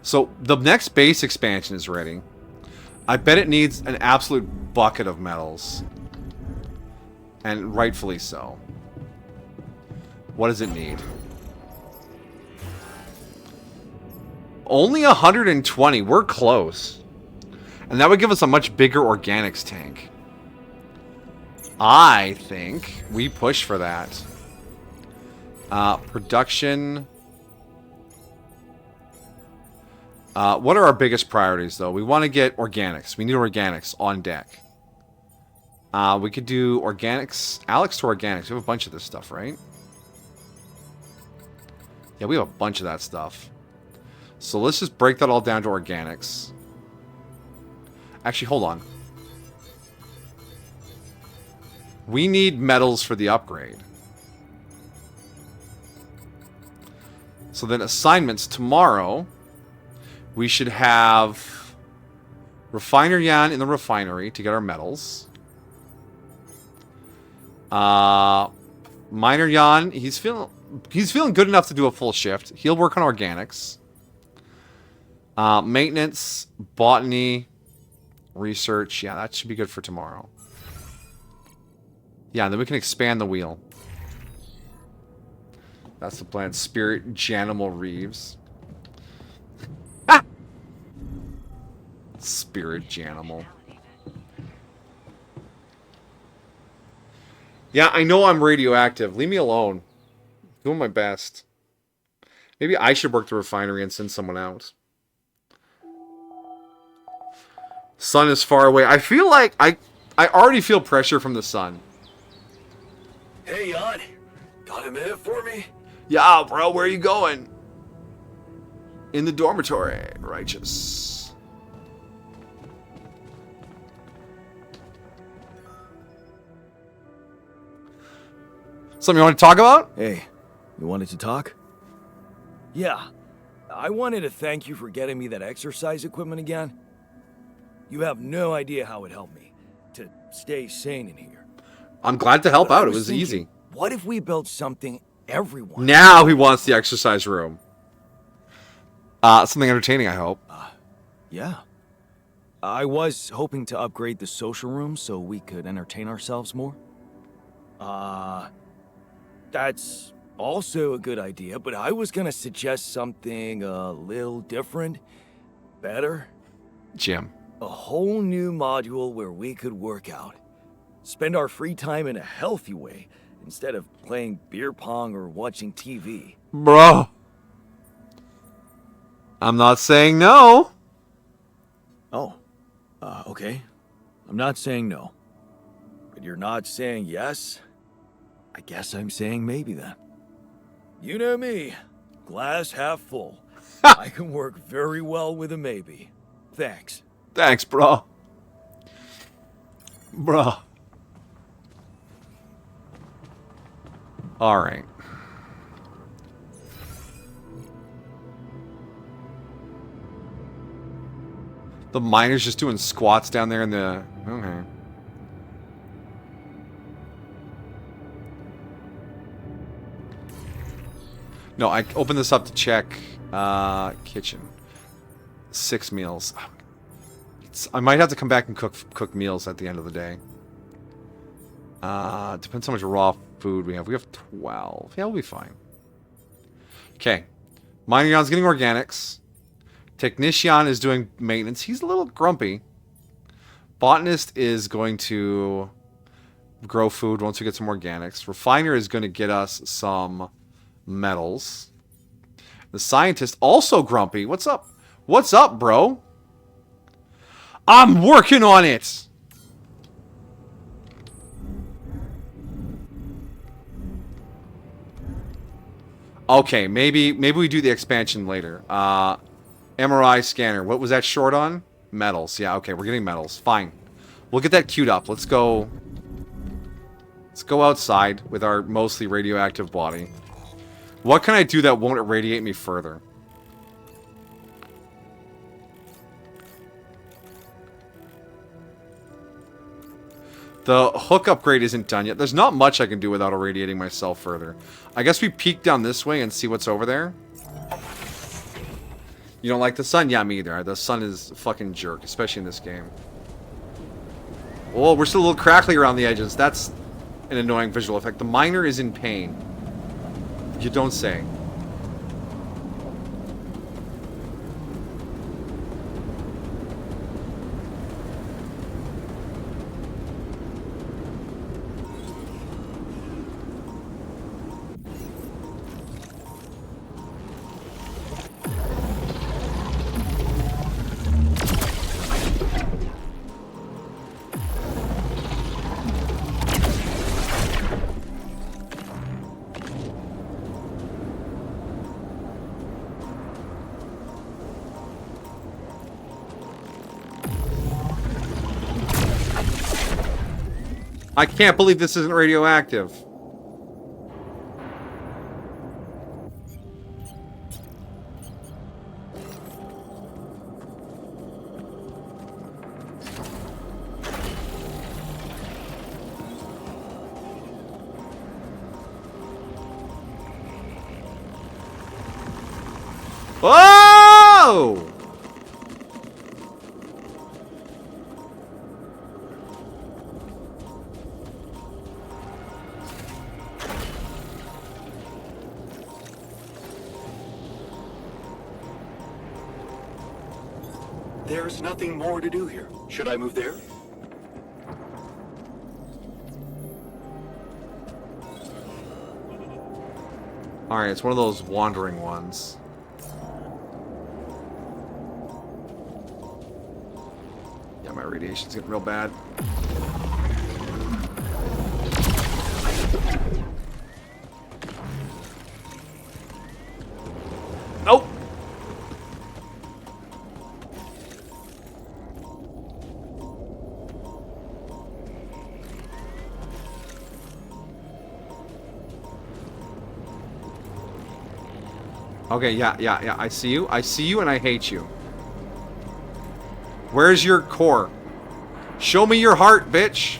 So the next base expansion is ready. I bet it needs an absolute bucket of metals. And rightfully so. What does it need? Only 120. We're close. And that would give us a much bigger organics tank. I think we push for that. Production. What are our biggest priorities, though? We want to get organics. We need organics on deck. We could do organics. Alex to organics. We have a bunch of this stuff, right? Yeah, we have a bunch of that stuff. So let's just break that all down to organics. Actually, hold on. We need metals for the upgrade. So then assignments tomorrow. We should have Refiner Jan in the refinery to get our metals. Miner Jan, he's feeling good enough to do a full shift. He'll work on organics. Maintenance, botany, research. Yeah, that should be good for tomorrow. Yeah, then we can expand the wheel. That's the plan. Spirit Janimal Reeves. Ah! Spirit Janimal. Yeah, I know I'm radioactive. Leave me alone. Doing my best. Maybe I should work the refinery and send someone out. Sun is far away. I feel like I already feel pressure from the sun. Hey, Jan. Got a minute for me? Yeah, bro, where are you going? In the dormitory. Righteous. Something you want to talk about? Hey, you wanted to talk? Yeah. I wanted to thank you for getting me that exercise equipment again. You have no idea how it helped me to stay sane in here. I'm glad to help But I out. It was thinking, easy. What if we built something everyone... Now he wants the exercise room. Something entertaining, I hope. Yeah. I was hoping to upgrade the social room so we could entertain ourselves more. That's also a good idea, but I was gonna suggest something a little different. Better. Jim. A whole new module where we could work out. Spend our free time in a healthy way, instead of playing beer pong or watching TV. Bro. I'm not saying no. Oh. Okay. I'm not saying no. But you're not saying yes? I guess I'm saying maybe then. You know me. Glass half full. I can work very well with a maybe. Thanks. Thanks, bro. Bro. All right. The miner's just doing squats down there in the... Okay. No, I opened this up to check kitchen. 6 meals. I might have to come back and cook meals at the end of the day. Depends how much raw food we have. We have 12. Yeah, we'll be fine. Okay. Miner's getting organics. Technician is doing maintenance. He's a little grumpy. Botanist is going to grow food once we get some organics. Refiner is going to get us some metals. The scientist also grumpy. What's up? What's up, bro? I'm working on it. Okay, maybe we do the expansion later. MRI scanner. What was that short on? Metals. Yeah, okay, we're getting metals. Fine. We'll get that queued up. Let's go outside with our mostly radioactive body. What can I do that won't irradiate me further? The hook upgrade isn't done yet. There's not much I can do without irradiating myself further. I guess we peek down this way and see what's over there. You don't like the sun? Yeah, me either. The sun is a fucking jerk, especially in this game. Oh, we're still a little crackly around the edges. That's an annoying visual effect. The miner is in pain. You don't say. I can't believe this isn't radioactive. Whoa! There's nothing more to do here. Should I move there? Alright, it's one of those wandering ones. Yeah, my radiation's getting real bad. Nope! Okay, yeah. I see you. I see you and I hate you. Where's your core? Show me your heart, bitch.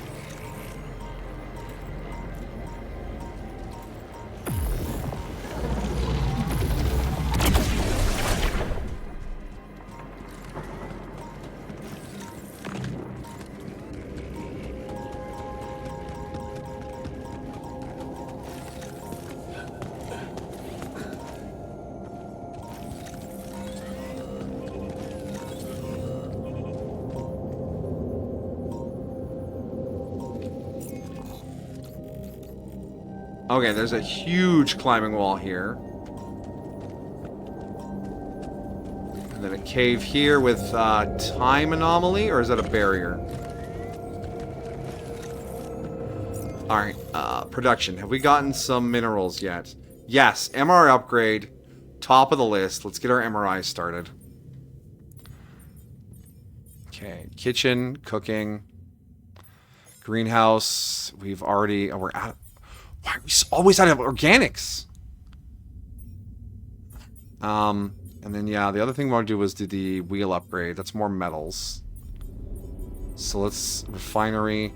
Okay, there's a huge climbing wall here. And then a cave here with time anomaly, or is that a barrier? Alright, production. Have we gotten some minerals yet? Yes, MRI upgrade. Top of the list. Let's get our MRI started. Okay, kitchen, cooking, greenhouse. We've already... Oh, we're out. Why are we always out of organics? And then, yeah, the other thing we want to do was do the wheel upgrade. That's more metals. So let's... Refinery.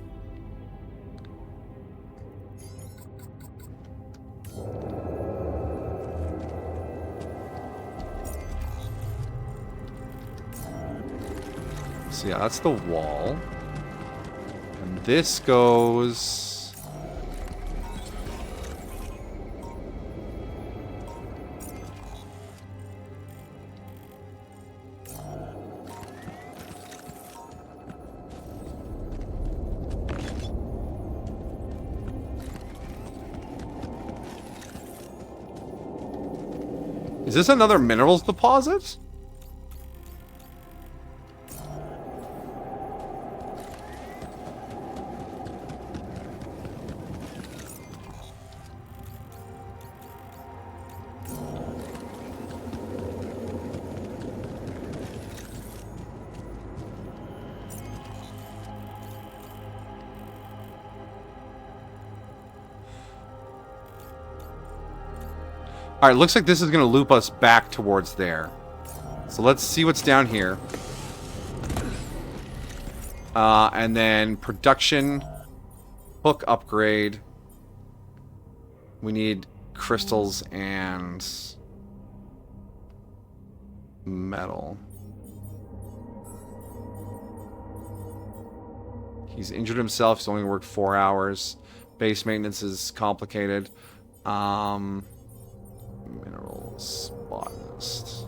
So yeah, that's the wall. And this goes... Is this another minerals deposit? Alright, looks like this is going to loop us back towards there. So let's see what's down here. And then production, hook upgrade. We need crystals and metal. He's injured himself. He's only worked 4 hours. Base maintenance is complicated. Minerals, botanist.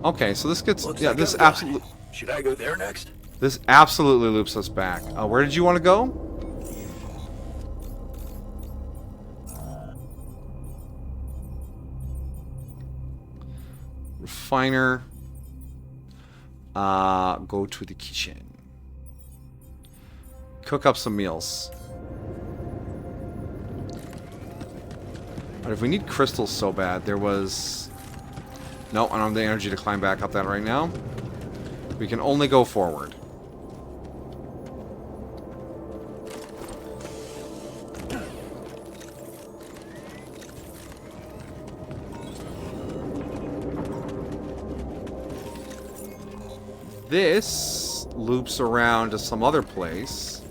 Okay, so this gets this absolutely. Should I go there next? This absolutely loops us back. Where did you want to go? Refiner. Go to the kitchen. Cook up some meals. But if we need crystals so bad, there was... No, I don't have the energy to climb back up that right now. We can only go forward. This loops around to some other place.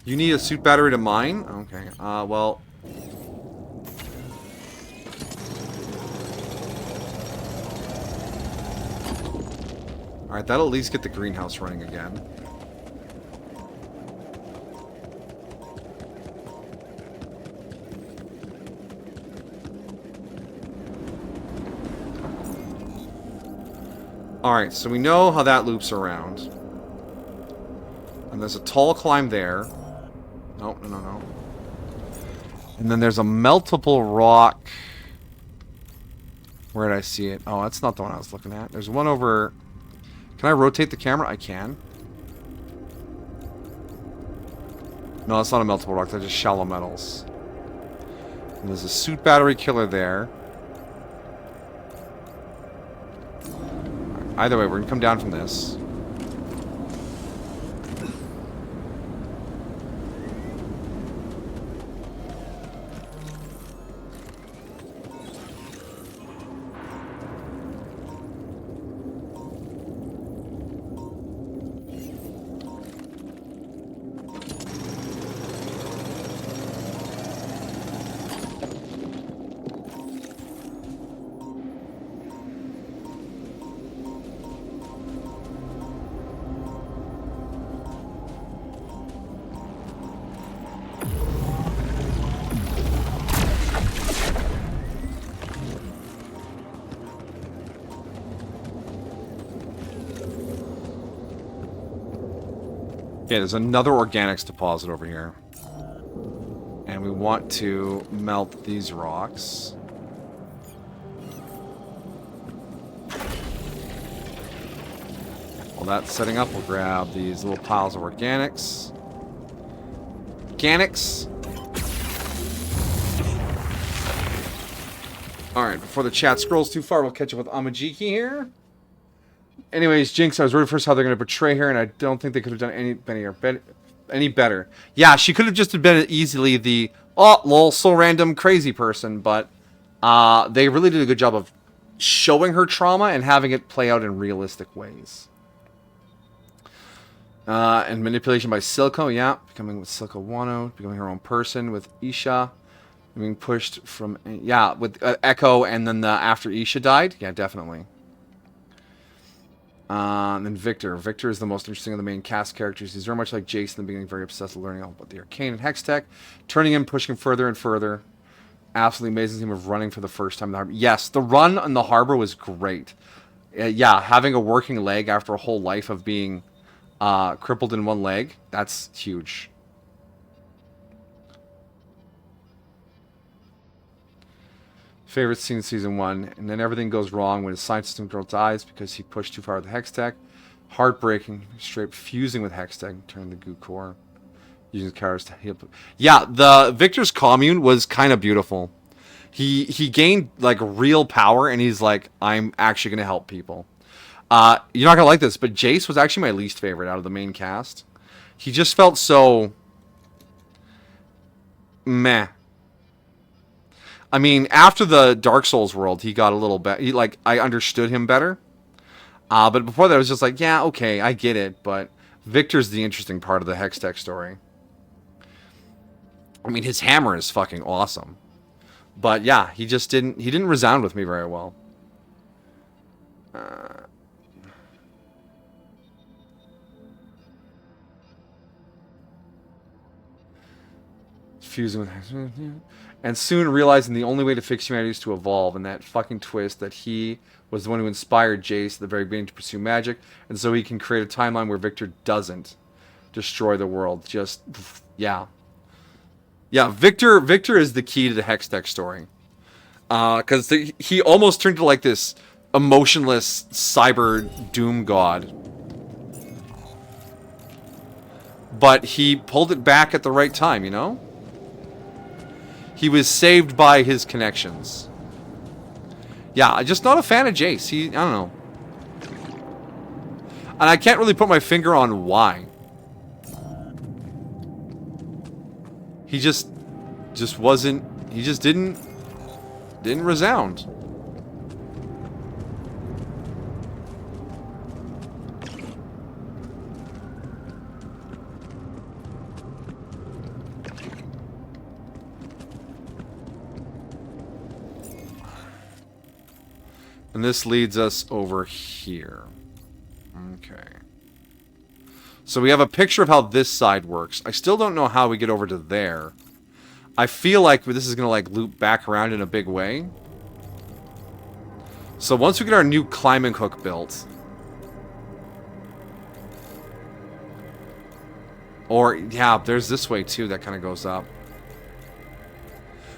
You need a suit battery to mine? Okay, well... Alright, that'll at least get the greenhouse running again. Alright, so we know how that loops around. And there's a tall climb there. No. And then there's a meltable rock. Where did I see it? Oh, that's not the one I was looking at. There's one over... Can I rotate the camera? I can. No, that's not a meltable rock. They're just shallow metals. And there's a suit battery killer there. Either way, we're gonna come down from this. Okay, there's another organics deposit over here. And we want to melt these rocks. While that's setting up, we'll grab these little piles of organics. Organics! Alright, before the chat scrolls too far, we'll catch up with Amajiki here. Anyways, Jinx, I was worried first how they're going to portray her, and I don't think they could have done any better. Yeah, she could have just been easily the, oh, lol, so random, crazy person, but they really did a good job of showing her trauma and having it play out in realistic ways. And manipulation by Silco, yeah, becoming with Silco Wano, becoming her own person with Isha, being pushed from, yeah, with Echo, and then after Isha died, yeah, definitely. And then Victor. Victor is the most interesting of the main cast characters. He's very much like Jace in the beginning, very obsessed with learning all about the arcane and hex tech, turning him, pushing him further and further. Absolutely amazing team of running for the first time in the harbor. Yes, the run on the harbor was great. Yeah, having a working leg after a whole life of being crippled in one leg, that's huge. Favorite scene season 1, and then everything goes wrong when his science system girl dies because he pushed too far with the hex tech. Heartbreaking, straight fusing with hex tech, turning the goo core, using his cards to heal. Yeah, the Victor's commune was kind of beautiful. He gained like real power, and he's like, I'm actually gonna help people. You're not gonna like this, but Jace was actually my least favorite out of the main cast. He just felt so meh. I mean, after the Dark Souls world, he got a little better. Like, I understood him better. But before that, I was just like, yeah, okay, I get it. But Victor's the interesting part of the Hextech story. I mean, his hammer is fucking awesome. But yeah, he didn't resound with me very well. Fusing with... And soon realizing the only way to fix humanity is to evolve, and that fucking twist that he was the one who inspired Jace at the very beginning to pursue magic, and so he can create a timeline where Victor doesn't destroy the world. Just, yeah. Yeah, Victor is the key to the Hextech story. Because he almost turned into like this emotionless cyber doom god. But he pulled it back at the right time, you know? He was saved by his connections. Yeah, I'm just not a fan of Jace. I don't know. And I can't really put my finger on why. He just wasn't, he just didn't resound. And this leads us over here. Okay. So we have a picture of how this side works. I still don't know how we get over to there. I feel like this is going to like loop back around in a big way. So once we get our new climbing hook built. Or, yeah, there's this way too that kind of goes up.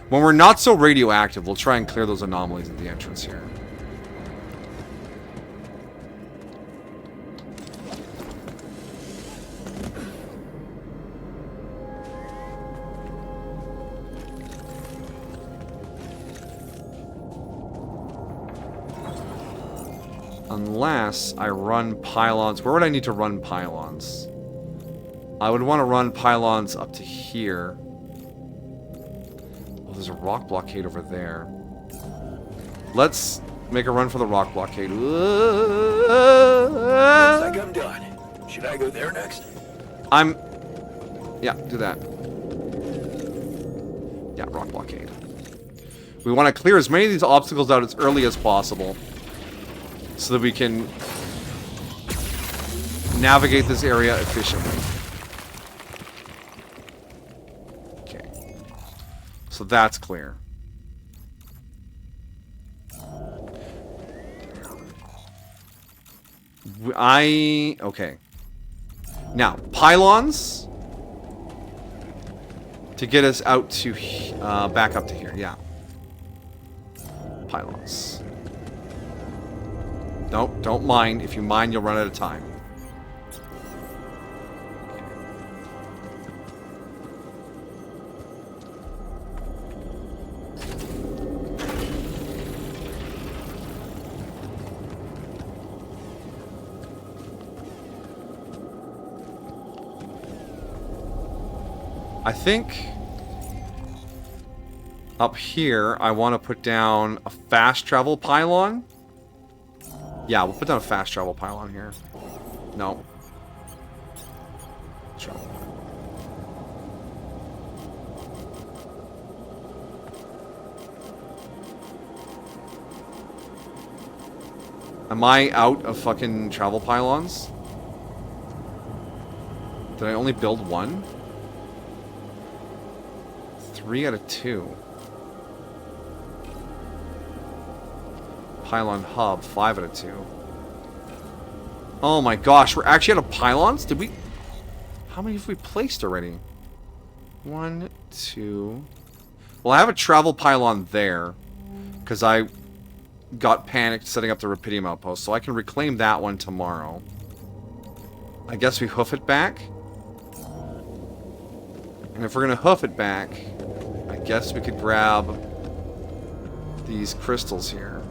When we're not so radioactive, we'll try and clear those anomalies at the entrance here. Unless I run pylons. Where would I need to run pylons? I would want to run pylons up to here. Oh, there's a rock blockade over there. Let's make a run for the rock blockade. Looks like I'm done. Should I go there next? Yeah, do that. Yeah, rock blockade. We want to clear as many of these obstacles out as early as possible, so that we can navigate this area efficiently. Okay. So that's clear. Okay. Now, pylons to get us out to back up to here. Yeah. Pylons. Nope, don't mind. If you mind, you'll run out of time. I think up here I want to put down a fast travel pylon. Yeah, we'll put down a fast travel pylon here. No. Travel. Am I out of fucking travel pylons? Did I only build one? 3 out of 2. Pylon hub, 5 out of 2. Oh my gosh, we're actually out of pylons? Did we... How many have we placed already? 1, 2... Well, I have a travel pylon there. Because I got panicked setting up the Rapidium outpost. So I can reclaim that one tomorrow. I guess we hoof it back. And if we're going to hoof it back... I guess we could grab these crystals here.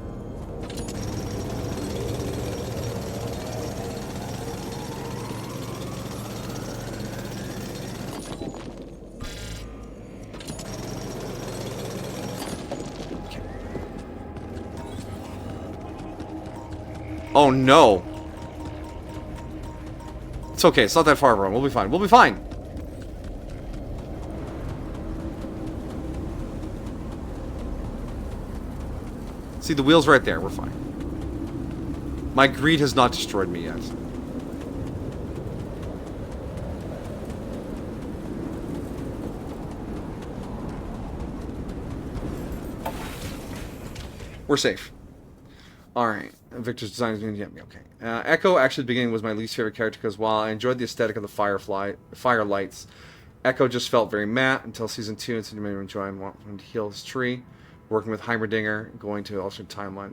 Okay. Oh no! It's okay, it's not that far, bro. We'll be fine. We'll be fine! See, the wheel's right there. We're fine. My greed has not destroyed me yet. We're safe. Alright. Victor's design is going to get me. Okay. Echo, actually, at the beginning was my least favorite character because while I enjoyed the aesthetic of the fire lights, Echo just felt very matte until Season 2 and so you made him enjoy and want him to heal his tree. Working with Heimerdinger, going to alternate timeline.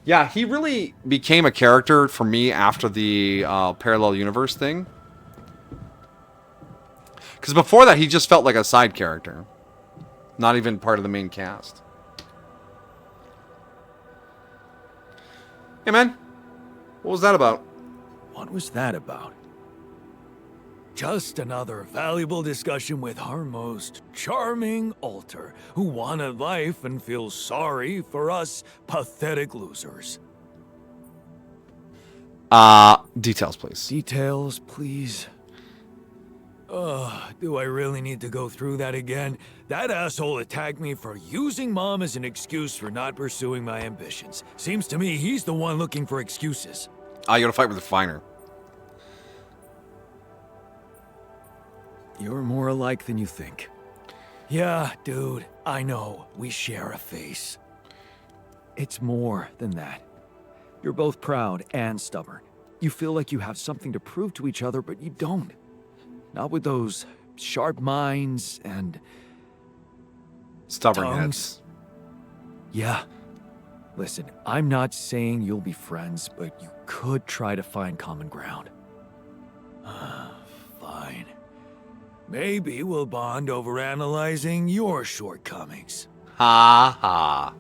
Yeah, he really became a character for me after the parallel universe thing. Because before that, he just felt like a side character. Not even part of the main cast. Hey, man. What was that about? What was that about? Just another valuable discussion with our most charming alter, who wanted life and feels sorry for us pathetic losers. Details, please. Details, please. Do I really need to go through that again? That asshole attacked me for using Mom as an excuse for not pursuing my ambitions. Seems to me he's the one looking for excuses. You gotta fight with the Finer. You're more alike than you think. Yeah, dude, I know. We share a face. It's more than that. You're both proud and stubborn. You feel like you have something to prove to each other, but you don't. Not with those sharp minds and... Stubborn tongues. heads. Yeah. Listen, I'm not saying you'll be friends, but you could try to find common ground. Fine. Maybe we'll bond over analyzing your shortcomings. Ha ha.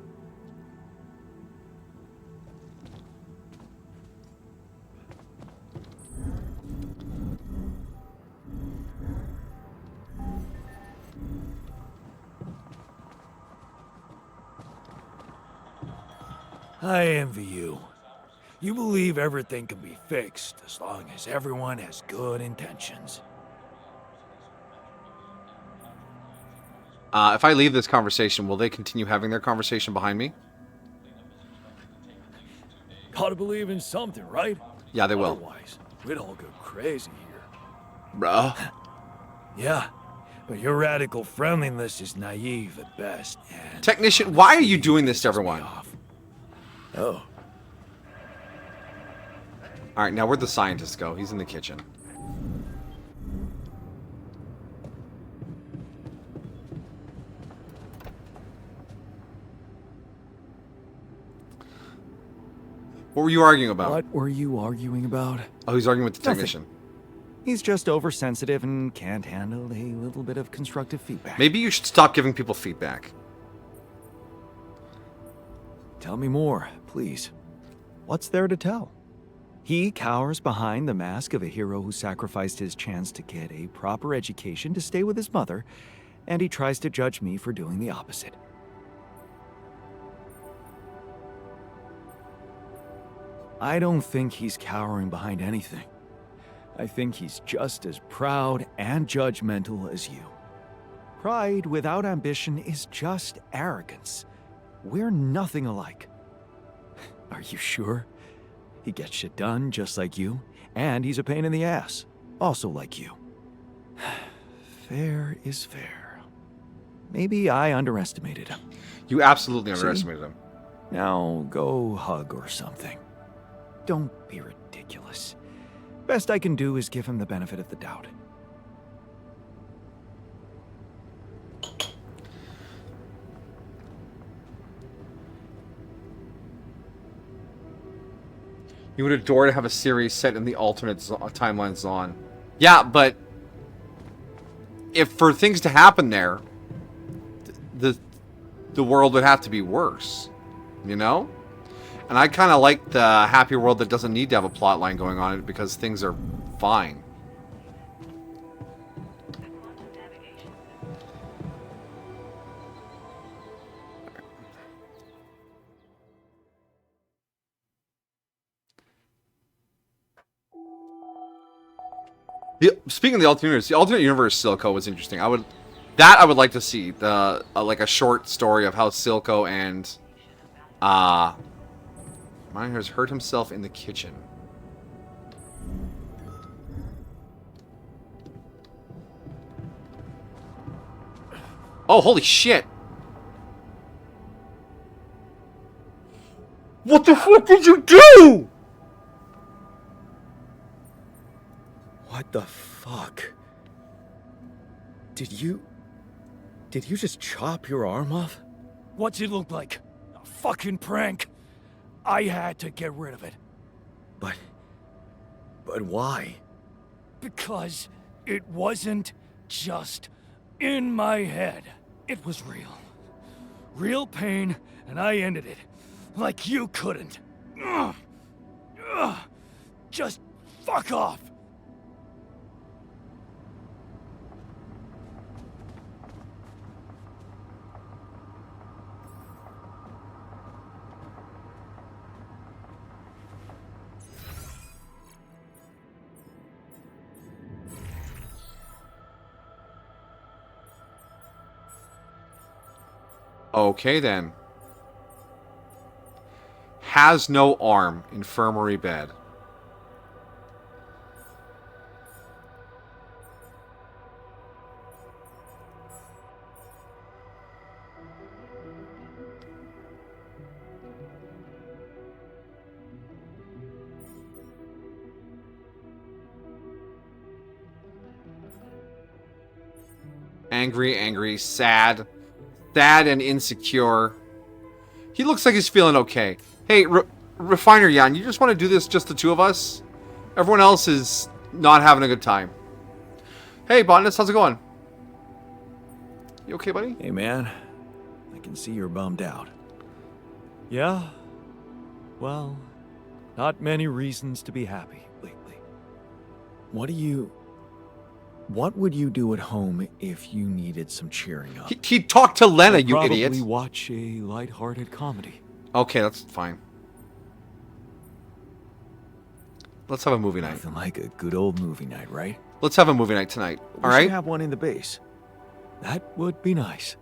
I envy you. You believe everything can be fixed as long as everyone has good intentions. If I leave this conversation, will they continue having their conversation behind me? Gotta believe in something, right? Yeah, they will. Otherwise, we'd all go crazy here. Bruh. Yeah, but your radical friendliness is naive at best, and... Technician, why are you doing this to everyone? Oh. Alright, now where'd the scientist go? He's in the kitchen. What were you arguing about? What were you arguing about? Oh, he's arguing with the Nothing. technician. He's just oversensitive and can't handle a little bit of constructive feedback. Maybe you should stop giving people feedback. Tell me more, please. What's there to tell? He cowers behind the mask of a hero who sacrificed his chance to get a proper education to stay with his mother, and he tries to judge me for doing the opposite. I don't think he's cowering behind anything. I think he's just as proud and judgmental as you. Pride without ambition is just arrogance. We're nothing alike. Are you sure? He gets shit done just like you, and he's a pain in the ass, also like you. Fair is fair. Maybe I underestimated him. You absolutely underestimated him. Now go hug or something. Don't be ridiculous. Best I can do is give him the benefit of the doubt. You would adore to have a series set in the alternate timeline zone. Yeah, but if for things to happen there, the world would have to be worse, you know? And I kind of like the happy world that doesn't need to have a plot line going on in it because things are fine. Speaking of the alternate universe Silco was interesting. I would like to see the like a short story of how Silco and Myers hurt himself in the kitchen. Oh, holy shit! What the fuck did you do? What the fuck? Did you just chop your arm off? What's it look like? A fucking prank. I had to get rid of it. But why? Because it wasn't just in my head. It was real. Real pain, and I ended it. Like you couldn't. Ugh. Ugh. Just fuck off. Okay then. Has no arm. Infirmary bed. Angry, sad. Sad and insecure. He looks like he's feeling okay. Hey, Refiner Yan, you just want to do this just the two of us? Everyone else is not having a good time. Hey, Botanist, how's it going? You okay, buddy? Hey, man. I can see you're bummed out. Yeah? Well, not many reasons to be happy lately. What would you do at home if you needed some cheering up? He talked to Lena, I'd you probably idiot. Watch a lighthearted comedy. Okay, that's fine. Let's have a movie night. Nothing like a good old movie night, right? Let's have a movie night tonight. We All should right? have one in the base. That would be nice.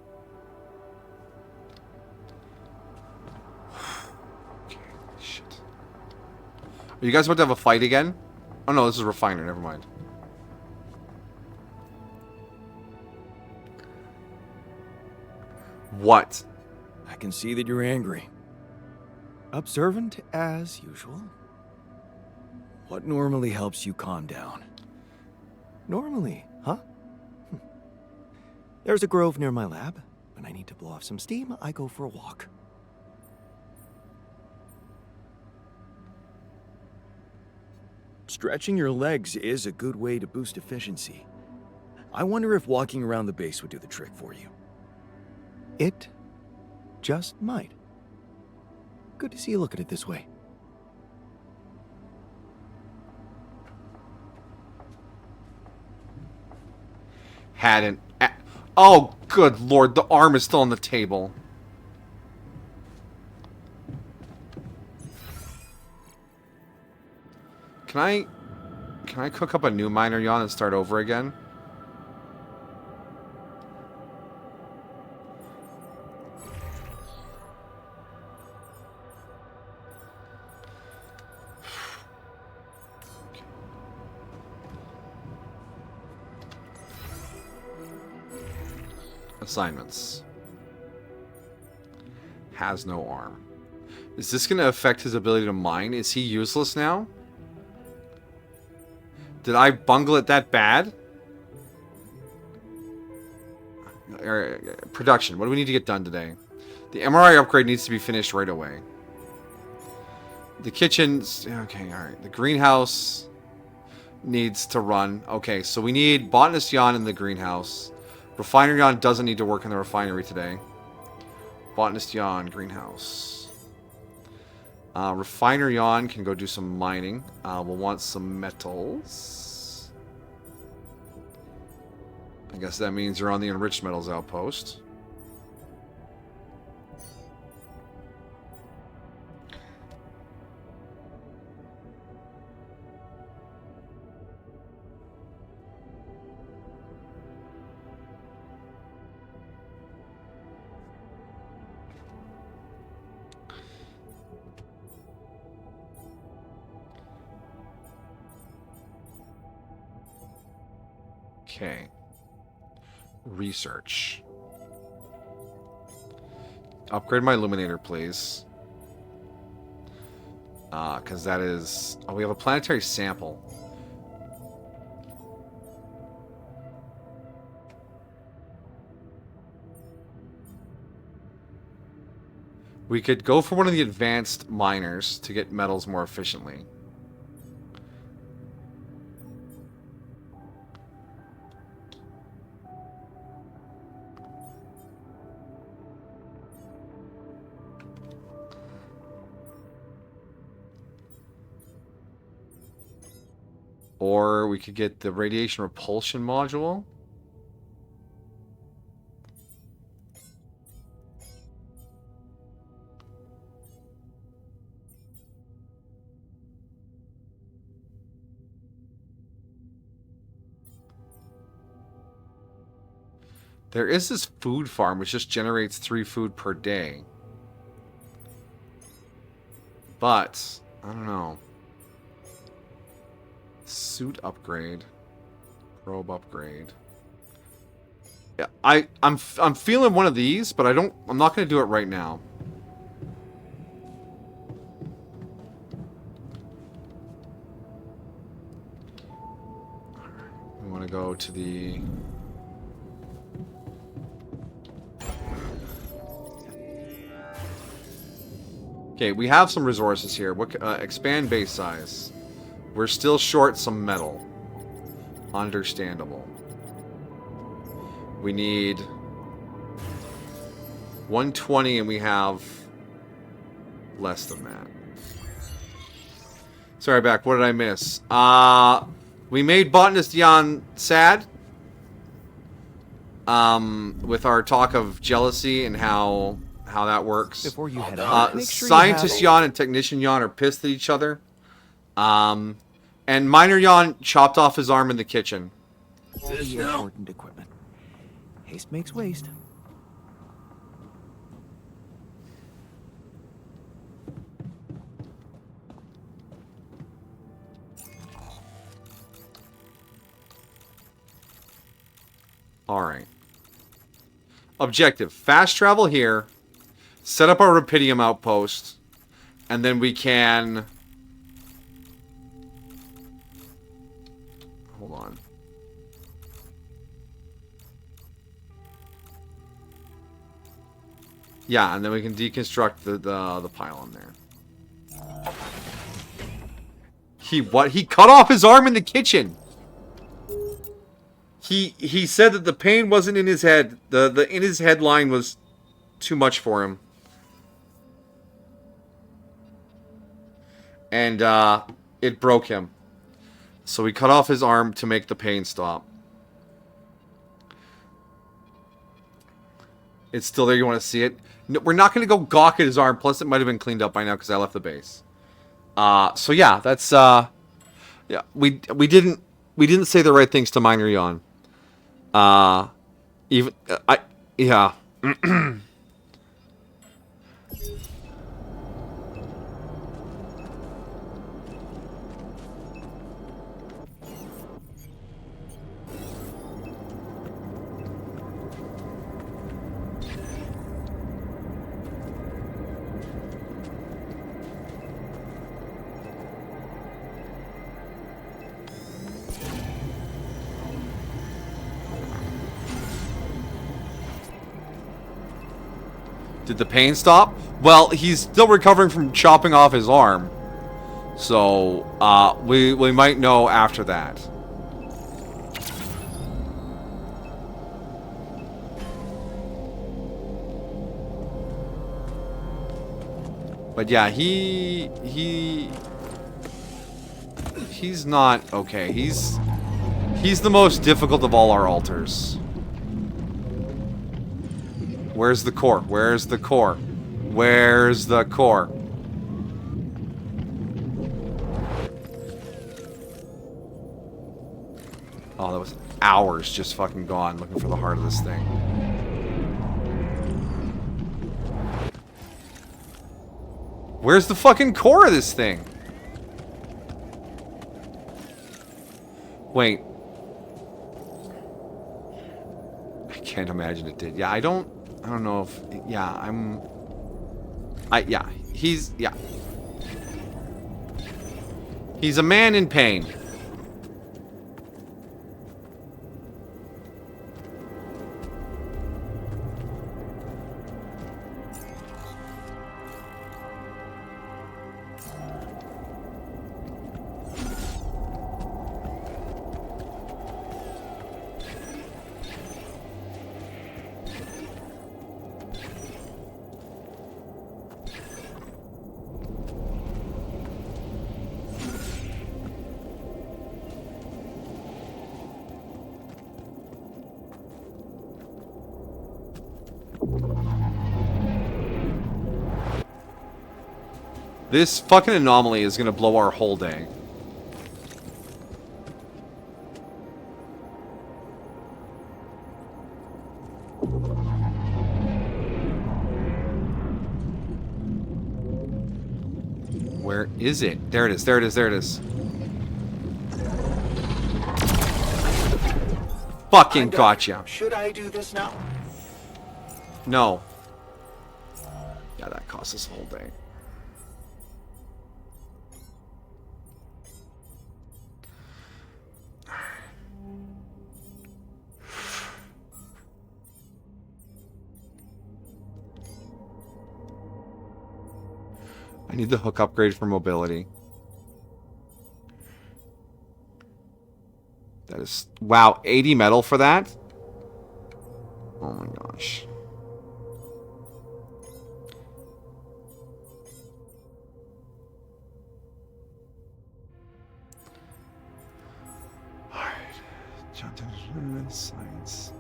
Okay, shit. Are you guys about to have a fight again? Oh no, this is Refiner. Never mind. What? I can see that you're angry. Observant as usual. What normally helps you calm down? Normally, huh? There's a grove near my lab. When I need to blow off some steam, I go for a walk. Stretching your legs is a good way to boost efficiency. I wonder if walking around the base would do the trick for you. It just might. Good to see you look at it this way. Hadn't. Oh, good lord, the arm is still on the table. Can I cook up a new miner yawn and start over again? Assignments. Has no arm. Is this going to affect his ability to mine? Is he useless now? Did I bungle it that bad? Production. What do we need to get done today? The MRI upgrade needs to be finished right away. The kitchen's... Okay, alright. The greenhouse needs to run. Okay, so we need Botanist Yawn in the greenhouse. Refiner Yawn doesn't need to work in the refinery today. Botanist Yawn, greenhouse. Refiner Yawn can go do some mining. We'll want some metals. I guess that means you're on the enriched metals outpost. Okay. Research. Upgrade my illuminator, please. Because that is... Oh, we have a planetary sample. We could go for one of the advanced miners to get metals more efficiently. Or we could get the radiation repulsion module. There is this food farm which just generates 3 food per day. But, I don't know. Suit upgrade. Probe upgrade. Yeah, I'm feeling one of these, but I'm not going to do it right now. We want to go to the... Okay, we have some resources here. What expand base size. We're still short some metal. Understandable. We need 120 and we have less than that. Sorry, back. What did I miss? We made Botanist Jan sad. With our talk of jealousy and how that works. Before you head out, make sure Scientist Jan and Technician Jan are pissed at each other. And Miner Jan chopped off his arm in the kitchen. all the important equipment. Haste makes waste. Alright. Objective. Fast travel here. Set up our Rapidium outpost. And then we can... Hold on. Yeah, and then we can deconstruct the pylon there. He what? He cut off his arm in the kitchen. He said that the pain wasn't in his head. The in his head line was too much for him. And it broke him. So he cut off his arm to make the pain stop. It's still there. You want to see it? No, we're not going to go gawk at his arm. Plus, it might have been cleaned up by now because I left the base. So yeah, that's yeah. We didn't say the right things to Minor Yawn. Even yeah. Did the pain stop? Well, he's still recovering from chopping off his arm. So, we might know after that. But yeah, he's not okay. He's the most difficult of all our alters. Where's the core? Where's the core? Where's the core? Oh, that was hours just fucking gone looking for the heart of this thing. Where's the fucking core of this thing? Wait. I can't imagine it did. Yeah, I don't know if... Yeah, yeah. He's a man in pain. This fucking anomaly is gonna blow our whole day. Where is it? There it is, there it is, there it is. Fucking gotcha. Should I do this now? No. Yeah, that cost us a whole day. I need the hook upgrade for mobility. That is... Wow, 80 metal for that? Oh my gosh. Alright. Science.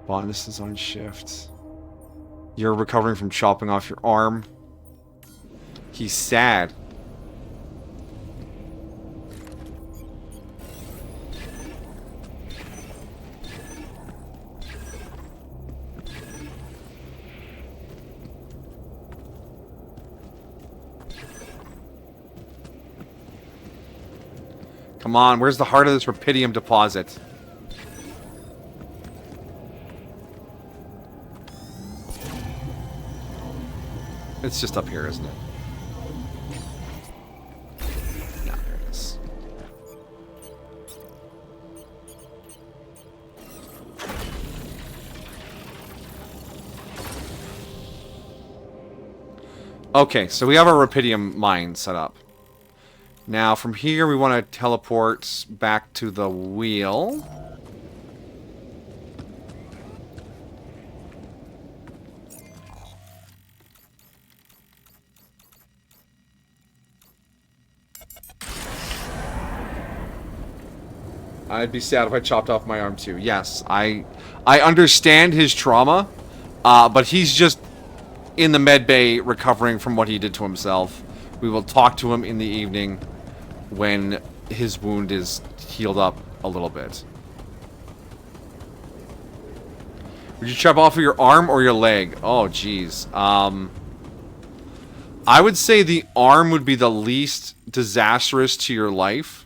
Botanist is on shift. You're recovering from chopping off your arm. He's sad. Come on, where's the heart of this rupidium deposit? It's just up here, isn't it? Yeah, there it is. Okay, so we have our rupidium mine set up. Now, from here, we want to teleport back to the wheel. I'd be sad if I chopped off my arm too. Yes, I understand his trauma, but he's just in the med bay recovering from what he did to himself. We will talk to him in the evening when his wound is healed up a little bit. Would you chop off your arm or your leg? Oh, jeez. I would say the arm would be the least disastrous to your life.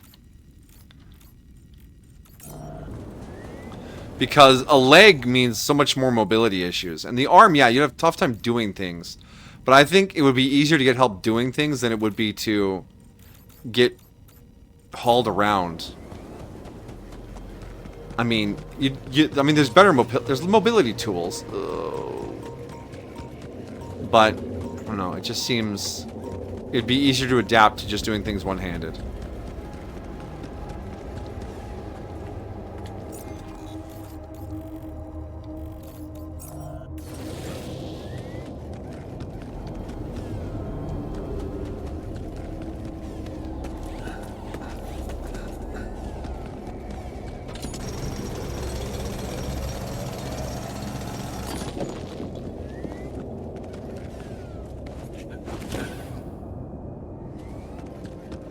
Because a leg means so much more mobility issues. And the arm, yeah, you'd have a tough time doing things. But I think it would be easier to get help doing things than it would be to get hauled around. I mean, I mean, there's better there's mobility tools. But, I don't know, it just seems it'd be easier to adapt to just doing things one-handed.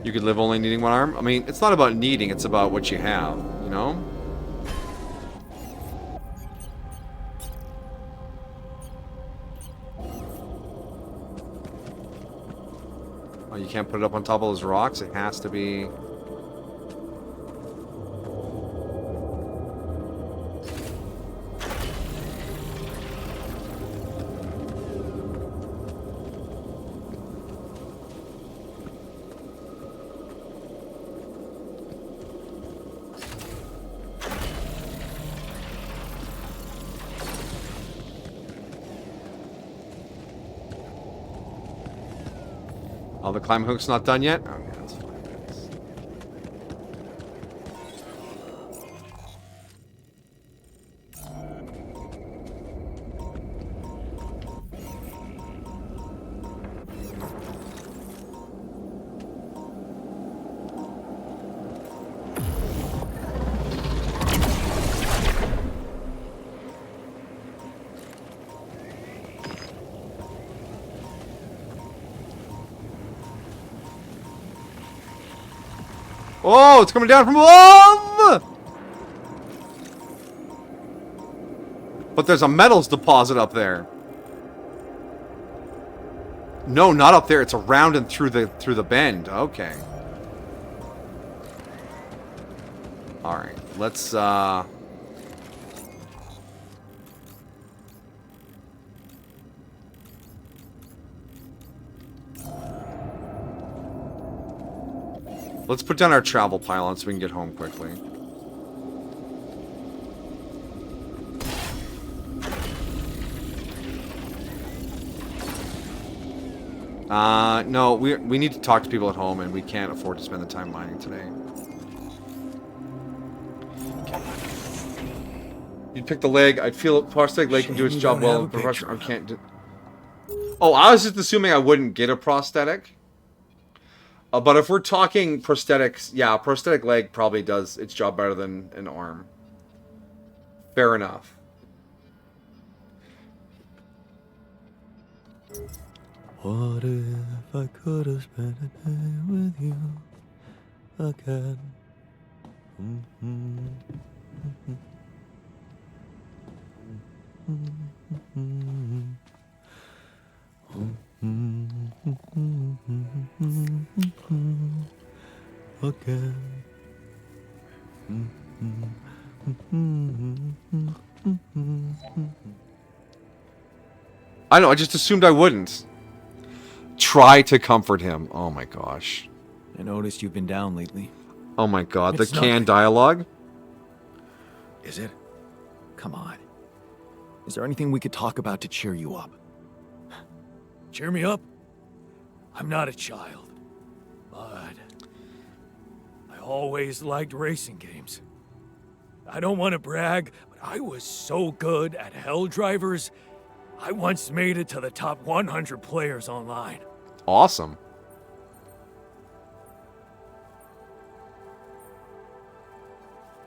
You could live only needing one arm? I mean, it's not about needing, it's about what you have, you know? Oh, you can't put it up on top of those rocks? It has to be... Oh, the climb hook's not done yet? Okay, that's fine. Oh, it's coming down from above! But there's a metals deposit up there. No, not up there. It's around and through the bend. Okay. All right. Let's let's put down our travel pylon so we can get home quickly. No, we need to talk to people at home, and we can't afford to spend the time mining today. You'd pick the leg. I'd feel prosthetic leg can do its job well. I can't do... Oh, I was just assuming I wouldn't get a prosthetic. But if we're talking prosthetics, yeah, prosthetic leg probably does its job better than an arm. Fair enough. What if I could have spent a day with you again? Again. I know, I just assumed I wouldn't. Try to comfort him. Oh my gosh. I noticed you've been down lately. Oh my god, It's the canned nothing. dialogue? Is it? Come on. Is there anything we could talk about to cheer you up? Cheer me up. I'm not a child. But always liked racing games. I don't want to brag, but I was so good at Hell Drivers, I once made it to the top 100 players online. Awesome.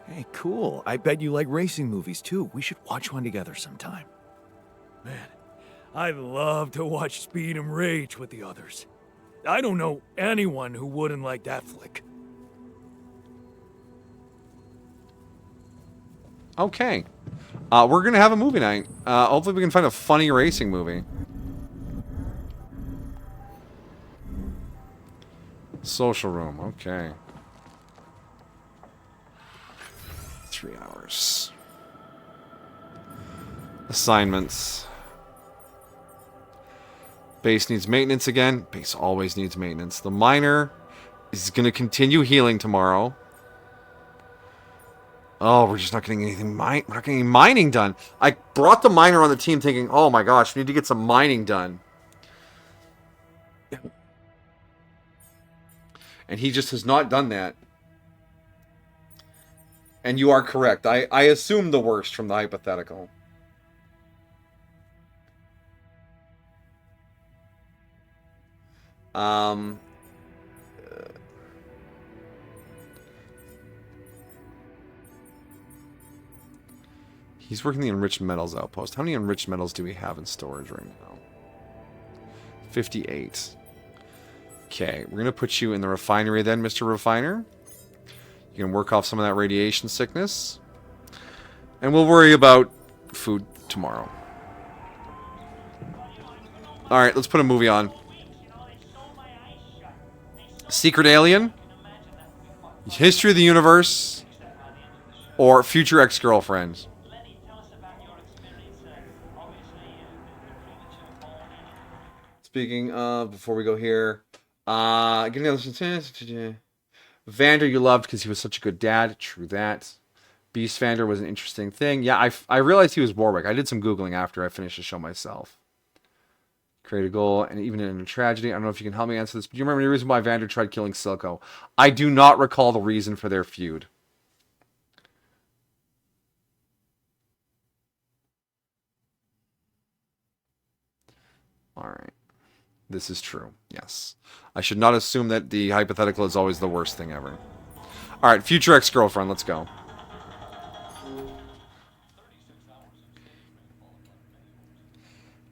Hey, cool. I bet you like racing movies too. We should watch one together sometime. Man, I love to watch Speed and Rage with the others. I don't know anyone who wouldn't like that flick. Okay. We're going to have a movie night. Hopefully we can find a funny racing movie. Social room. Okay. 3 hours. Assignments. Base needs maintenance again. Base always needs maintenance. The miner is going to continue healing tomorrow. Oh, we're just not getting anything we're not getting any mining done. I brought the miner on the team thinking, oh my gosh, we need to get some mining done. And he just has not done that. And you are correct. I assumed the worst from the hypothetical. He's working the enriched metals outpost. How many enriched metals do we have in storage right now? 58. Okay, we're going to put you in the refinery then, Mr. Refiner. You can work off some of that radiation sickness. And we'll worry about food tomorrow. Alright, let's put a movie on. Secret Alien, History of the Universe, or Future Ex-Girlfriend. Speaking of, before we go here, Vander you loved because he was such a good dad. True that. Beast Vander was an interesting thing. Yeah, I realized he was Warwick. I did some Googling after I finished the show myself. Create a goal, and even in a tragedy. I don't know if you can help me answer this, but do you remember the reason why Vander tried killing Silco? I do not recall the reason for their feud. Alright. This is true. Yes. I should not assume that the hypothetical is always the worst thing ever. Alright, future ex-girlfriend, let's go.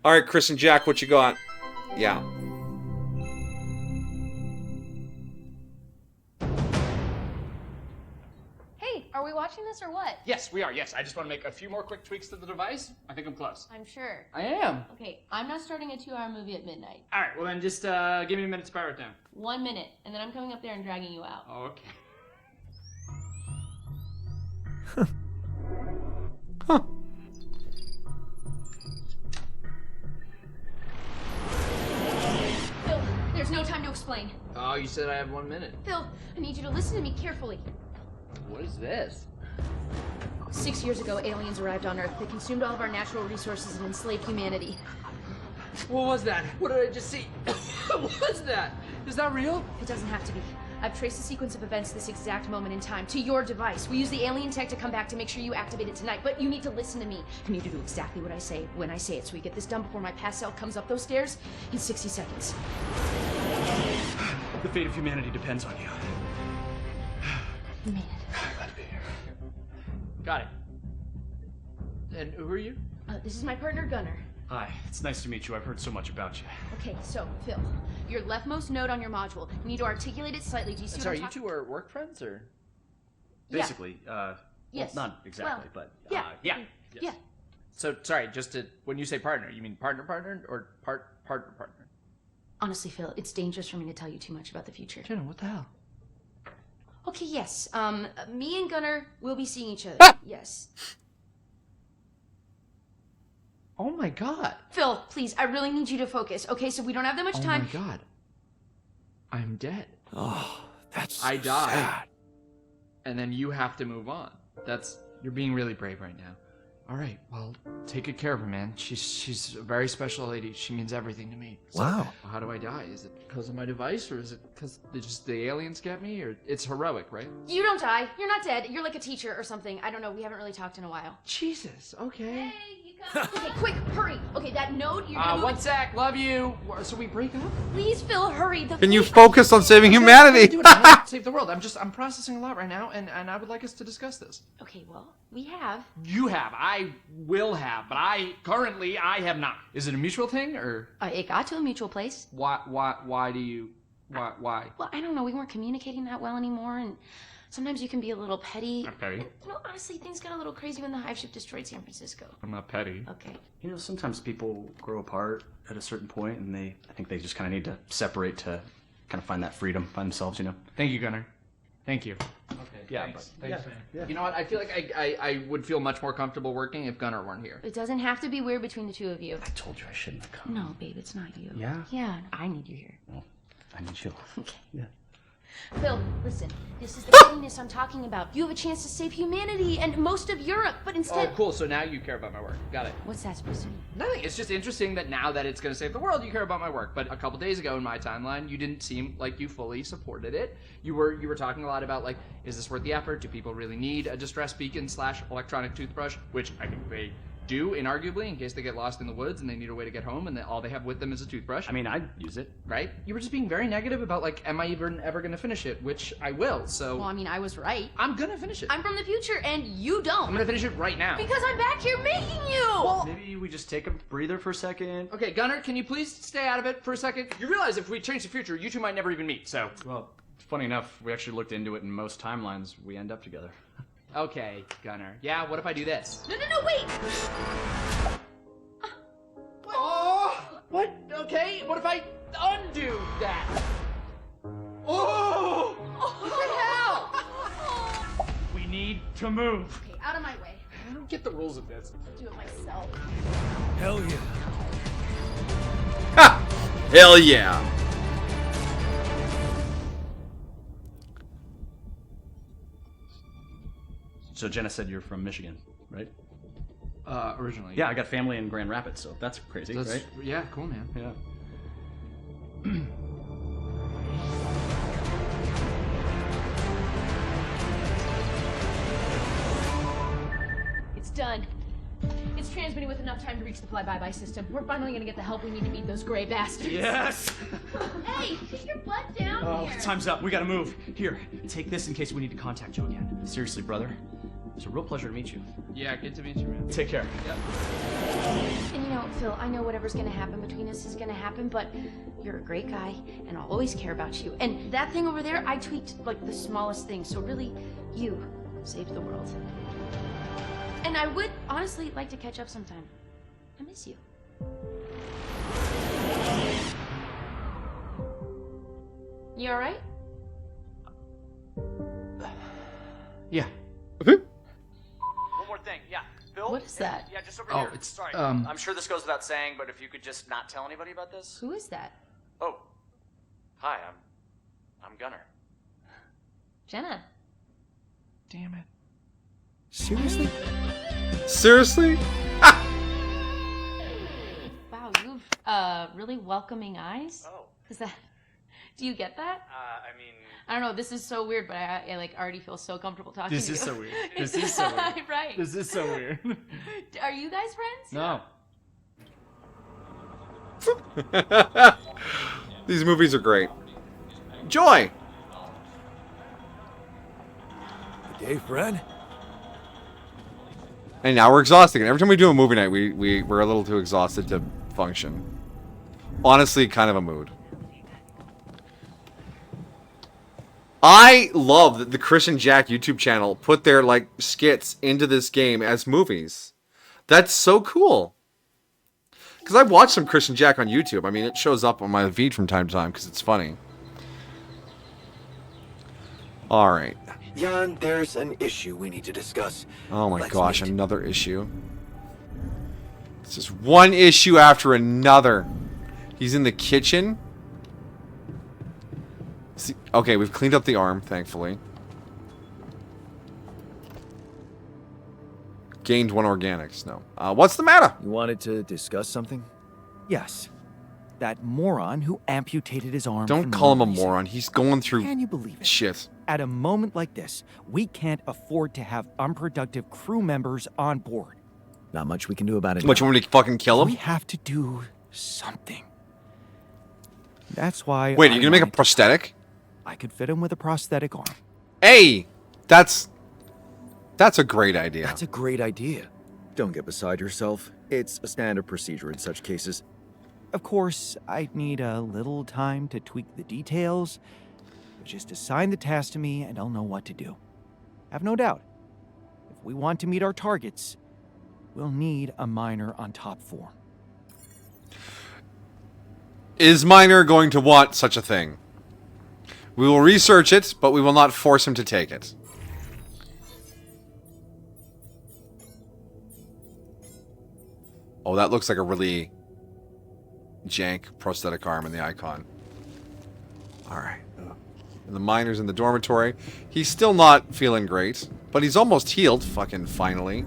Alright, Chris and Jack, what you got? Yeah. Hey, are we watching this or what? Yes, we are. Yes, I just want to make a few more quick tweaks to the device. I think I'm close. I'm sure. I am. Okay, I'm not starting a 2-hour movie at midnight. All right, well then just give me a minute to power it down. 1 minute, and then I'm coming up there and dragging you out. Okay. Huh. Phil, there's no time to explain. Oh, you said I have 1 minute. Phil, I need you to listen to me carefully. What is this? 6 years ago, aliens arrived on Earth. They consumed all of our natural resources and enslaved humanity. What was that? What did I just see? What was that? Is that real? It doesn't have to be. I've traced the sequence of events this exact moment in time to your device. We use the alien tech to come back to make sure you activate it tonight, but you need to listen to me. You need to do exactly what I say when I say it, so we get this done before my past self comes up those stairs in 60 seconds. The fate of humanity depends on you. You made it. Glad to be here. Got it. And who are you? This is my partner, Gunnar. Hi, it's nice to meet you. I've heard so much about you. Okay, so, Phil, your leftmost node on your module, you need to articulate it slightly. Do you see Sorry, what I'm you two are work friends, or? Yeah. Basically, Yes. well, not exactly, Well, but, yeah. Yeah. yes. Yeah. So, sorry, just to, when you say partner, you mean partner or partner? Honestly, Phil, it's dangerous for me to tell you too much about the future. Jenna, what the hell? Okay, yes. Me and Gunnar will be seeing each other. Yes. Oh my god. Phil, please, I really need you to focus. Okay, so we don't have that much time. Oh my god. I'm dead. Oh, that's I so died. sad. And then you have to move on. You're being really brave right now. All right, well, take good care of her, man. She's a very special lady. She means everything to me. So, Wow. how do I die? Is it because of my device, or is it because just the aliens get me? Or it's heroic, right? You don't die. You're not dead. You're like a teacher or something. I don't know. We haven't really talked in a while. Jesus. Okay. Okay, quick, hurry. Okay, that note, you're gonna move One it. sec. Love you. So we break up? Please, Phil, hurry. Can you focus on saving humanity? Do it. I want to save the world. I'm processing a lot right now, and I would like us to discuss this. Okay, well, we have. You have. I will have, but I have not. Is it a mutual thing, or It got to a mutual place. why do you why? Well, I don't know. We weren't communicating that well anymore, and sometimes you can be a little petty. I'm petty. You know, honestly, things got a little crazy when the hive ship destroyed San Francisco. I'm not petty. Okay. You know, sometimes people grow apart at a certain point, and I think they just kind of need to separate to kind of find that freedom, find themselves, you know? Thank you, Gunnar. Thank you. Okay. Yeah, thanks. but- Thanks, man. You know what? I feel like I would feel much more comfortable working if Gunnar weren't here. It doesn't have to be weird between the two of you. I told you I shouldn't have come. No, babe, it's not you. Yeah? Yeah, I need you here. Well, I need you. Okay. Yeah. Phil, listen. This is the happiness I'm talking about. You have a chance to save humanity and most of Europe, but instead... Oh, cool. So now you care about my work. Got it. What's that supposed to mean? Nothing. It's just interesting that now that it's going to save the world, you care about my work. But a couple days ago in my timeline, you didn't seem like you fully supported it. You were talking a lot about, like, is this worth the effort? Do people really need a distress beacon / electronic toothbrush? Which I think they do, inarguably, in case they get lost in the woods and they need a way to get home and all they have with them is a toothbrush. I mean, I'd use it. Right? You were just being very negative about, like, am I even ever going to finish it? Which I will, so... Well, I mean, I was right. I'm going to finish it. I'm from the future, and you don't. I'm going to finish it right now. Because I'm back here making you! Maybe we just take a breather for a second. Okay, Gunnar, can you please stay out of it for a second? You realize if we change the future, you two might never even meet, so... Well, funny enough, we actually looked into it, and most timelines, we end up together. Okay, Gunnar. Yeah, what if I do this? No, wait! Oh! What? Okay, what if I undo that? Oh! What the hell? We need to move. Okay, out of my way. I don't get the rules of this. I'll do it myself. Hell yeah. Ha! Hell yeah! So Jenna said you're from Michigan, right? Originally. Yeah, I got family in Grand Rapids, so that's crazy, right? Yeah, cool, man. Yeah. It's done. It's transmitting with enough time to reach the fly-by-by system. We're finally gonna get the help we need to beat those gray bastards. Yes! Hey, get your butt down Oh, here! time's up. We gotta move. Here, take this in case we need to contact you again. Seriously, brother. It's a real pleasure to meet you. Yeah, good to meet you, man. Take care. And you know, Phil, I know whatever's gonna happen between us is gonna happen, but you're a great guy, and I'll always care about you. And that thing over there, I tweaked like the smallest thing, so really, you saved the world. And I would honestly like to catch up sometime. I miss you. You alright? Yeah. One more thing, yeah. Bill? What is that? Yeah, just over Oh, here. it's, Sorry. um- I'm sure this goes without saying, but if you could just not tell anybody about this. Who is that? Oh. Hi, I'm Gunnar. Jenna. Damn it. Seriously? Seriously? Wow, you've really welcoming eyes. Oh. Is that? Do you get that? I mean, I don't know. This is so weird, but I like already feel so comfortable talking This to you. is so weird. This is so weird. Right. This is so weird. Are you guys friends? No. These movies are great. Joy! Good day, friend. And now we're exhausted. Every time we do a movie night, we're a little too exhausted to function. Honestly, kind of a mood. I love that the Chris and Jack YouTube channel put their like skits into this game as movies. That's so cool. Because I've watched some Chris and Jack on YouTube. I mean, it shows up on my feed from time to time because it's funny. All right. Jan, there's an issue we need to discuss. Oh my Let's gosh, meet. another issue. It's just one issue after another. He's in the kitchen. See, okay, we've cleaned up the arm, thankfully. gained 1 organics. No. What's the matter? You wanted to discuss something? Yes. That moron who amputated his arm. Don't for call no him a reason. moron. He's going through Can you believe it? shit. At a moment like this, we can't afford to have unproductive crew members on board. Not much we can do about it. What, you now. want me to fucking kill We him? have to do something. That's why. Wait, are you gonna make a prosthetic? I could fit him with a prosthetic arm. Hey! That's a great idea. That's a great idea. Don't get beside yourself. It's a standard procedure in such cases. Of course, I'd need a little time to tweak the details. But just assign the task to me and I'll know what to do. Have no doubt. If we want to meet our targets, we'll need a miner on top form. Is Miner going to want such a thing? We will research it, but we will not force him to take it. Oh, that looks like a really jank prosthetic arm in the icon. Alright. And the miner's in the dormitory. He's still not feeling great, but he's almost healed, fucking finally.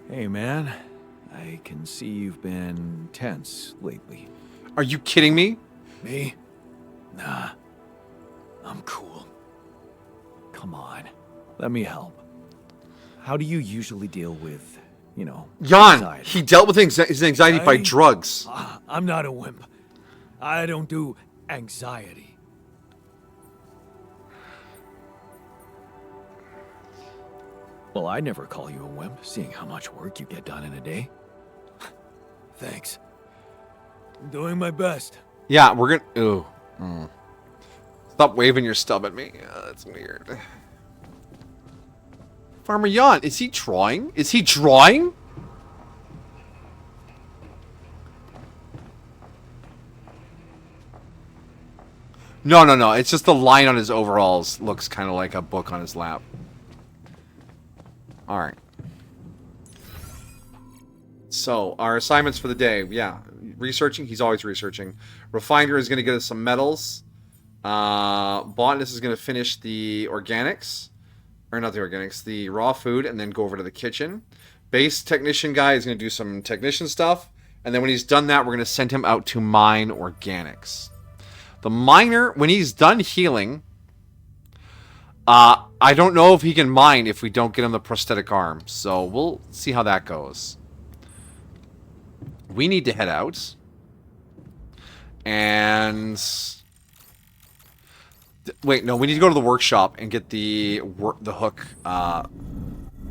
Hey, man. I can see you've been tense lately. Are you kidding me? Me? Nah. I'm cool. Come on. Let me help. How do you usually deal with, Jan, anxiety? he dealt with his anxiety by drugs. I'm not a wimp. I don't do anxiety. Well, I'd never call you a wimp, seeing how much work you get done in a day. Thanks. I'm doing my best. Yeah, we're gonna... Ooh. Stop waving your stub at me. That's weird. Farmer Jan, is he drawing? Is he drawing? No, no, no. It's just the line on his overalls looks kind of like a book on his lap. Alright. So, our assignments for the day. Yeah, researching. He's always researching. Refiner is going to get us some metals. Botanist is going to finish the organics. Or not the organics, the raw food, and then go over to the kitchen. Base technician guy is going to do some technician stuff. And then when he's done that, we're going to send him out to mine organics. The miner, when he's done healing... I don't know if he can mine if we don't get him the prosthetic arm. So we'll see how that goes. We need to head out. And... Wait, no, we need to go to the workshop and get the hook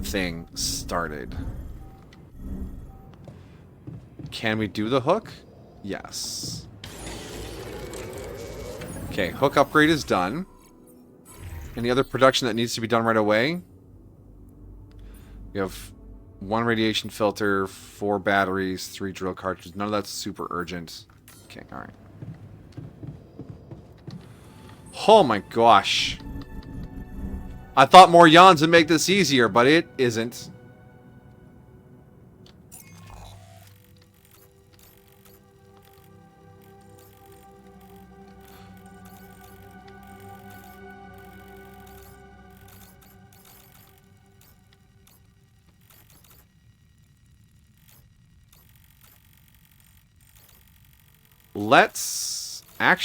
thing started. Can we do the hook? Yes. Okay, hook upgrade is done. Any other production that needs to be done right away? We have 1 radiation filter, 4 batteries, 3 drill cartridges. None of that's super urgent. Okay, alright. Oh my gosh. I thought more yawns would make this easier, but it isn't.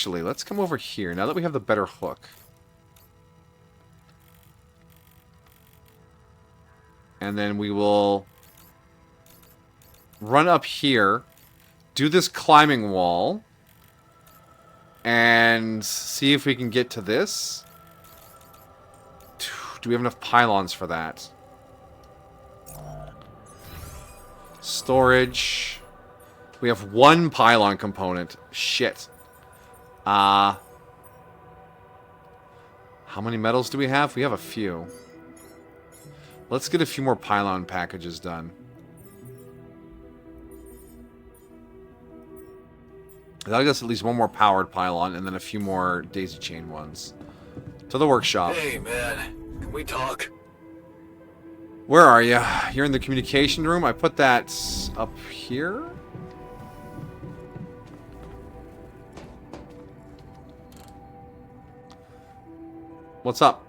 Let's come over here, now that we have the better hook. And then we will run up here, do this climbing wall, and see if we can get to this. Do we have enough pylons for that? Storage. We have 1 pylon component. Shit. How many metals do we have? We have a few. Let's get a few more pylon packages done. That'll get us at least 1 more powered pylon and then a few more daisy chain ones. To the workshop. Hey, man. Can we talk? Where are you? You're in the communication room. I put that up here. What's up?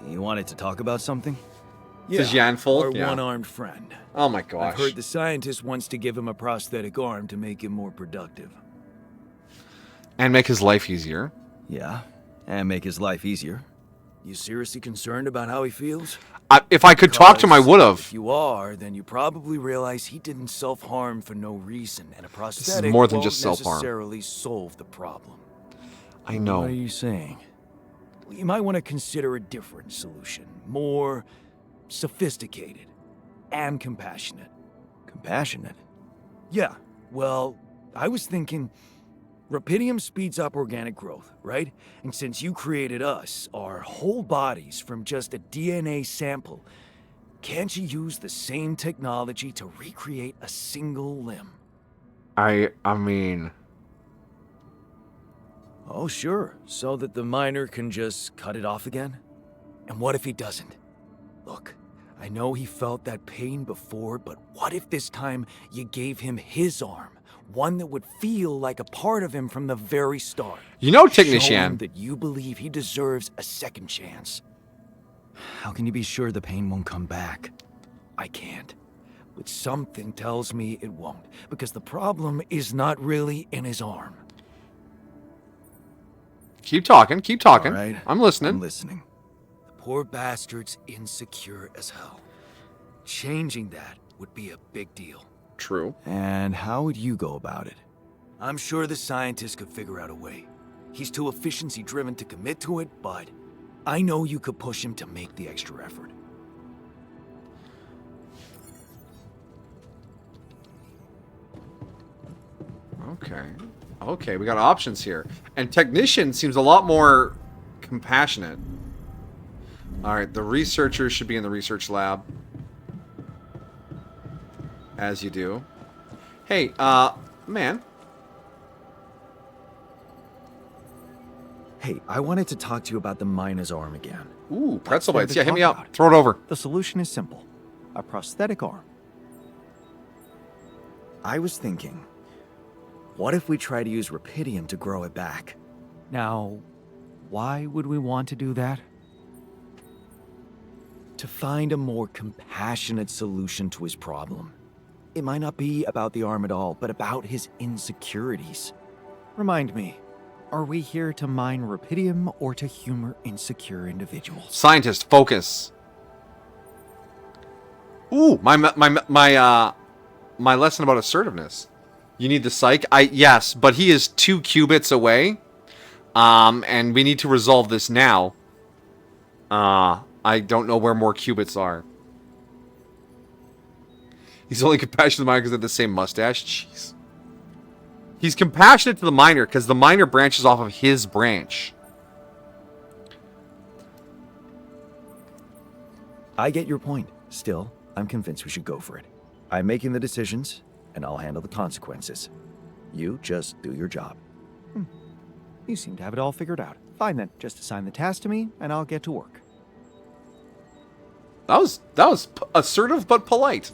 You wanted to talk about something? This is Yanful? Our Yeah. one-armed friend. Oh my gosh. I've heard the scientist wants to give him a prosthetic arm to make him more productive. And make his life easier. Yeah, and make his life easier. You seriously concerned about how he feels? If I could talk to him, I would have. If you are, then you probably realize he didn't self-harm for no reason, and a prosthetic more than won't just self-harm. necessarily solve the problem. I know. What are you saying? You might want to consider a different solution, more sophisticated and compassionate. Compassionate. Yeah, well, I was thinking Rapidium speeds up organic growth, right? And since you created us, our whole bodies from just a DNA sample, can't you use the same technology to recreate a single limb? I mean... Oh, sure, so that the miner can just cut it off again? And what if he doesn't? Look, I know he felt that pain before, but what if this time you gave him his arm? One that would feel like a part of him from the very start. You know, Show him Technician. that you believe he deserves a second chance. How can you be sure the pain won't come back? I can't. But something tells me it won't, because the problem is not really in his arm. Keep talking, keep talking. All right. I'm listening. I'm listening. The poor bastard's insecure as hell. Changing that would be a big deal. True. And how would you go about it? I'm sure the scientist could figure out a way. He's too efficiency-driven to commit to it, but I know you could push him to make the extra effort. Okay. Okay, we got options here. And Technician seems a lot more compassionate. Alright, the researchers should be in the research lab. As you do. Hey, man. Hey, I wanted to talk to you about the miner's arm again. Ooh, pretzel What's bites. there Yeah, to hit me talk up. about? Throw it over. The solution is simple. A prosthetic arm. I was thinking, what if we try to use Rapidium to grow it back? Now, why would we want to do that? To find a more compassionate solution to his problem. It might not be about the arm at all, but about his insecurities. Remind me, are we here to mine Rapidium or to humor insecure individuals? Scientist, focus. Ooh, my lesson about assertiveness. You need the psych? Yes, but he is 2 qubits away. And we need to resolve this now. I don't know where more qubits are. He's only compassionate to the miner because they have the same mustache. Jeez. He's compassionate to the miner because the miner branches off of his branch. I get your point. Still, I'm convinced we should go for it. I'm making the decisions, and I'll handle the consequences. You just do your job. You seem to have it all figured out. Fine then, just assign the task to me, and I'll get to work. That was assertive but polite.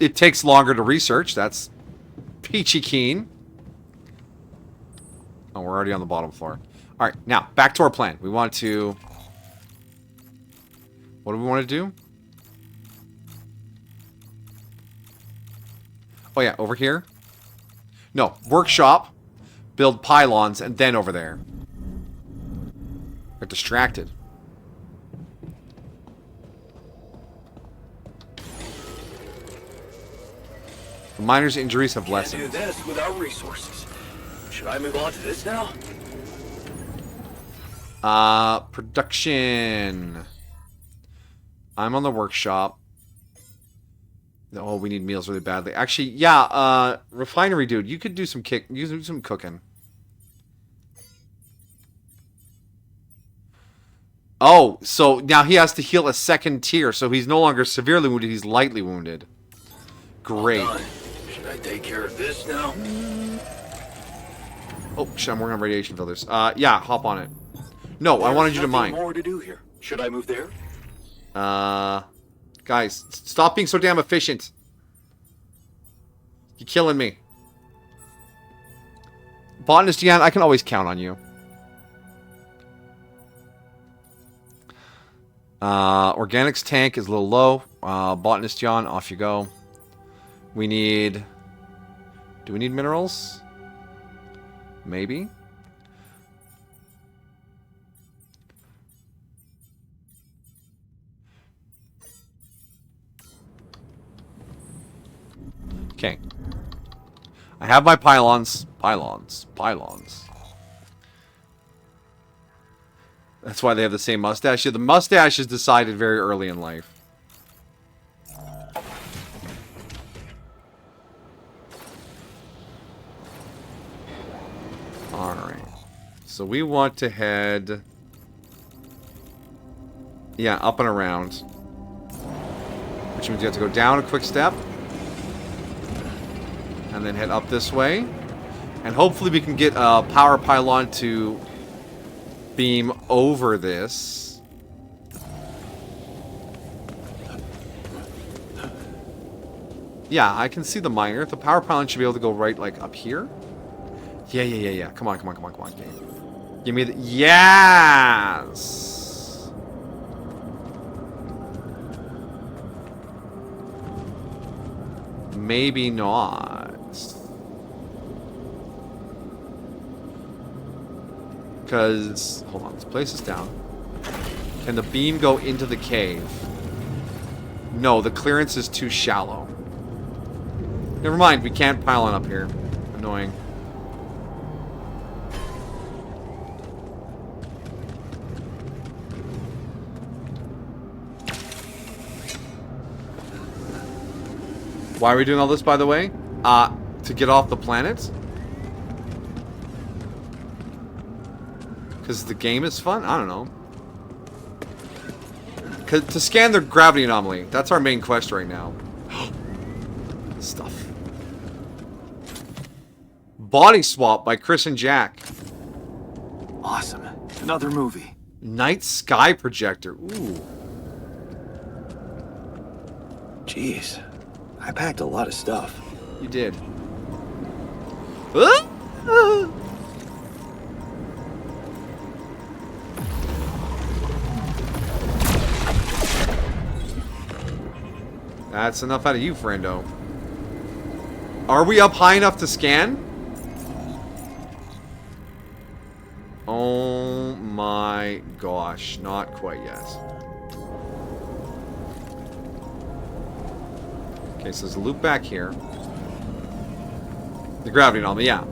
It takes longer to research. That's peachy keen. Oh, we're already on the bottom floor. All right, now back to our plan. We want to... What do we want to do? Oh yeah, over here? No, workshop, build pylons, and then over there. Got distracted. The miner's injuries have Can't do lessened. this without resources. Should I move on to this now? Production. I'm on the workshop. Oh, we need meals really badly. Actually, yeah, refinery dude, you could do some cooking. Oh, so now he has to heal a second tier, so he's no longer severely wounded, he's lightly wounded. Great. Done. I take care of this now? Oh, shit, I'm working on radiation filters. Yeah, hop on it. No, I wanted you to mine. There's nothing more to do here. Should I move there? Guys, stop being so damn efficient. You're killing me. Botanist Jan, I can always count on you. Organics tank is a little low. Botanist Jan, off you go. We need... Do we need minerals? Maybe. Okay. I have my pylons. Pylons. That's why they have the same mustache. Yeah, the mustache is decided very early in life. Alright. So we want to head... Yeah, up and around. Which means you have to go down a quick step. And then head up this way. And hopefully we can get a power pylon to beam over this. Yeah, I can see the miner. The power pylon should be able to go right, like, up here. Yeah. Come on, game. Give me the... Yes! Maybe not. Because... Hold on, let's place this down. Can the beam go into the cave? No, the clearance is too shallow. Never mind, we can't pylon up here. Annoying. Why are we doing all this, by the way? To get off the planet? Because the game is fun? I don't know. To scan the gravity anomaly. That's our main quest right now. Stuff. Body Swap by Chris and Jack. Awesome. Another movie. Night Sky Projector. Ooh. Jeez. I packed a lot of stuff. You did. That's enough out of you, friendo. Are we up high enough to scan? Oh my gosh. Not quite yet. Okay, so there's a loop back here. The gravity anomaly, yeah.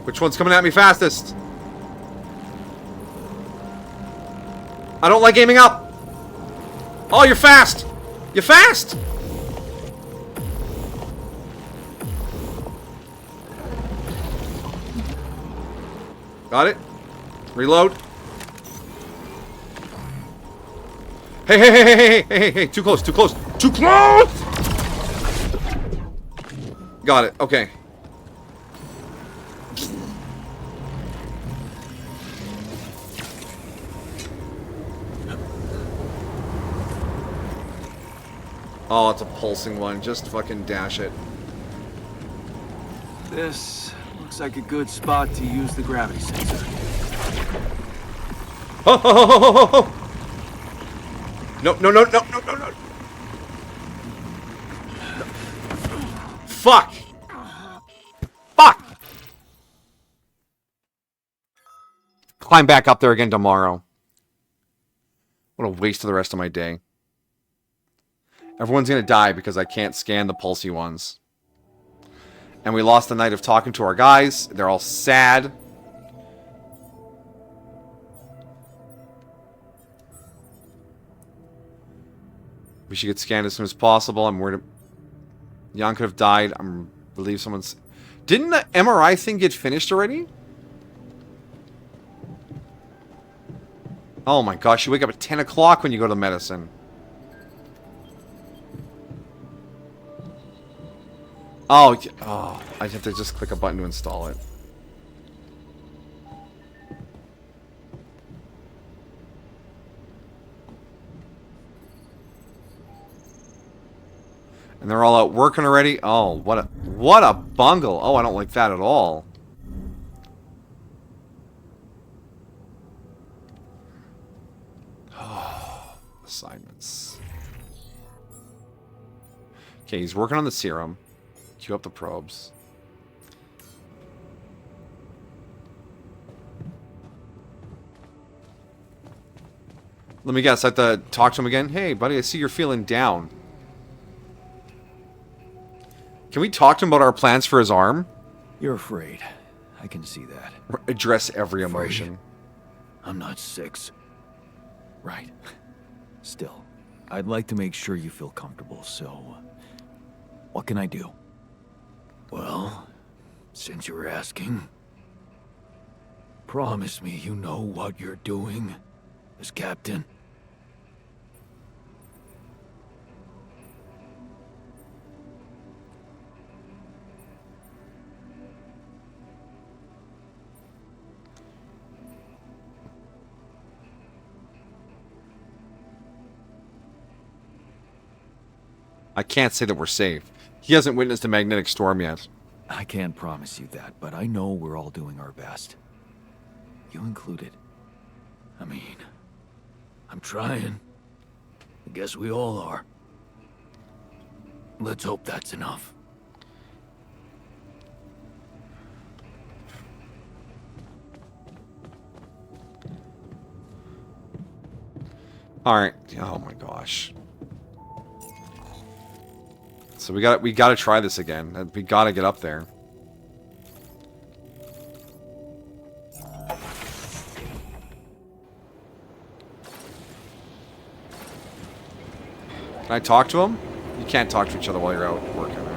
Which one's coming at me fastest? I don't like aiming up. Oh, you're fast. You're fast. Got it. Reload. Hey, too close. Too close. Got it. Okay. Oh, it's a pulsing one. Just fucking dash it. This looks like a good spot to use the gravity sensor. Oh! No. Fuck! Climb back up there again tomorrow. What a waste of the rest of my day. Everyone's gonna die because I can't scan the pulsy ones. And we lost the night of talking to our guys. They're all sad. We should get scanned as soon as possible. I'm worried. Jan could have died. I believe someone's... Didn't the MRI thing get finished already? Oh my gosh, you wake up at 10 o'clock when you go to medicine. Oh, I have to just click a button to install it. And they're all out working already? Oh, what a bungle. Oh, I don't like that at all. Assignments. Okay, he's working on the serum. Queue up the probes. Let me guess, I have to talk to him again? Hey, buddy, I see you're feeling down. Can we talk to him about our plans for his arm? You're afraid. I can see that. Address every emotion. I'm not 6. Right. Still, I'd like to make sure you feel comfortable, so... what can I do? Well, since you're asking, promise me you know what you're doing as captain. I can't say that we're safe. He hasn't witnessed a magnetic storm yet. I can't promise you that, but I know we're all doing our best. You included. I mean, I'm trying. I guess we all are. Let's hope that's enough. Alright. Oh my gosh. So we gotta try this again. We gotta get up there. Can I talk to him? You can't talk to each other while you're out working. All right.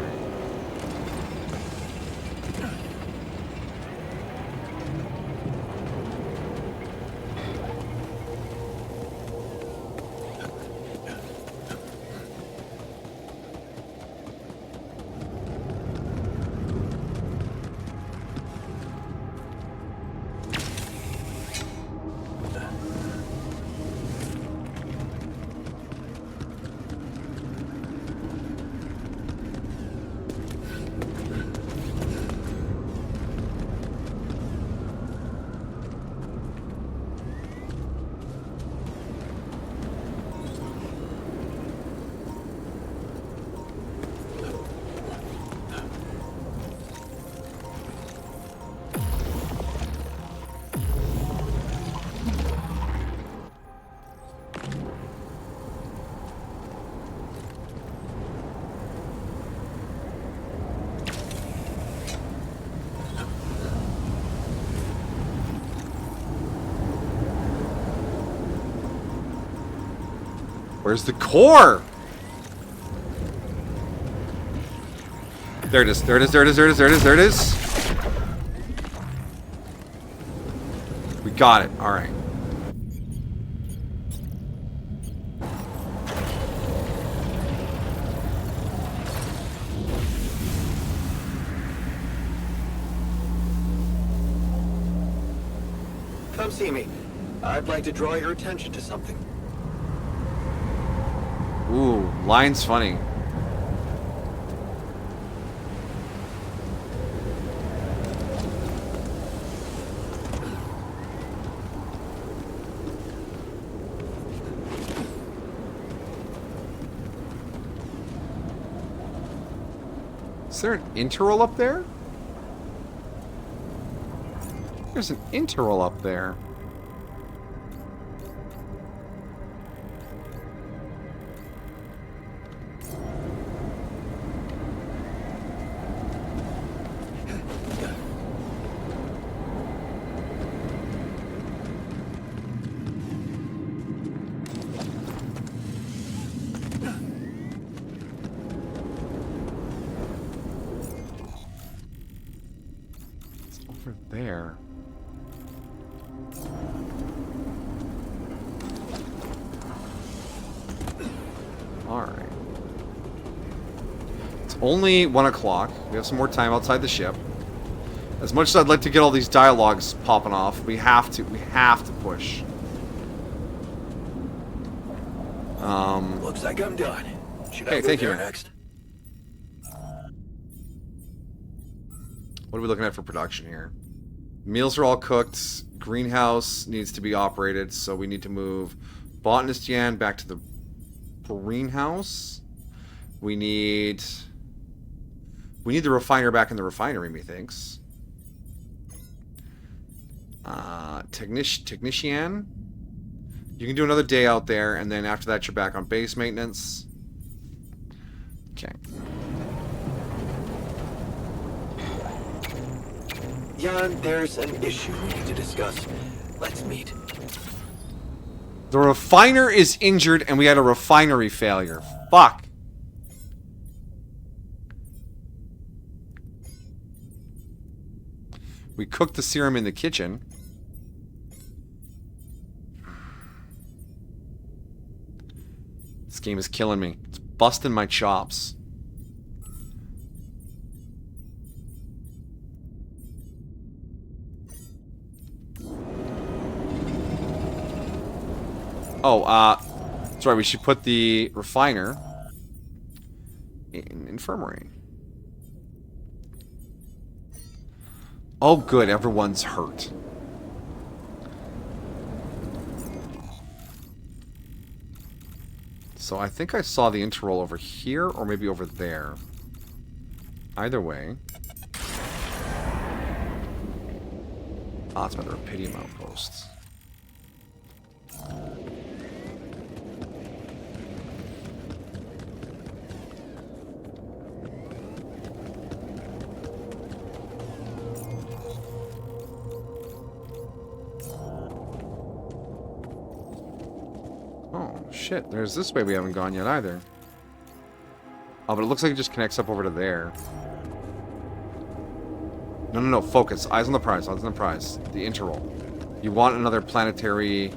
Where's the core? There it is. There it is. There it is. There it is. There it is. There it is. We got it. All right. Come see me. I'd like to draw your attention to something. Ooh, line's funny. Is there an interroll up there? There's an interroll up there. Over there. Alright. It's only 1 o'clock. We have some more time outside the ship. As much as I'd like to get all these dialogues popping off, we have to push. Looks like I'm done. Should Hey, I thank go you, there man. next? What are we looking at for production here? Meals are all cooked. Greenhouse needs to be operated, so we need to move Botanist Yan back to the greenhouse. We need the refiner back in the refinery, methinks. Technician, you can do another day out there, and then after that you're back on base maintenance. Okay. Jan, there's an issue we need to discuss. Let's meet. The refiner is injured, and we had a refinery failure. Fuck. We cooked the serum in the kitchen. This game is killing me. It's busting my chops. Oh, that's right. We should put the refiner in infirmary. Oh, good. Everyone's hurt. So I think I saw the interroll over here, or maybe over there. Either way. Ah, it's by the Rapidium outposts. Oh, shit. There's this way we haven't gone yet either. Oh, but it looks like it just connects up over to there. No. Focus. Eyes on the prize. Eyes on the prize. The interroll. You want another planetary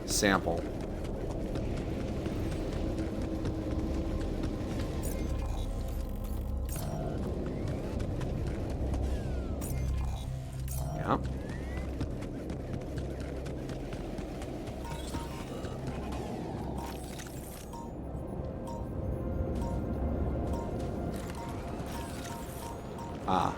sample. Yeah. Ah.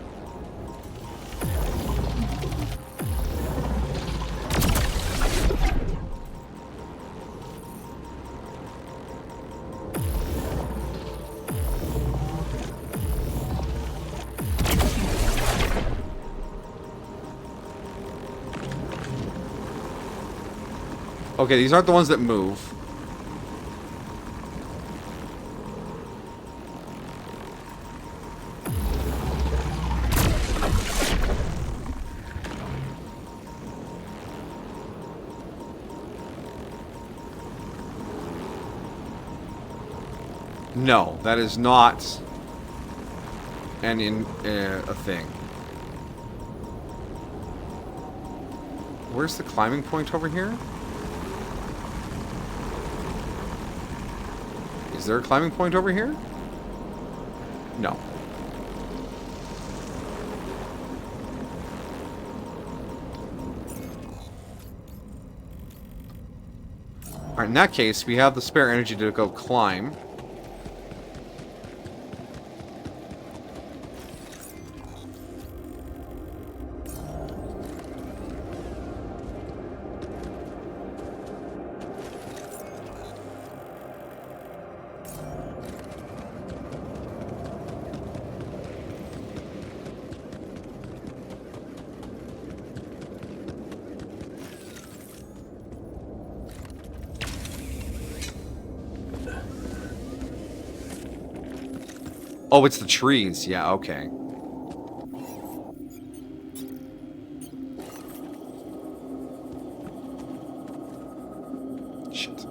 Okay, these aren't the ones that move. No, that is not a thing. Where's the climbing point over here? Is there a climbing point over here? No. Alright, in that case, we have the spare energy to go climb. Oh, it's the trees. Yeah, okay. Shit.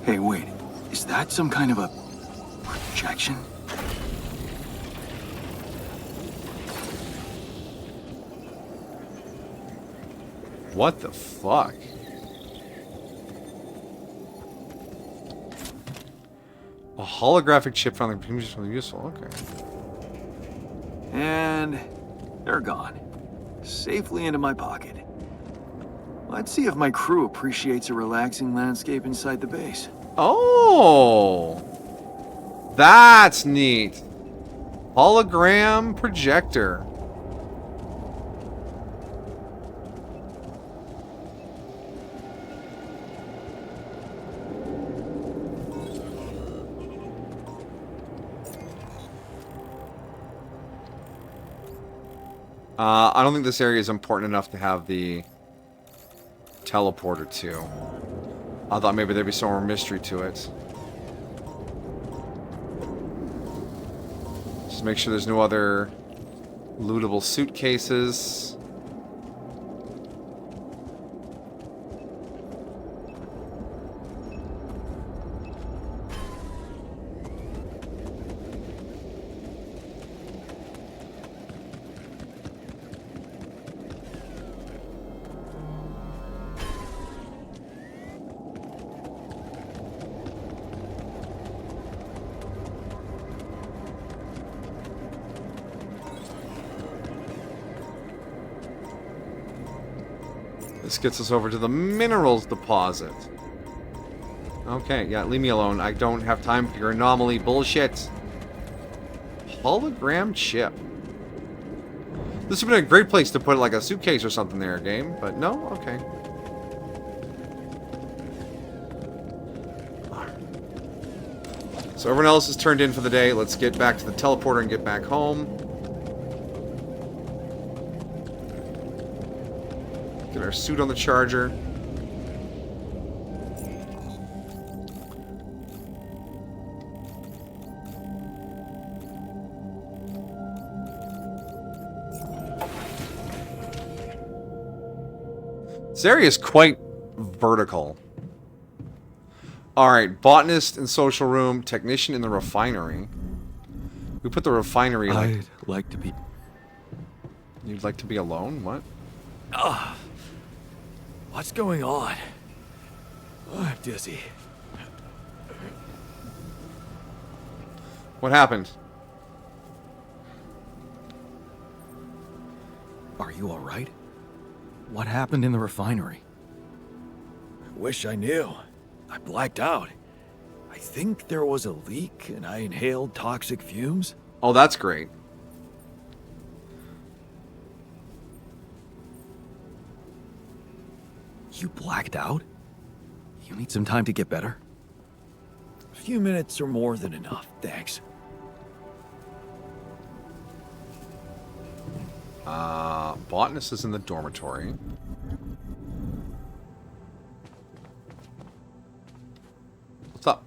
Hey, wait. Is that some kind of a projection? What the fuck? A holographic chip found the previously useful. Okay. And they're gone. Safely into my pocket. Let's see if my crew appreciates a relaxing landscape inside the base. Oh! That's neat. Hologram projector. I don't think this area is important enough to have the teleporter to. I thought maybe there'd be some more mystery to it. Just make sure there's no other lootable suitcases. This gets us over to the minerals deposit. Okay, yeah, leave me alone. I don't have time for your anomaly bullshit. Hologram chip. This would have been a great place to put like a suitcase or something there, game, but no? Okay. So everyone else is turned in for the day. Let's get back to the teleporter and get back home. Get our suit on the charger. This area is quite vertical. Alright, botanist in social room, technician in the refinery. We put the refinery like... I'd like to be... You'd like to be alone? What? What's going on? I'm dizzy. What happened? Are you alright? What happened in the refinery? I wish I knew. I blacked out. I think there was a leak and I inhaled toxic fumes. Oh, that's great. You blacked out? You need some time to get better? A few minutes or more than enough, thanks. Botanist is in the dormitory. What's up?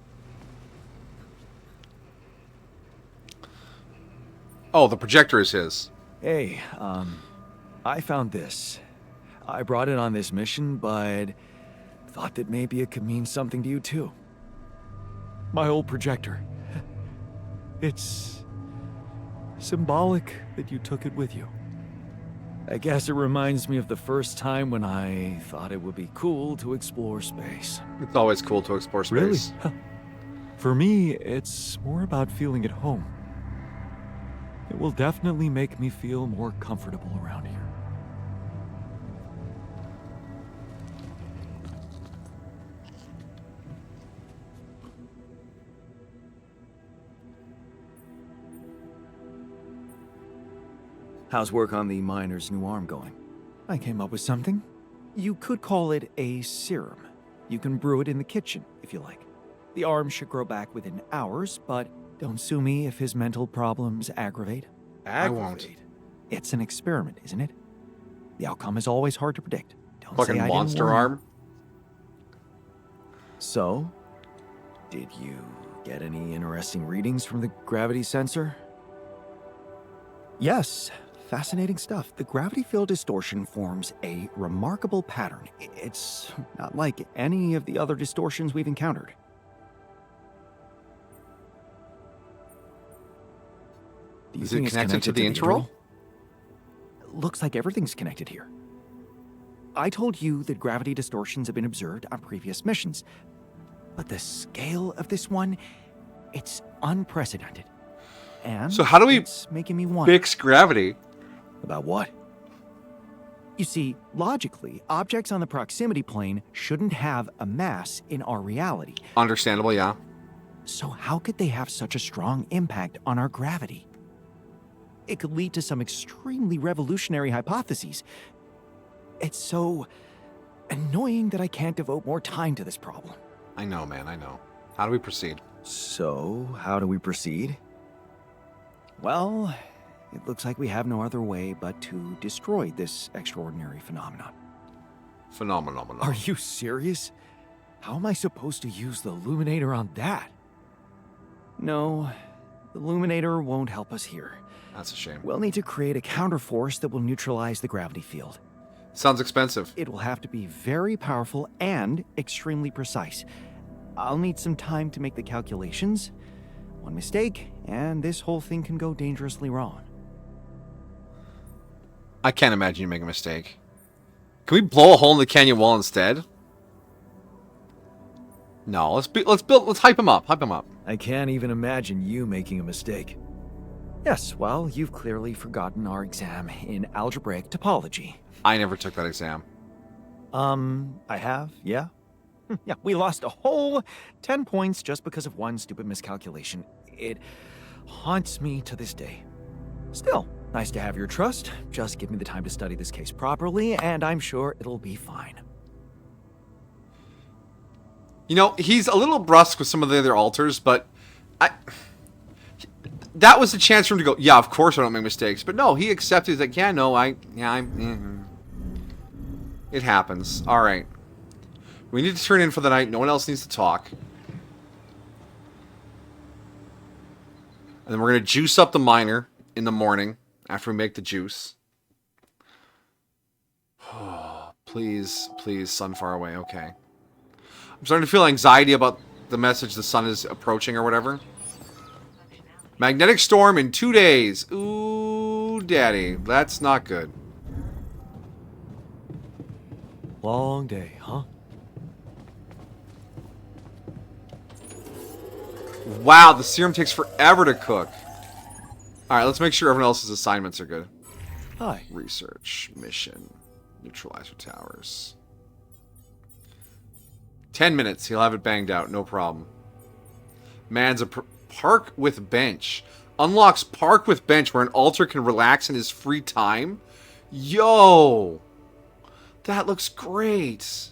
Oh, the projector is his. Hey, I found this. I brought it on this mission, but thought that maybe it could mean something to you too. My old projector. It's symbolic that you took it with you. I guess it reminds me of the first time when I thought it would be cool to explore space. It's always cool to explore space. Really? For me, it's more about feeling at home. It will definitely make me feel more comfortable around here. How's work on the miner's new arm going? I came up with something. You could call it a serum. You can brew it in the kitchen, if you like. The arm should grow back within hours, but don't sue me if his mental problems aggravate. I won't. It's an experiment, isn't it? The outcome is always hard to predict. Don't Fucking say I monster didn't warn you. arm. So, did you get any interesting readings from the gravity sensor? Yes, fascinating stuff. The gravity field distortion forms a remarkable pattern. It's not like any of the other distortions we've encountered. Do you Is it think it's connected to the interval? Looks like everything's connected here. I told you that gravity distortions have been observed on previous missions. But the scale of this one, it's unprecedented. And So how do we it's making me wonder. fix gravity? About what? You see, logically, objects on the proximity plane shouldn't have a mass in our reality. Understandable, yeah. So how could they have such a strong impact on our gravity? It could lead to some extremely revolutionary hypotheses. It's so annoying that I can't devote more time to this problem. I know, man, I know. How do we proceed? So, how do we proceed? Well, it looks like we have no other way but to destroy this extraordinary phenomenon. Phenomenal. Are you serious? How am I supposed to use the Illuminator on that? No, the Illuminator won't help us here. That's a shame. We'll need to create a counterforce that will neutralize the gravity field. Sounds expensive. It will have to be very powerful and extremely precise. I'll need some time to make the calculations. One mistake, and this whole thing can go dangerously wrong. I can't imagine you make a mistake. Can we blow a hole in the canyon wall instead? No, let's hype him up. I can't even imagine you making a mistake. Yes, well, you've clearly forgotten our exam in algebraic topology. I never took that exam. I have, yeah. Yeah, we lost a whole 10 points just because of one stupid miscalculation. It haunts me to this day. Still, nice to have your trust. Just give me the time to study this case properly, and I'm sure it'll be fine. You know, he's a little brusque with some of the other alters, but that was a chance for him to go, yeah, of course I don't make mistakes. But no, he accepted. He's like, yeah, no, it happens. All right. We need to turn in for the night. No one else needs to talk. And then we're going to juice up the miner in the morning after we make the juice. Please, sun far away. Okay. I'm starting to feel anxiety about the message the sun is approaching or whatever. Magnetic storm in 2 days. Ooh, daddy. That's not good. Long day, huh? Wow, the serum takes forever to cook. Alright, let's make sure everyone else's assignments are good. Hi. Research, mission, neutralizer towers. 10 minutes, he'll have it banged out, no problem. Man's a park with bench. Unlocks park with bench where an alter can relax in his free time. Yo! That looks great.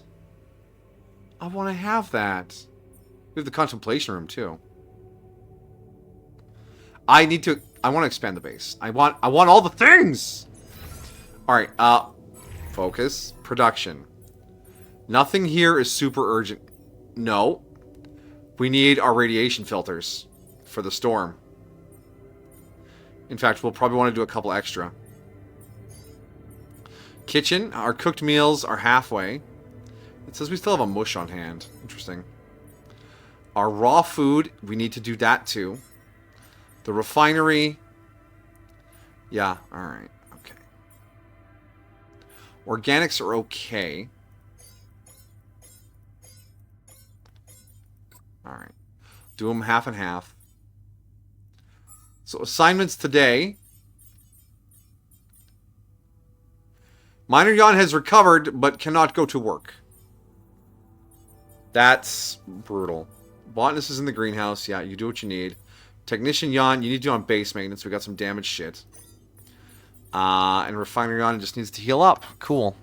I want to have that. We have the contemplation room too. I want to expand the base. I want all the things. All right, focus, production. Nothing here is super urgent. No. We need our radiation filters for the storm. In fact, we'll probably want to do a couple extra. Kitchen, our cooked meals are halfway. It says we still have a mush on hand. Interesting. Our raw food, we need to do that too. The refinery. Yeah, alright. Okay. Organics are okay. Alright. Do them half and half. So assignments today. Miner Jan has recovered, but cannot go to work. That's brutal. Botanist is in the greenhouse. Yeah, you do what you need. Technician Jan, you need to do on base maintenance. We got some damaged shit. And Refiner Jan just needs to heal up. Cool.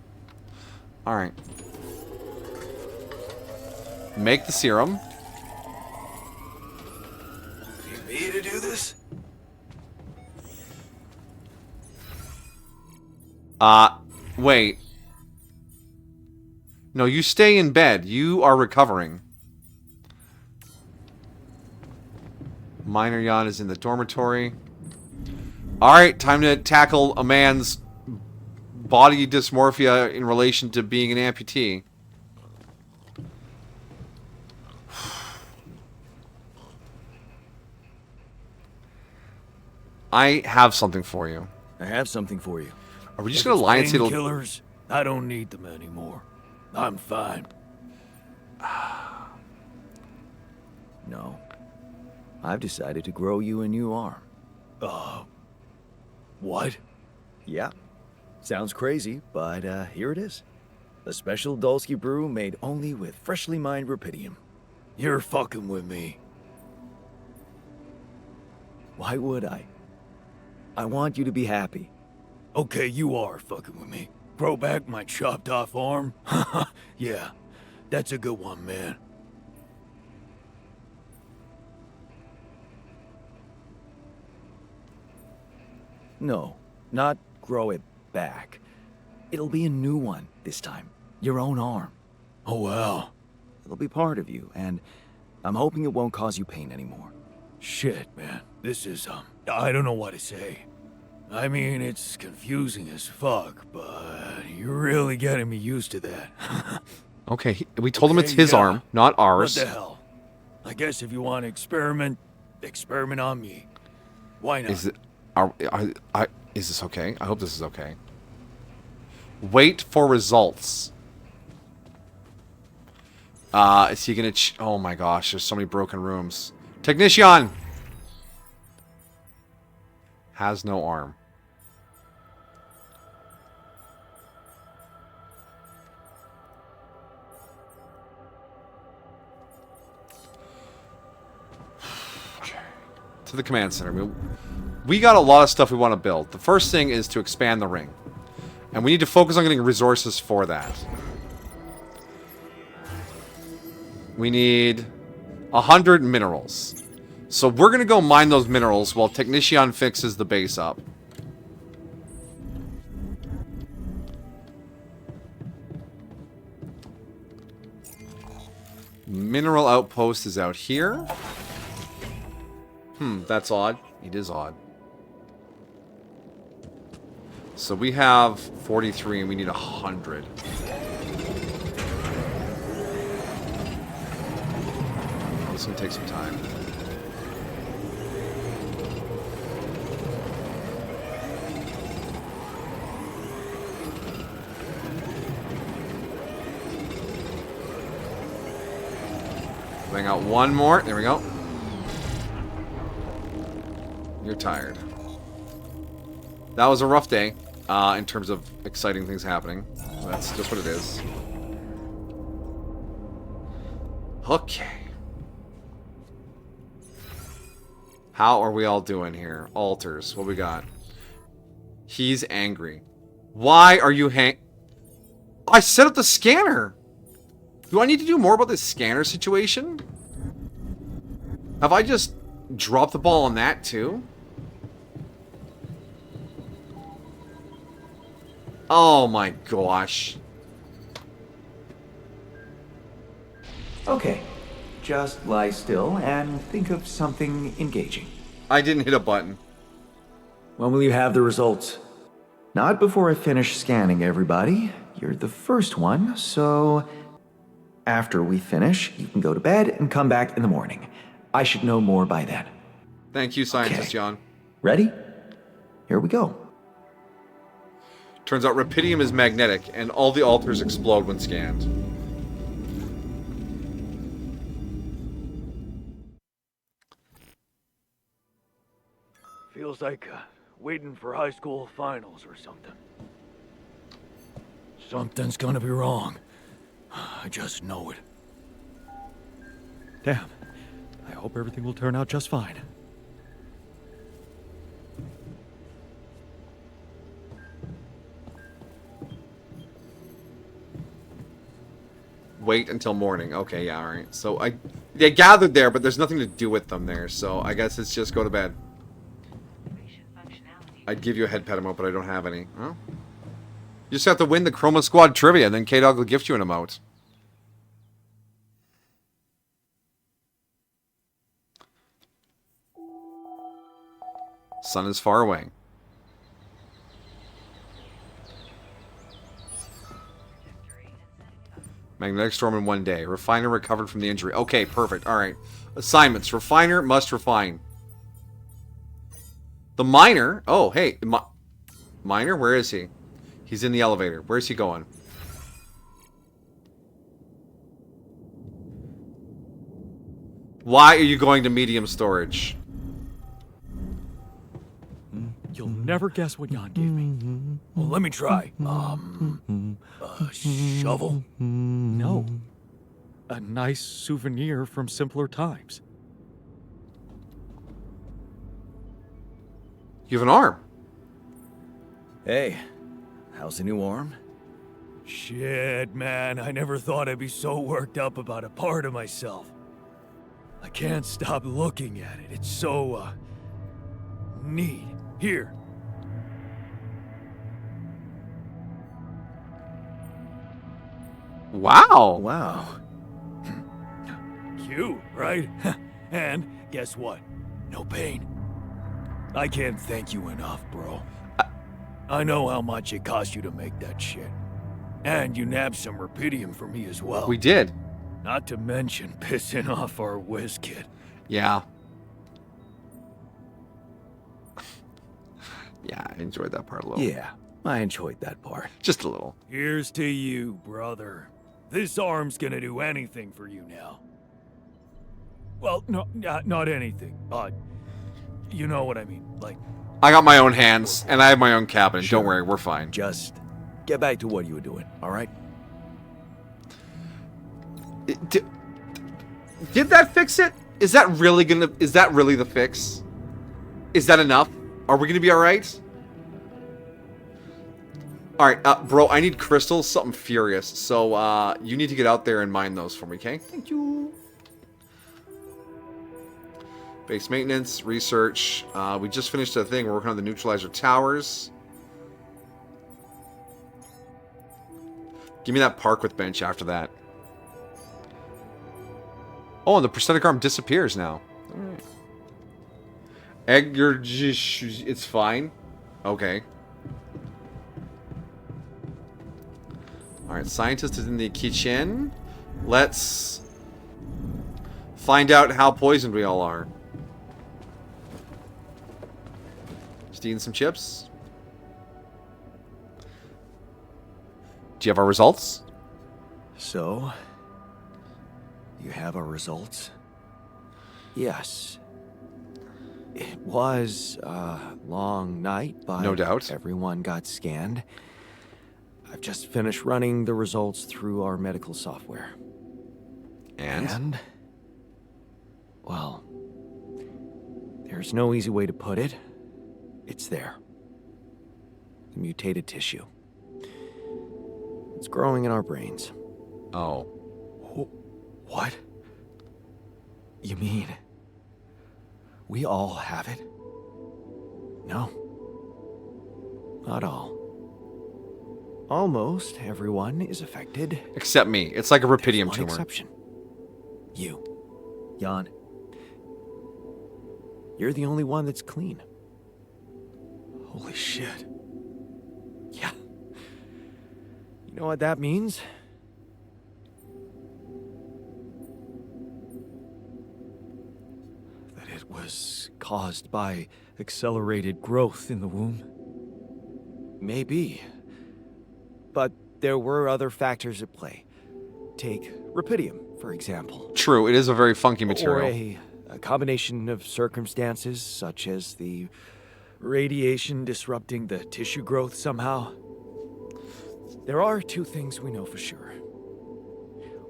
Alright. Make the serum. Need me to do this? Wait. No, you stay in bed. You are recovering. Miner Jan is in the dormitory. Alright, time to tackle a man's body dysmorphia in relation to being an amputee. I have something for you. I have something for you. Are we just going to lie and say Painkillers. I don't need them anymore. I'm fine. No. I've decided to grow you a new arm. What? Yeah. Sounds crazy, but here it is. A special Dulski brew made only with freshly mined rupidium. You're fucking with me. Why would I? I want you to be happy. Okay, you are fucking with me. Grow back my chopped off arm? Yeah, that's a good one, man. No, not grow it back. It'll be a new one this time. Your own arm. Oh, well. It'll be part of you, and I'm hoping it won't cause you pain anymore. Shit, man. This is, I don't know what to say. I mean, it's confusing as fuck, but you're really getting me used to that. Okay, we told him it's Okay, his yeah. arm, not ours. What the hell? I guess if you want to experiment on me. Why not? Is it? Is this okay? I hope this is okay. Wait for results. Is he gonna? Oh my gosh! There's so many broken rooms. Technician has no arm. To the command center. We got a lot of stuff we want to build. The first thing is to expand the ring. And we need to focus on getting resources for that. We need 100 minerals. So we're going to go mine those minerals while Technician fixes the base up. Mineral outpost is out here. That's odd. It is odd. So we have 43 and we need 100. This is going to take some time. Bring out one more. There we go. You're tired. That was a rough day, in terms of exciting things happening. That's just what it is. Okay. How are we all doing here? Alters. What we got? He's angry. Why are you I set up the scanner! Do I need to do more about this scanner situation? Have I just dropped the ball on that too? Oh my gosh. Okay. Just lie still and think of something engaging. I didn't hit a button. When will you have the results? Not before I finish scanning everybody. You're the first one, so after we finish, you can go to bed and come back in the morning. I should know more by then. Thank you, Scientist Okay. John. Ready? Here we go. Turns out rupidium is magnetic, and all the alters explode when scanned. Feels like waiting for high school finals or something. Something's gonna be wrong. I just know it. Damn. I hope everything will turn out just fine. Wait until morning. Okay, yeah, alright. So they gathered there, but there's nothing to do with them there, so I guess it's just go to bed. I'd give you a head pet emote, but I don't have any. Well, you just have to win the Chroma Squad trivia, and then K-Dog will gift you an emote. Sun is far away. Magnetic storm in 1 day. Refiner recovered from the injury. Okay, perfect. Alright. Assignments. Refiner must refine. The miner. Oh, hey. Miner, where is he? He's in the elevator. Where's he going? Why are you going to medium storage? You'll never guess what Jan gave me. Well, let me try. A shovel? No. A nice souvenir from simpler times. You have an arm. Hey, how's the new arm? Shit, man, I never thought I'd be so worked up about a part of myself. I can't stop looking at it. It's so, neat. Here. Wow. Wow. Cute, right? And guess what? No pain. I can't thank you enough, bro. I know how much it cost you to make that shit. And you nabbed some rupidium for me as well. We did. Not to mention pissing off our whiz kid. Yeah. Yeah, I enjoyed that part a little. Yeah, I enjoyed that part. Just a little. Here's to you, brother. This arm's gonna do anything for you now. Well, no, not anything, but you know what I mean. Like, I got my own hands, and I have my own cabinet. Sure. Don't worry, we're fine. Just get back to what you were doing, all right? Did that fix it? Is that really the fix? Is that enough? Are we gonna be alright? Alright, bro, I need crystals, something furious. So, you need to get out there and mine those for me, okay? Thank you. Base maintenance, research. We just finished a thing. We're working on the neutralizer towers. Give me that park with bench after that. Oh, and the prosthetic arm disappears now. Alright. Egg, you're just... It's fine. Okay. Alright, scientist is in the kitchen. Let's find out how poisoned we all are. Just eating some chips. Do you have our results? So, you have our results? Yes. It was a long night, but no doubt. Everyone got scanned. I've just finished running the results through our medical software. And? Well, there's no easy way to put it. It's there. The mutated tissue. It's growing in our brains. Oh. What? You mean we all have it? No. Not all. Almost everyone is affected. Except me. It's like a There's rupidium one tumor. exception. You. Jan. You're the only one that's clean. Holy shit. Yeah. You know what that means? That it was caused by accelerated growth in the womb. Maybe. But there were other factors at play. Take rupidium, for example. True, it is a very funky Or material. a combination of circumstances, such as the radiation disrupting the tissue growth somehow. There are two things we know for sure.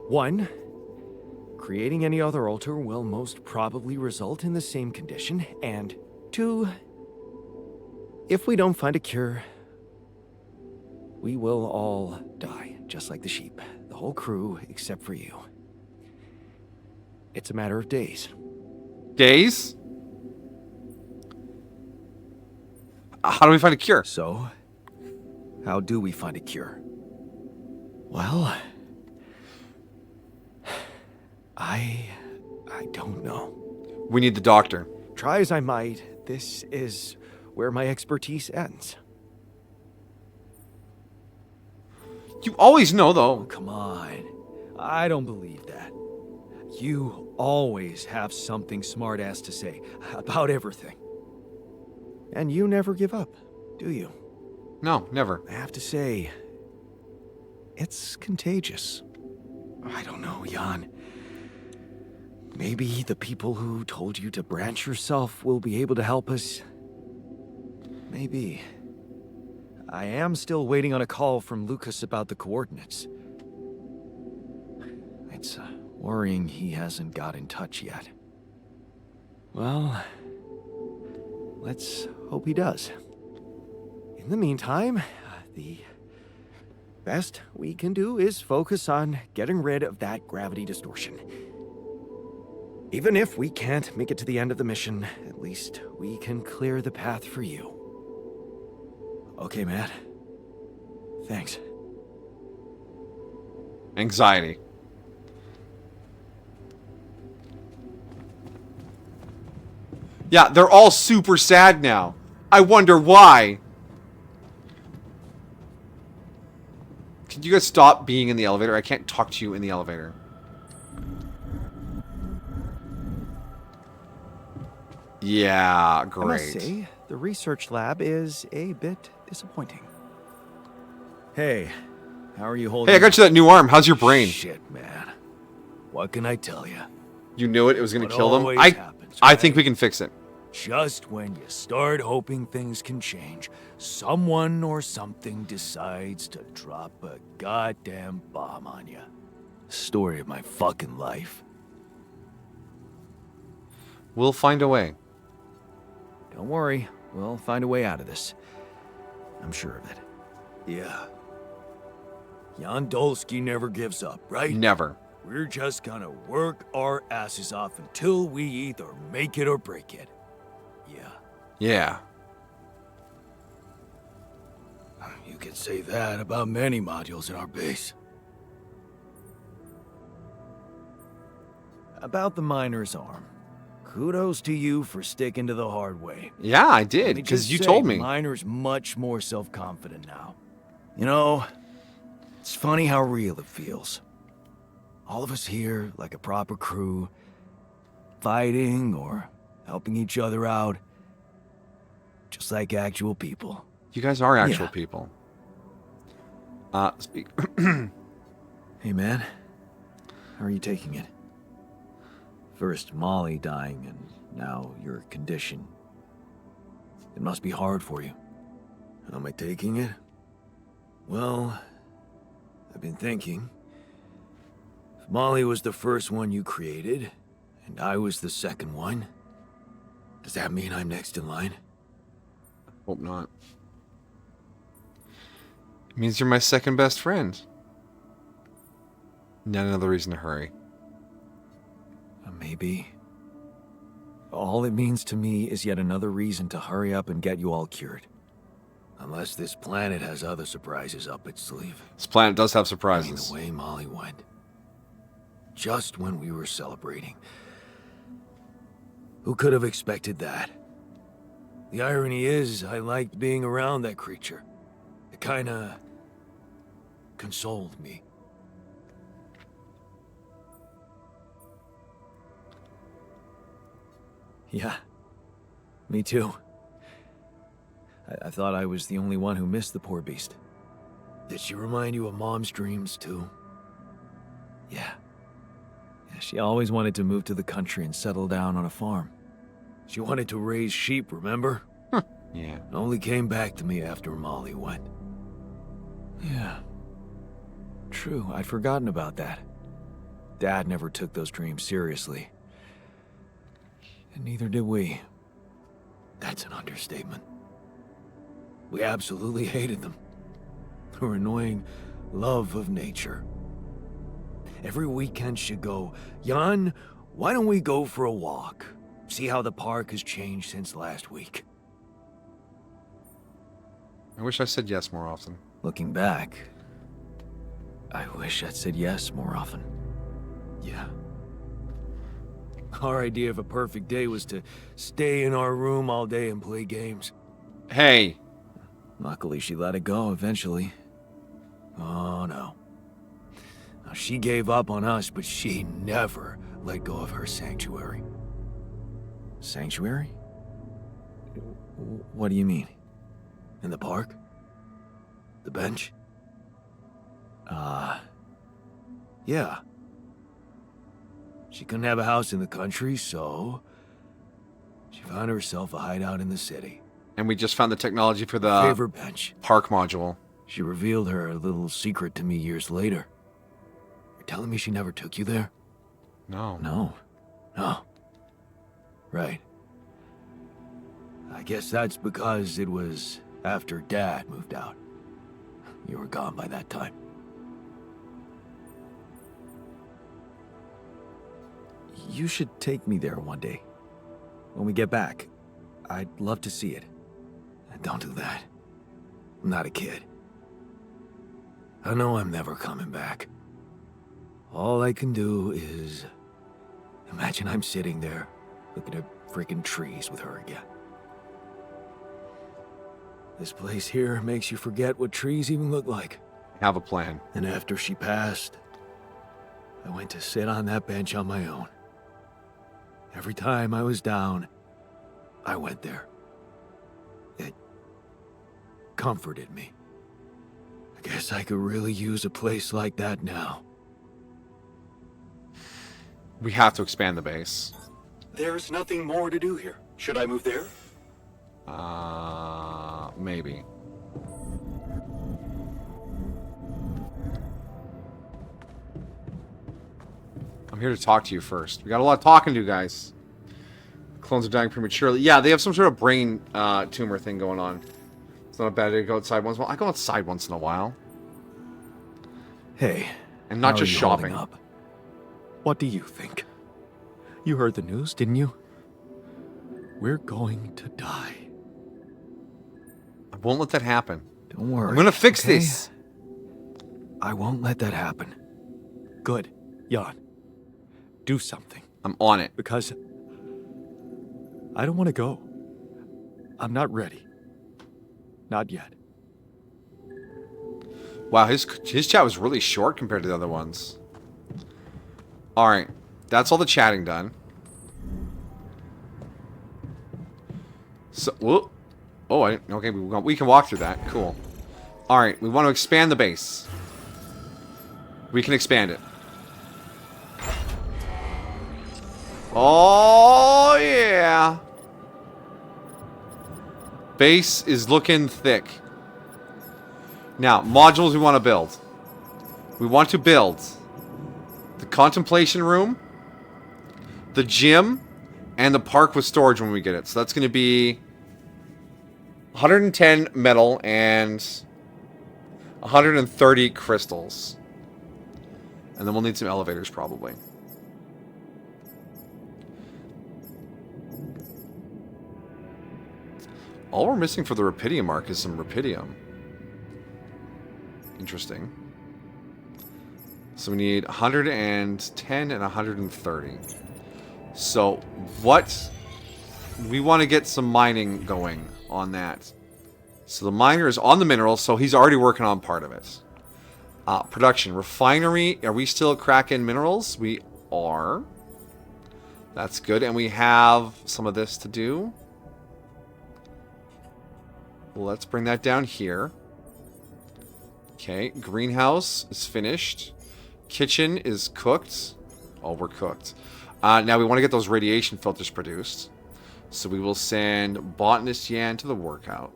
One, creating any other alter will most probably result in the same condition. And two, if we don't find a cure, we will all die, just like the sheep. The whole crew, except for you. It's a matter of days. Days? How do we find a cure? So, how do we find a cure? Well, I don't know. We need the doctor. Try as I might, this is where my expertise ends. You always know, Oh, though. come on. I don't believe that. You always have something smart-ass to say about everything. And you never give up, do you? No, never. I have to say, it's contagious. I don't know, Jan. Maybe the people who told you to branch yourself will be able to help us. Maybe. I am still waiting on a call from Lucas about the coordinates. It's worrying he hasn't got in touch yet. Well, let's hope he does. In the meantime, the best we can do is focus on getting rid of that gravity distortion. Even if we can't make it to the end of the mission, at least we can clear the path for you. Okay, Matt. Thanks. Anxiety. Yeah, they're all super sad now. I wonder why. Can you guys stop being in the elevator? I can't talk to you in the elevator. Yeah, great. I must say, the research lab is a bit disappointing. Hey, how are you holding Hey, I got you that new arm. How's your brain? Shit, man. What can I tell you? You knew it was going to What kill them? always I happens, think right? we can fix it. Just when you start hoping things can change, someone or something decides to drop a goddamn bomb on you. Story of my fucking life. We'll find a way. Don't worry, we'll find a way out of this. I'm sure of it. Yeah. Jan Dolsky never gives up, right? Never. We're just gonna work our asses off until we either make it or break it. Yeah. Yeah. You could say that about many modules in our base. About the miner's arm. Kudos to you for sticking to the hard way. Yeah, I Let did, me because just you say, told me. the miner's much more self-confident now. You know, it's funny how real it feels. All of us here, like a proper crew, fighting or helping each other out, just like actual people. You guys are actual Yeah. people. Speak. Hey, man. How are you taking it? First Molly dying, and now your condition. It must be hard for you. How am I taking it? Well, I've been thinking. If Molly was the first one you created, and I was the second one, does that mean I'm next in line? Hope not. It means you're my second best friend. Not another reason to hurry. Maybe. All it means to me is yet another reason to hurry up and get you all cured. Unless this planet has other surprises up its sleeve. This planet does have I mean, surprises. the way Molly went. Just when we were celebrating. Who could have expected that? The irony is, I liked being around that creature. It kinda consoled me. Yeah. Me too. I thought I was the only one who missed the poor beast. Did she remind you of Mom's dreams, too? Yeah. She always wanted to move to the country and settle down on a farm. She wanted to raise sheep, remember? Yeah. It only came back to me after Molly went. Yeah. True, I'd forgotten about that. Dad never took those dreams seriously. And neither did we. That's an understatement. We absolutely hated them. Her annoying love of nature. Every weekend she'd go, Jan, why don't we go for a walk? See how the park has changed since last week. I wish I said yes more often. Looking back, I wish I'd said yes more often. Yeah. Our idea of a perfect day was to stay in our room all day and play games. Hey! Luckily, she let it go eventually. Oh, no. Now, she gave up on us, but she never let go of her sanctuary. Sanctuary? What do you mean? In the park? The bench? Yeah. She couldn't have a house in the country, so she found herself a hideout in the city. And we just found the technology for the Favorite bench. park module. She revealed her little secret to me years later. You're telling me she never took you there? No. No. Right. I guess that's because it was after Dad moved out. You were gone by that time. You should take me there one day. When we get back, I'd love to see it. Don't do that. I'm not a kid. I know I'm never coming back. All I can do is imagine I'm sitting there looking at freaking trees with her again. This place here makes you forget what trees even look like. Have a plan. And after she passed, I went to sit on that bench on my own. Every time I was down, I went there. It comforted me. I guess I could really use a place like that now. We have to expand the base. There's nothing more to do here. Should I move there? Maybe. I'm here to talk to you first. We got a lot of talking to do, guys. Clones are dying prematurely. Yeah, they have some sort of brain tumor thing going on. It's not a bad idea to go outside once in a while. I go outside once in a while. Hey. And not how just are you holding shopping. up? What do you think? You heard the news, didn't you? We're going to die. I won't let that happen. Don't worry. I'm gonna fix okay? this. I won't let that happen. Good. Jan. Do something. I'm on it. Because I don't want to go. I'm not ready. Not yet. Wow, his chat was really short compared to the other ones. Alright. That's all the chatting done. So, whoa. Oh, okay, we can walk through that. Cool. Alright, we want to expand the base. We can expand it. Oh, yeah. Base is looking thick. Now, modules we want to build. We want to build the contemplation room, the gym, and the park with storage when we get it. So that's going to be 110 metal and 130 crystals. And then we'll need some elevators probably. All we're missing for the Rapidium arc is some Rapidium. Interesting. So we need 110 and 130. So what... We want to get some mining going on that. So the miner is on the minerals, so he's already working on part of it. Production. Refinery. Are we still cracking minerals? We are. That's good. And we have some of this to do. Let's bring that down here. Okay, greenhouse is finished. Kitchen is cooked. Oh, we're cooked. Now we want to get those radiation filters produced. So we will send Botanist Yan to the workshop.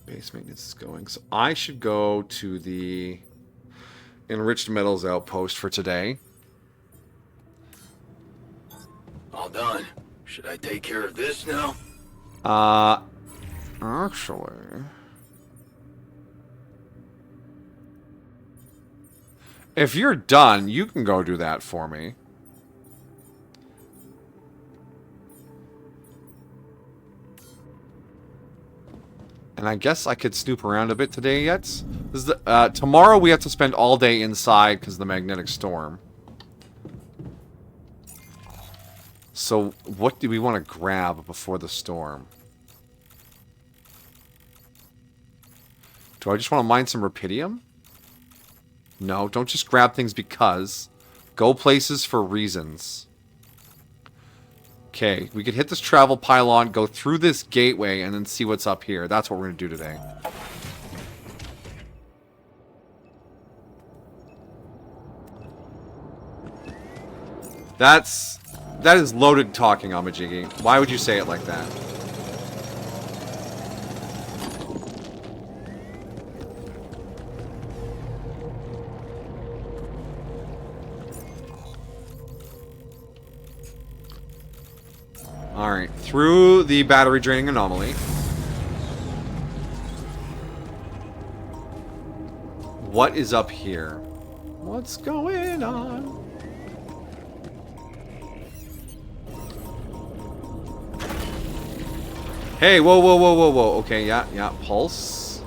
Base maintenance is going. So I should go to the enriched metals outpost for today. All done. Should I take care of this now? Actually, if you're done, you can go do that for me. And I guess I could snoop around a bit today yet. This is the, tomorrow we have to spend all day inside because of the magnetic storm. So what do we want to grab before the storm? Do I just want to mine some rupidium? No, don't just grab things because. Go places for reasons. Okay, we could hit this travel pylon, go through this gateway, and then see what's up here. That's what we're going to do today. That is loaded talking, Amajigi. Why would you say it like that? Alright, through the battery draining anomaly. What is up here? What's going on? Hey, whoa, whoa, whoa, whoa, whoa. Okay, yeah, pulse.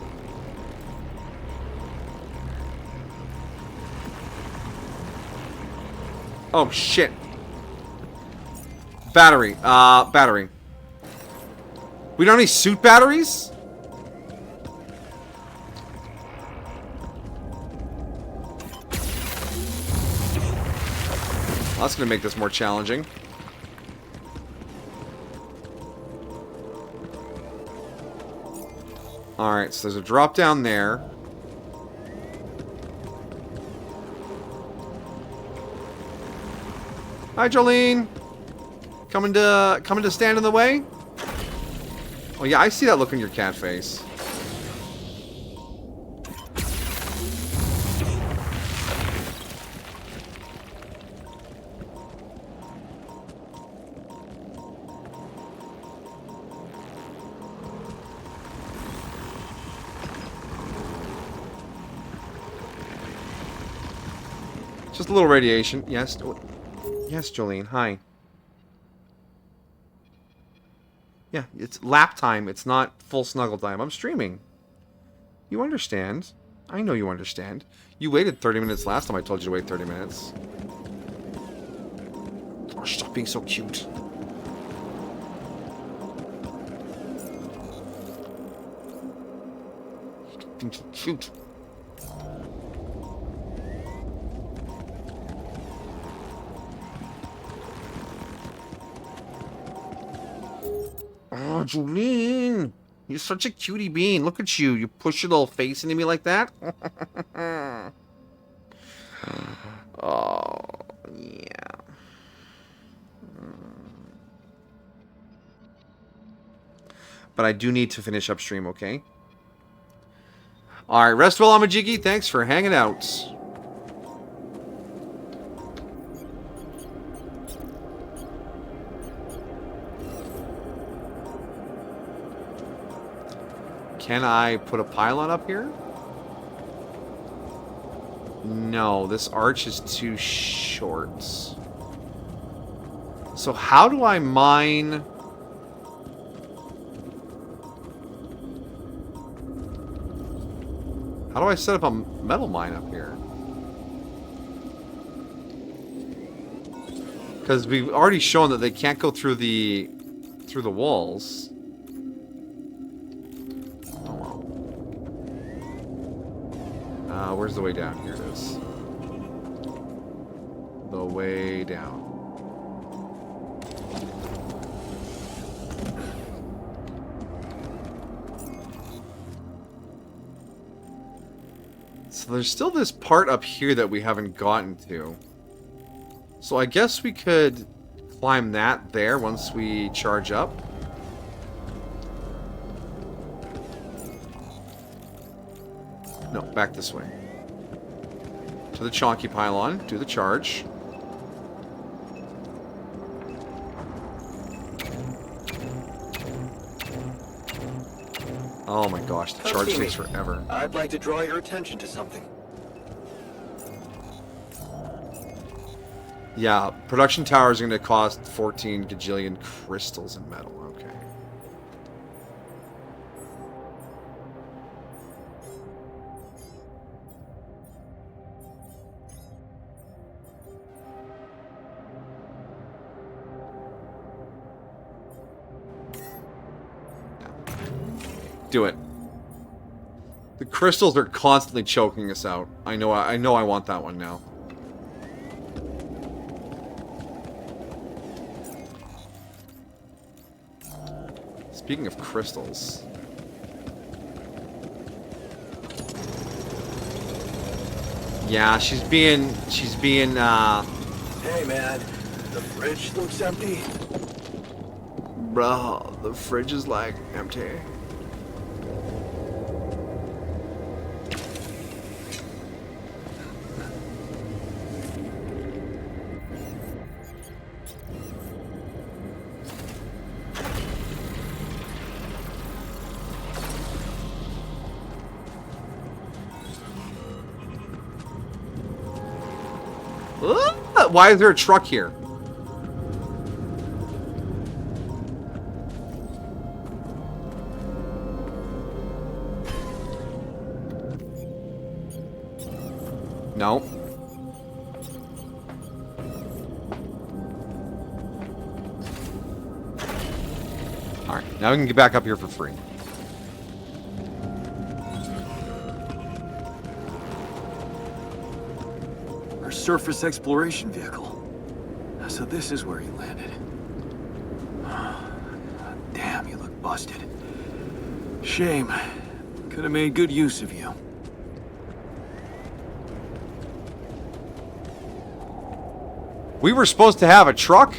Oh, shit. Battery. Battery. We don't have any suit batteries? Well, that's gonna make this more challenging. Alright, so there's a drop down there. Hi, Jolene. Coming to stand in the way? Oh yeah, I see that look in your cat face. Just a little radiation. Yes. Yes, Jolene. Hi. Yeah, it's lap time. It's not full snuggle time. I'm streaming. You understand. I know you understand. You waited 30 minutes last time I told you to wait 30 minutes. Oh, stop being so cute. Stop being so cute. Oh, Jolene! You're such a cutie bean. Look at you. You push your little face into me like that. Oh, yeah. But I do need to finish upstream, okay? Alright, rest well, Amajigi. Thanks for hanging out. Can I put a pylon up here? No, this arch is too short. So how do I mine... How do I set up a metal mine up here? Because we've already shown that they can't go through the walls. Where's the way down? Here it is. The way down. So there's still this part up here that we haven't gotten to. So I guess we could climb that there once we charge up. No, back this way. To the chonky pylon, do the charge. Oh my gosh, the charge takes forever. I'd like to draw your attention to something. Yeah, production tower is going to cost 14 gajillion crystals in metal. Okay. Do it. The crystals are constantly choking us out. I know I want that one now. Speaking of crystals. Yeah, she's being Hey, man. The fridge looks empty. bro, the fridge is like empty. Why is there a truck here? No. Alright, now we can get back up here for free. Our surface exploration vehicle. So this is where he landed. Damn, you look busted. Shame. Could have made good use of you. We were supposed to have a truck?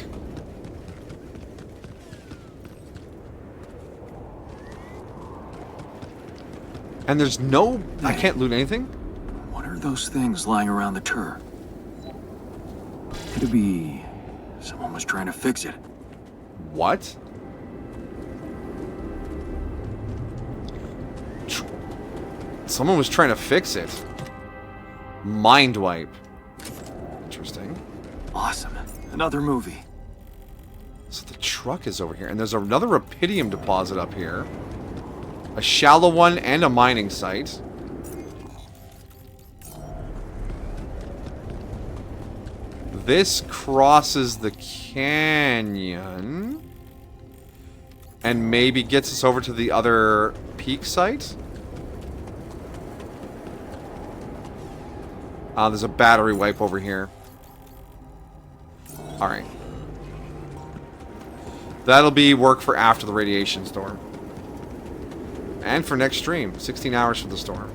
And there's no... I can't loot anything? What are those things lying around the turret? Could it be... someone was trying to fix it? What? Someone was trying to fix it. Mind wipe. Interesting. Awesome. Another movie. So the truck is over here. And there's another rubidium deposit up here. A shallow one and a mining site. This crosses the canyon. And maybe gets us over to the other peak site. There's a battery wipe over here. Alright. That'll be work for after the radiation storm. And for next stream. 16 hours for the storm.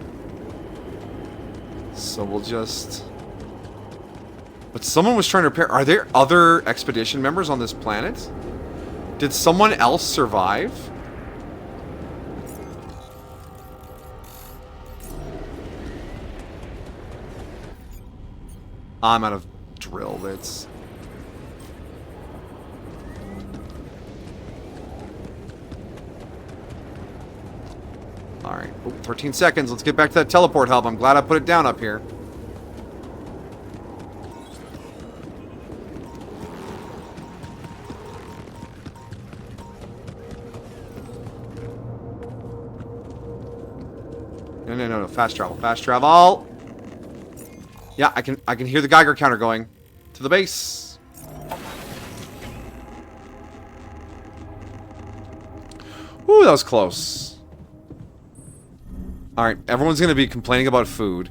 So we'll just... But someone was trying to repair... Are there other expedition members on this planet? Did someone else survive? I'm out of drill bits. Alright. 13 seconds. Let's get back to that teleport hub. I'm glad I put it down up here. No. Fast travel. Fast travel. Yeah, I can hear the Geiger counter going to the base. Ooh, that was close. All right, everyone's going to be complaining about food.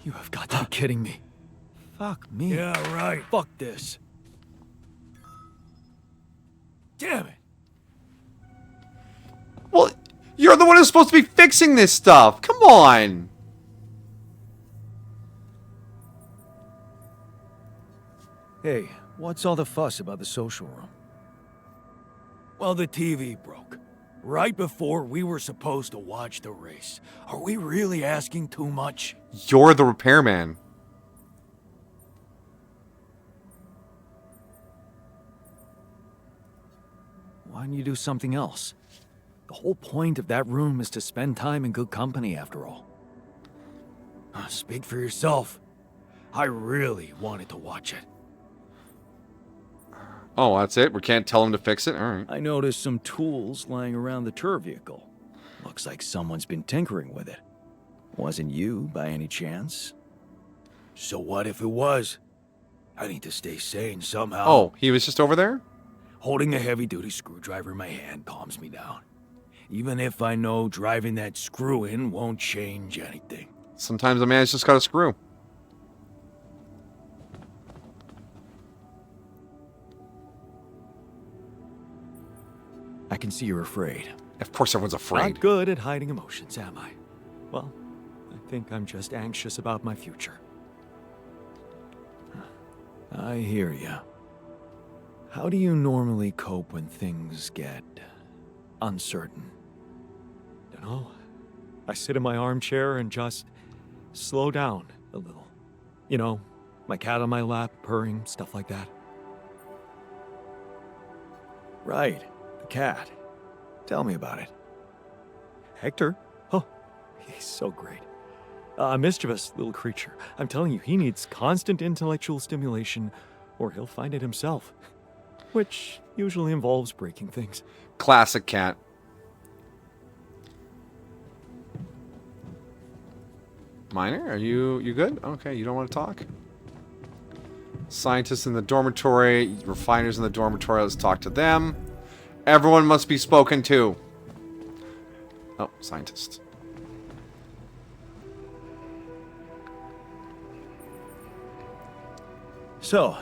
You have got to be kidding me. Fuck me. Yeah, right. Fuck this. Damn it. Well, you're the one who's supposed to be fixing this stuff. Come on. Hey, what's all the fuss about the social room? Well, the TV broke. Right before we were supposed to watch the race. Are we really asking too much? You're the repairman. Why don't you do something else? The whole point of that room is to spend time in good company, after all. Speak for yourself. I really wanted to watch it. Oh, that's it? We can't tell him to fix it? Alright. I noticed some tools lying around the tour vehicle. Looks like someone's been tinkering with it. Wasn't you, by any chance? So what if it was? I need to stay sane somehow. Oh, he was just over there? Holding a heavy-duty screwdriver in my hand calms me down. Even if I know driving that screw in won't change anything. Sometimes a man's just got a screw. I can see you're afraid. Of course everyone's afraid. Not good at hiding emotions, am I? Well, I think I'm just anxious about my future. I hear ya. How do you normally cope when things get uncertain? Dunno. I sit in my armchair and just slow down a little. You know, my cat on my lap, purring, stuff like that. Right, the cat. Tell me about it. Hector? Oh, he's so great. A mischievous little creature. I'm telling you, he needs constant intellectual stimulation or he'll find it himself. Which usually involves breaking things. Classic cat. Miner, are you good? Okay, you don't want to talk? Scientists in the dormitory, refiners in the dormitory, let's talk to them. Everyone must be spoken to. Oh, scientist. So,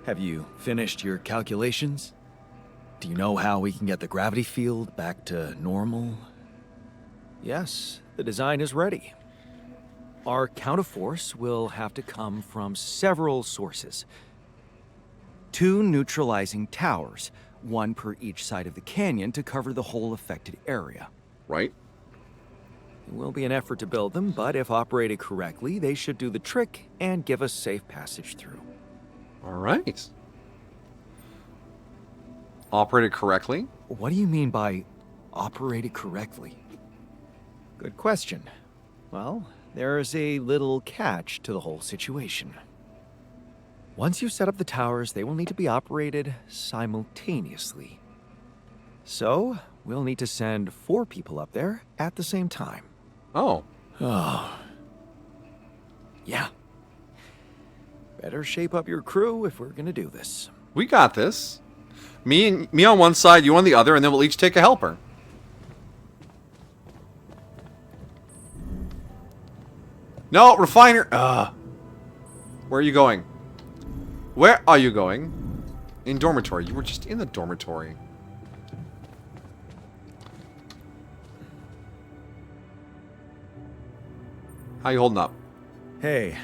have you finished your calculations? Do you know how we can get the gravity field back to normal? Yes, the design is ready. Our counterforce will have to come from several sources. 2 neutralizing towers, 1 per each side of the canyon to cover the whole affected area. Right? It will be an effort to build them, but if operated correctly, they should do the trick and give us safe passage through. All right. Operated correctly? What do you mean by operated correctly? Good question. Well, there's a little catch to the whole situation. Once you set up the towers, they will need to be operated simultaneously. So, we'll need to send 4 people up there at the same time. Oh. Oh. Yeah. Better shape up your crew if we're gonna do this. We got this. Me on one side, you on the other, and then we'll each take a helper. No, refiner. Where are you going? Where are you going? In dormitory. You were just in the dormitory. How you holding up? Hey,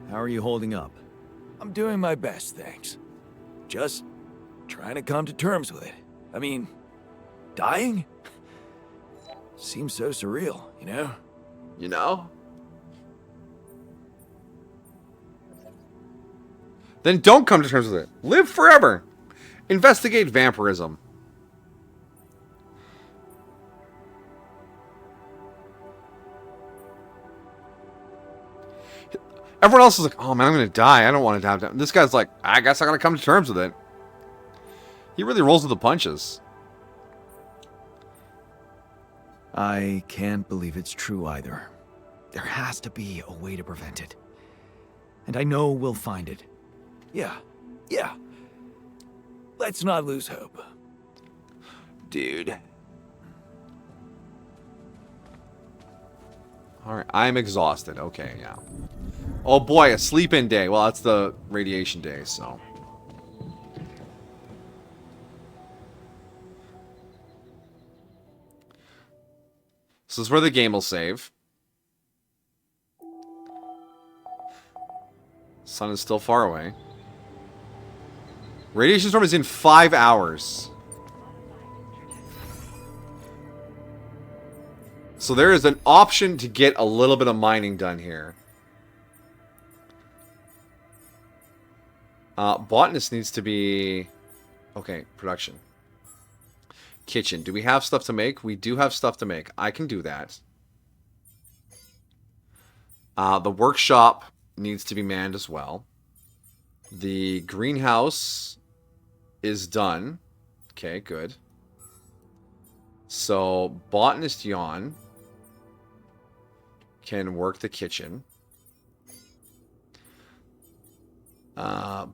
how are you holding up? I'm doing my best, thanks. Just trying to come to terms with it. I mean, dying? Seems so surreal, you know? You know? Then don't come to terms with it. Live forever. Investigate vampirism. Everyone else is like, oh man, I'm going to die. I don't want to die. This guy's like, I guess I got to come to terms with it. He really rolls with the punches. I can't believe it's true either. There has to be a way to prevent it. And I know we'll find it. Yeah. Let's not lose hope. Dude. Alright, I'm exhausted. Okay, yeah. Oh boy, a sleep-in day. Well, that's the radiation day, so. So this is where the game will save. Sun is still far away. Radiation storm is in 5 hours. So there is an option to get a little bit of mining done here. Botanist needs to be... Okay, production. Kitchen. Do we have stuff to make? We do have stuff to make. I can do that. The workshop needs to be manned as well. The greenhouse is done. Okay, good. So, Botanist Yawn can work the kitchen.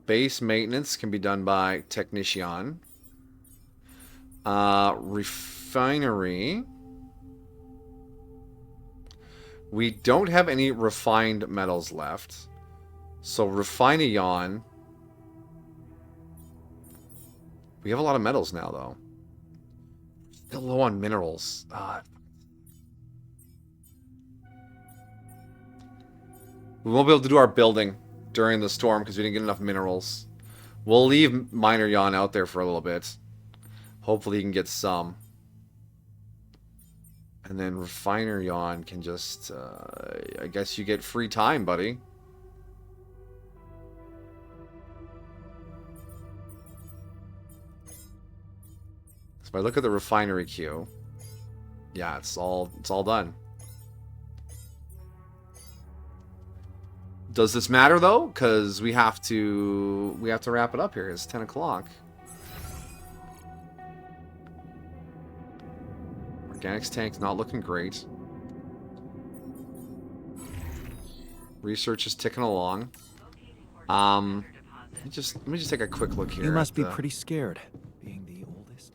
Base maintenance can be done by technician. Refinery. We don't have any refined metals left. So refine-ion. We have a lot of metals now, though. Still low on minerals. We won't be able to do our building during the storm because we didn't get enough minerals. We'll leave Miner Yawn out there for a little bit. Hopefully he can get some. And then Refiner Yawn can just... I guess you get free time, buddy. So if I look at the refinery queue... Yeah, it's all done. Does this matter though? Because we have to wrap it up here. It's 10 o'clock. Organics tank's not looking great. Research is ticking along. Let me just take a quick look here. You must be pretty scared, being the oldest.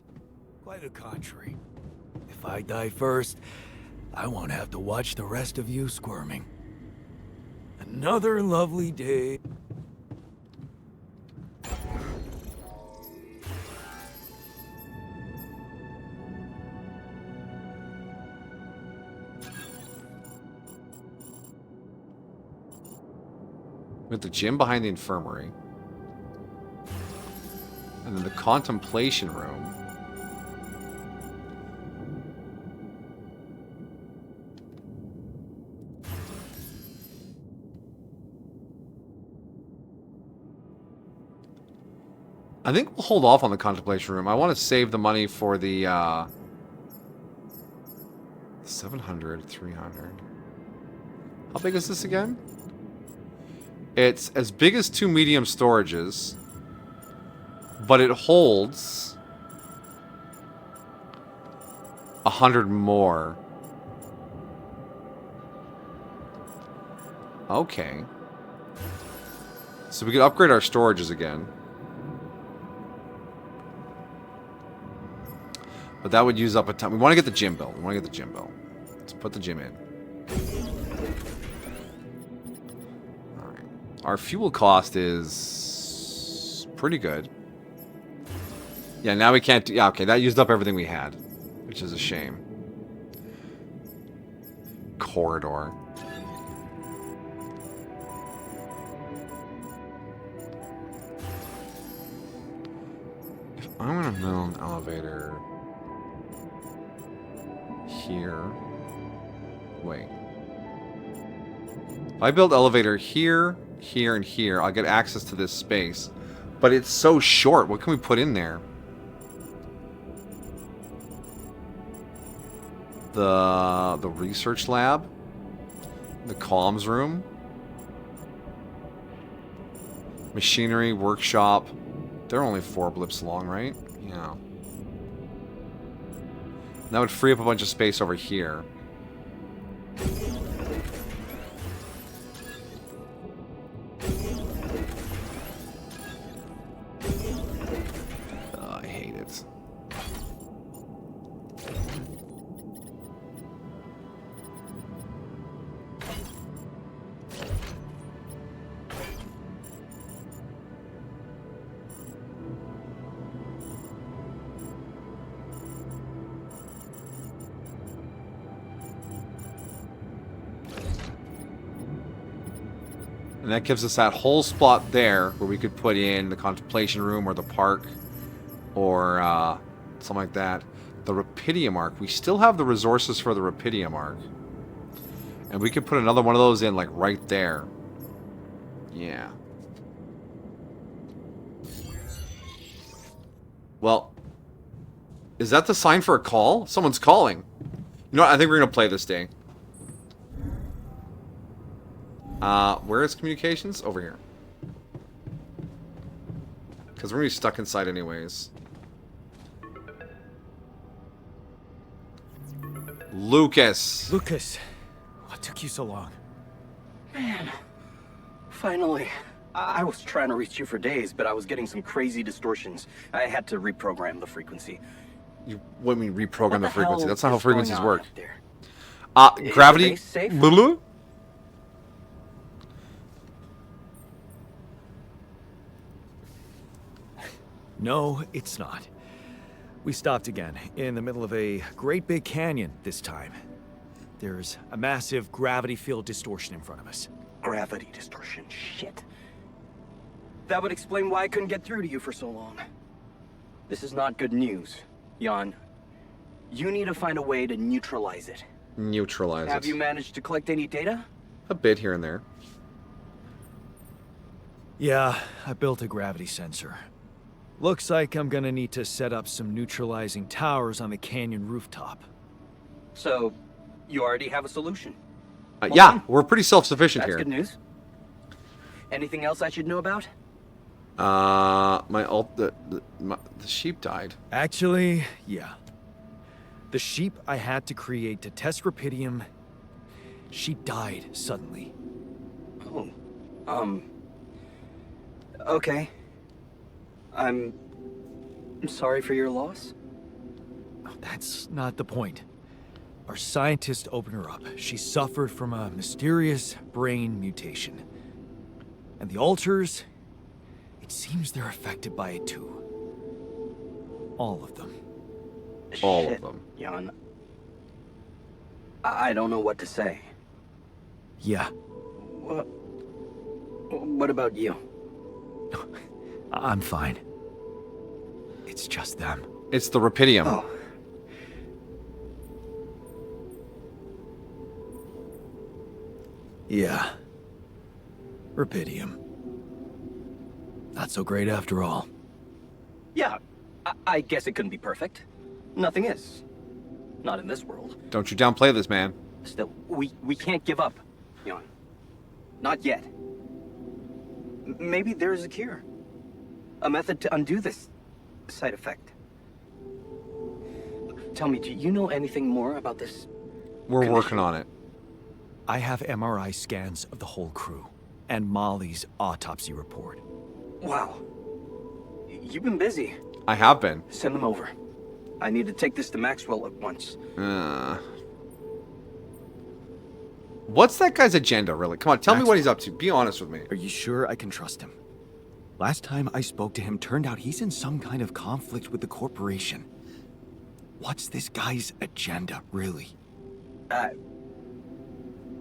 Quite the contrary. If I die first, I won't have to watch the rest of you squirming. Another lovely day. With the gym behind the infirmary. And then the contemplation room. I think we'll hold off on the contemplation room. I want to save the money for the 700, 300. How big is this again? It's as big as 2 medium storages, but it holds 100 more. Okay. So we could upgrade our storages again. But that would use up a ton. We want to get the gym built. Let's put the gym in. Alright. Our fuel cost is pretty good. Yeah, now we can't do... Yeah, okay, that used up everything we had. Which is a shame. Corridor. If I'm going to build an elevator... here. Wait. If I build elevator here, here, and here, I'll get access to this space. But it's so short. What can we put in there? The research lab? The comms room? Machinery, workshop. They're only 4 blips long, right? Yeah. That would free up a bunch of space over here. I hate it. And that gives us that whole spot there where we could put in the contemplation room or the park or something like that. The Rapidium Arc. We still have the resources for the Rapidium Arc. And we could put another one of those in like right there. Yeah. Well, is that the sign for a call? Someone's calling. You know what? I think we're going to play this day. Where is communications? Over here. Because we're going to be stuck inside anyways. Lucas! Lucas, what took you so long? Man, finally. I was trying to reach you for days, but I was getting some crazy distortions. I had to reprogram the frequency. What do you mean reprogram the frequency? hell That's not how is going frequencies on work. out there? Is the Gravity. base safe? Blah. No, it's not. We stopped again, in the middle of a great big canyon this time. There's a massive gravity field distortion in front of us. Gravity distortion. Shit. That would explain why I couldn't get through to you for so long. This is not good news, Jan. You need to find a way to neutralize it. Neutralize Have it. you managed to collect any data? A bit here and there. Yeah, I built a gravity sensor. Looks like I'm gonna need to set up some neutralizing towers on the canyon rooftop. So, you already have a solution. Yeah, we're pretty self-sufficient That's here. good news. Anything else I should know about? The sheep died. Actually, yeah. The sheep I had to create to test Rapidium, she died suddenly. Oh. Okay. I'm sorry for your loss. That's not the point. Our scientist opened her up. She suffered from a mysterious brain mutation. And the alters, it seems they're affected by it too. All of them. All Shit, of them. Jan. I don't know what to say. Yeah, What about you? I'm fine. It's just them. It's the Rapidium. Oh. Yeah. Rapidium. Not so great after all. Yeah, I guess it couldn't be perfect. Nothing is. Not in this world. Don't you downplay this, man. Still, we can't give up, Jan. Not yet. Maybe there's a cure. A method to undo this side effect. Tell me, do you know anything more about this? We're condition? working on it. I have MRI scans of the whole crew, and Molly's autopsy report. Wow. You've been busy. I have been. Send them over. I need to take this to Maxwell at once. What's that guy's agenda, really? Come on, tell me what he's up to. Be honest with me. Are you sure I can trust him? Last time I spoke to him, turned out he's in some kind of conflict with the corporation. What's this guy's agenda, really?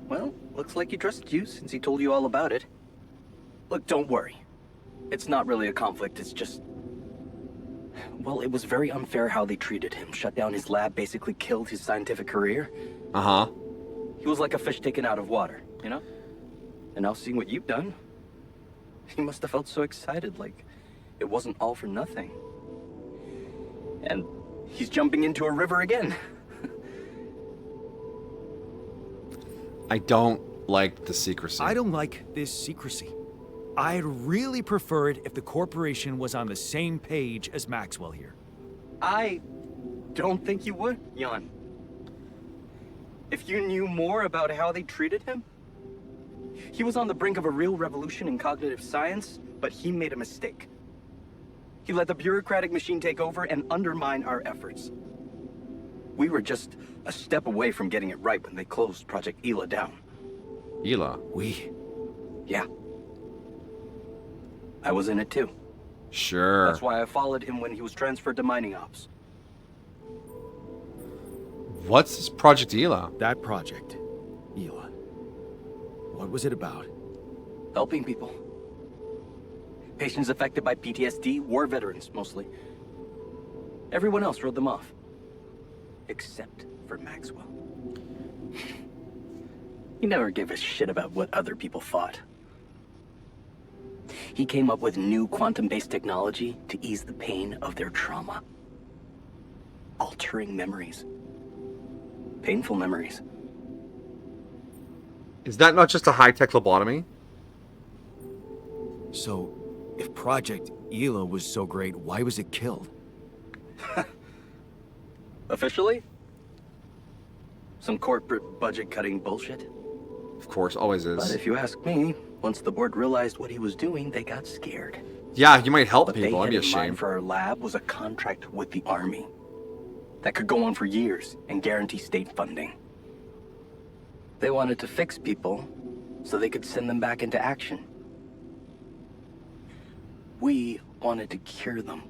Well, looks like he trusted you since he told you all about it. Look, don't worry. It's not really a conflict, it's just... Well, it was very unfair how they treated him. Shut down his lab, basically killed his scientific career. Uh-huh. He was like a fish taken out of water, you know? And now seeing what you've done, he must have felt so excited, like it wasn't all for nothing. And he's jumping into a river again. I don't like the secrecy. I don't like this secrecy. I'd really prefer it if the corporation was on the same page as Maxwell here. I don't think you would, Jan. If you knew more about how they treated him, he was on the brink of a real revolution in cognitive science, but he made a mistake. He let the bureaucratic machine take over and undermine our efforts. We were just a step away from getting it right when they closed Project Ela down. Ela. Yeah. I was in it too. Sure. That's why I followed him when he was transferred to mining ops. What's this Project Ela? That project, Ela. What was it about? Helping people. Patients affected by PTSD, war veterans mostly. Everyone else wrote them off. Except for Maxwell. He never gave a shit about what other people thought. He came up with new quantum-based technology to ease the pain of their trauma. Altering memories. Painful memories. Is that not just a high-tech lobotomy? So, if Project Ela was so great, why was it killed? Officially? Some corporate budget-cutting bullshit. Of course, always But is. if you ask me, Once the board realized what he was doing, they got scared. Yeah, you might help What they people. That'd had be a in mind shame. for our lab was a contract with the Army that could go on for years and guarantee state funding. They wanted to fix people so they could send them back into action. We wanted to cure them.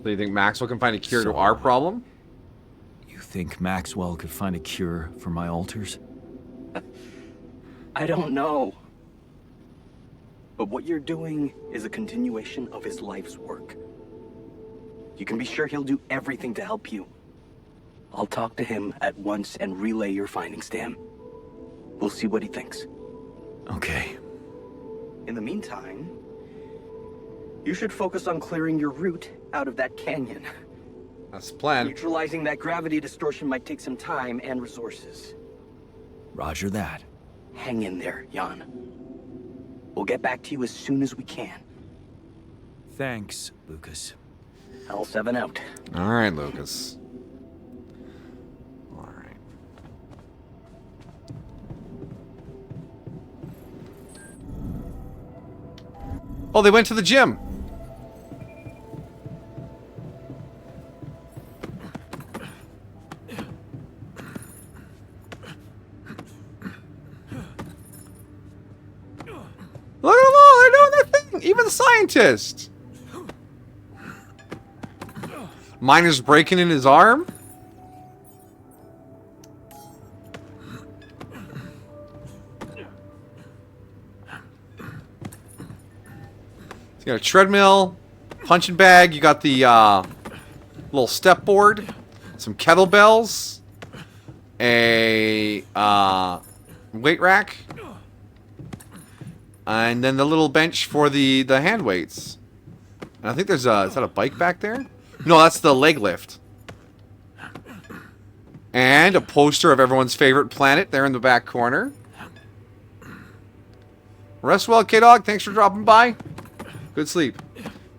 Do you think Maxwell can find a cure to So- our problem? You think Maxwell could find a cure for my alters? I don't know. But what you're doing is a continuation of his life's work. You can be sure he'll do everything to help you. I'll talk to him at once and relay your findings to him. We'll see what he thinks. Okay. In the meantime, you should focus on clearing your route out of that canyon. That's the plan. Neutralizing that gravity distortion might take some time and resources. Roger that. Hang in there, Jan. We'll get back to you as soon as we can. Thanks, Lucas. L7 out. All right, Lucas. All right. Oh, they went to the gym. Look at them all. They're doing their thing. Even the scientist. Miner's breaking in his arm. You got a treadmill, punching bag. You got the little step board, some kettlebells, a weight rack, and then the little bench for the hand weights. And I think there's a, is that a bike back there? No, that's the leg lift. And a poster of everyone's favorite planet there in the back corner. Rest well, K-Dog. Thanks for dropping by. Good sleep.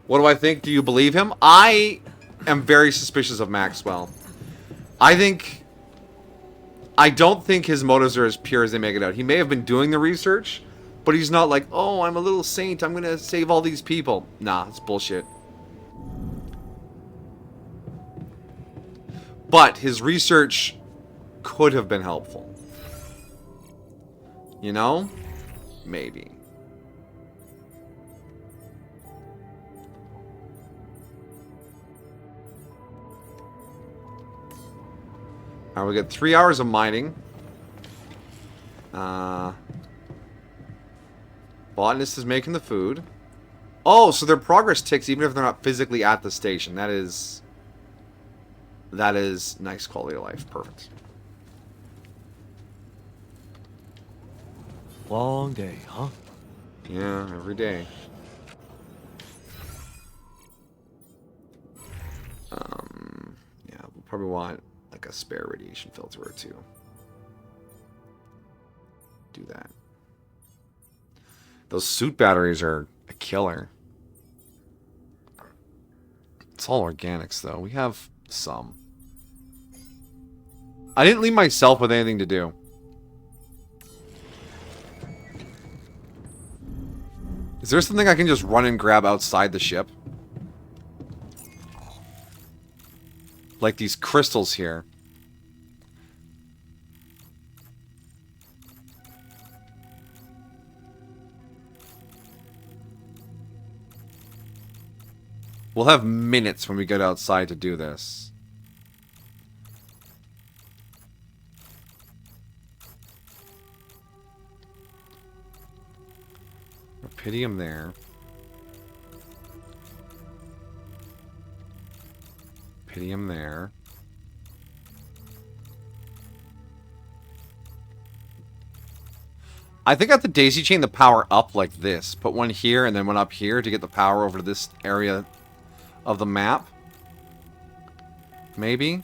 What do I think? Do you believe him? I am very suspicious of Maxwell. I don't think his motives are as pure as they make it out. He may have been doing the research, but he's not like, oh, I'm a little saint. I'm going to save all these people. Nah, it's bullshit. But his research could have been helpful. You know? Maybe. Alright, we got 3 hours of mining. Botanist is making the food. Oh, so their progress ticks even if they're not physically at the station. That is nice quality of life. Perfect. Long day, huh? Yeah, every day. Yeah, we'll probably want like a spare radiation filter or two. Do that. Those suit batteries are a killer. It's all organics though. We have some. I didn't leave myself with anything to do. Is there something I can just run and grab outside the ship? Like these crystals here. We'll have minutes when we get outside to do this. Rubidium there. Rubidium there. I think I have to daisy chain the power up like this. Put one here and then one up here to get the power over to this area of the map. Maybe.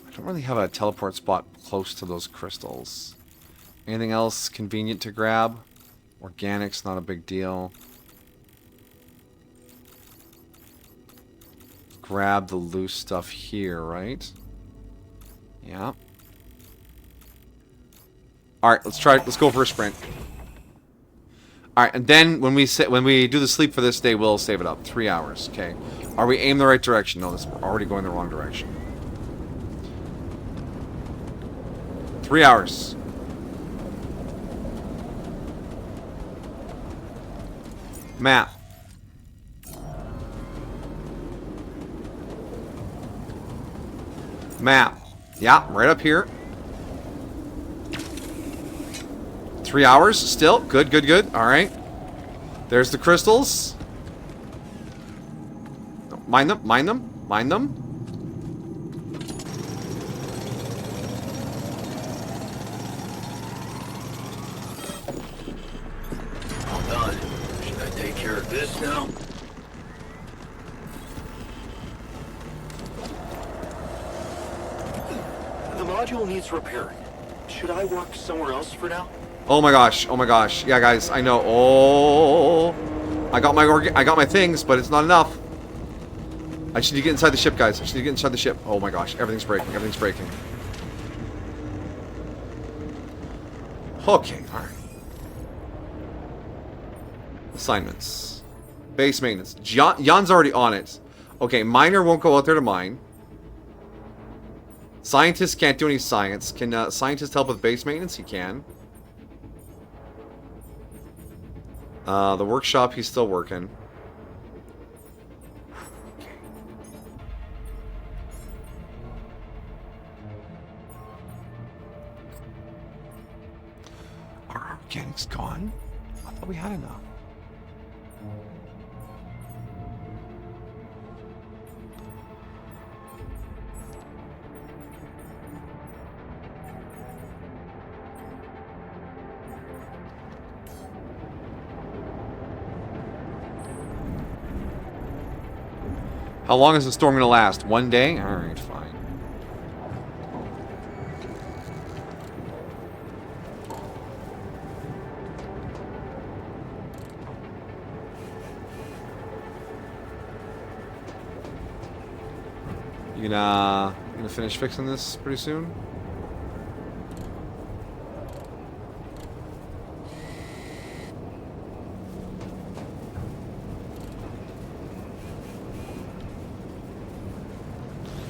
I don't really have a teleport spot close to those crystals. Anything else convenient to grab? Organics, not a big deal. Grab the loose stuff here, right? Yeah. Alright, let's try. Let's go for a sprint. Alright, and then when we do the sleep for this day, we'll save it up. 3 hours. Okay. Are we aiming the right direction? No, we're already going the wrong direction. 3 hours. Map. Map. Yeah, right up here. 3 hours still. Good, good, good. Alright. There's the crystals. Mine them, mine them, mine them. All done. Should I take care of this now? The module needs repairing. Should I work somewhere else for now? Oh my gosh, oh my gosh. Yeah, guys, I know. Oh, I got my things, but it's not enough. I just need to get inside the ship, guys. I just need to get inside the ship. Oh my gosh, everything's breaking. Everything's breaking. Okay, alright. Assignments. Base maintenance. Jan's already on it. Okay, miner won't go out there to mine. Scientists can't do any science. Can scientists help with base maintenance? He can. The workshop, he's still working. Our organics gone? I thought we had enough. How long is the storm going to last? 1 day? Alright, fine. You gonna finish fixing this pretty soon?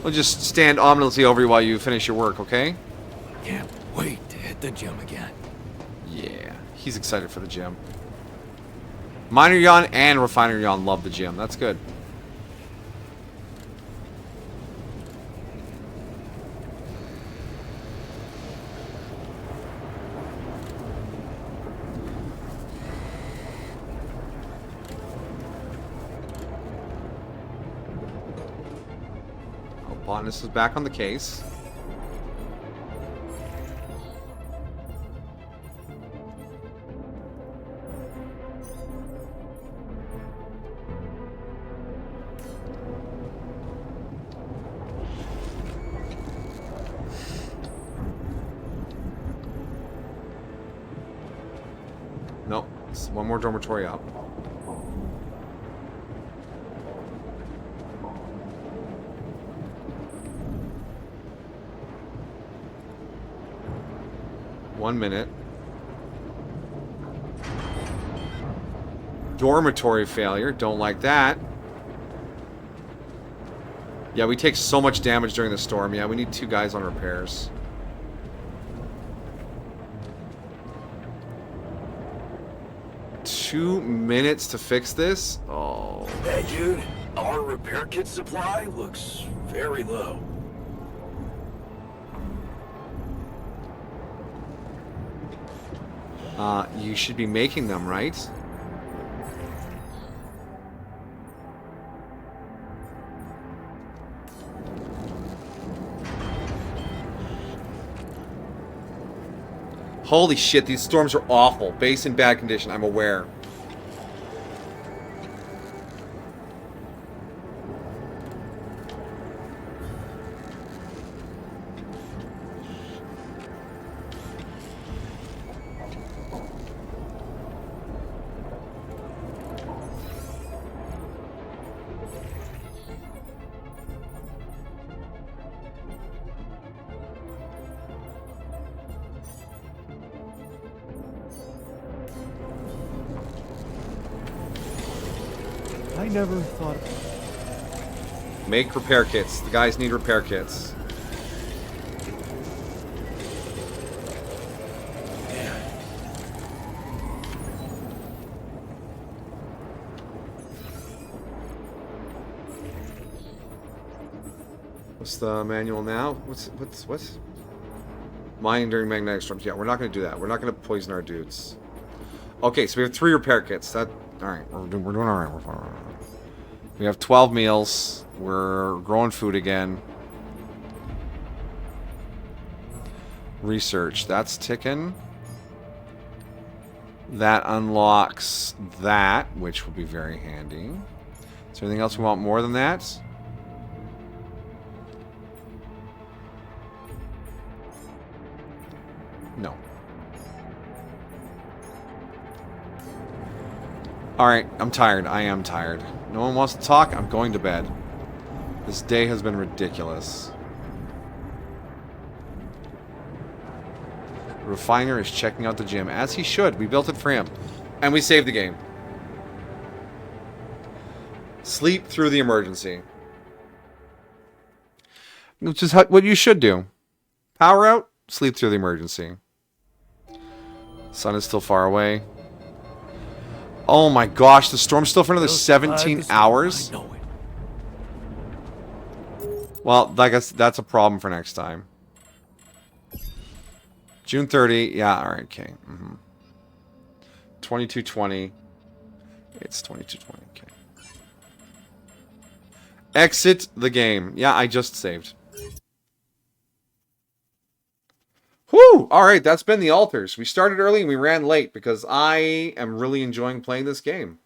We'll just stand ominously over you while you finish your work, okay? Can't wait to hit the gym again. Yeah, he's excited for the gym. Miner Yon and Refiner Yon love the gym. That's good. Botanist is back on the case. Nope. It's one more dormitory up. One minute. Dormitory failure. Don't like that. Yeah, we take so much damage during the storm. Yeah, we need 2 guys on repairs. Two minutes to fix this? Oh. Hey, dude. Our repair kit supply looks very low. You should be making them, right? Holy shit, these storms are awful. Base in bad condition, I'm aware. I never thought. Make repair kits. The guys need repair kits. What's the manual now? What's mining during magnetic storms? Yeah, we're not going to do that. We're not going to poison our dudes. Okay, so we have 3 repair kits. That all right. We're doing all right. We're fine. We have 12 meals. We're growing food again. Research. That's ticking. That unlocks that, which will be very handy. Is there anything else we want more than that? No. Alright, I'm tired. I am tired. No one wants to talk? I'm going to bed. This day has been ridiculous. The refiner is checking out the gym, as he should. We built it for him. And we saved the game. Sleep through the emergency. Which is what you should do. Power out, sleep through the emergency. Sun is still far away. Oh my gosh, the storm's still for another 17 hours? Well, I guess that's a problem for next time. June 30, yeah, alright, okay. 2220. It's 2220, okay. Exit the game. Yeah, I just saved. Whew! Alright, that's been the Alters. We started early and we ran late because I am really enjoying playing this game.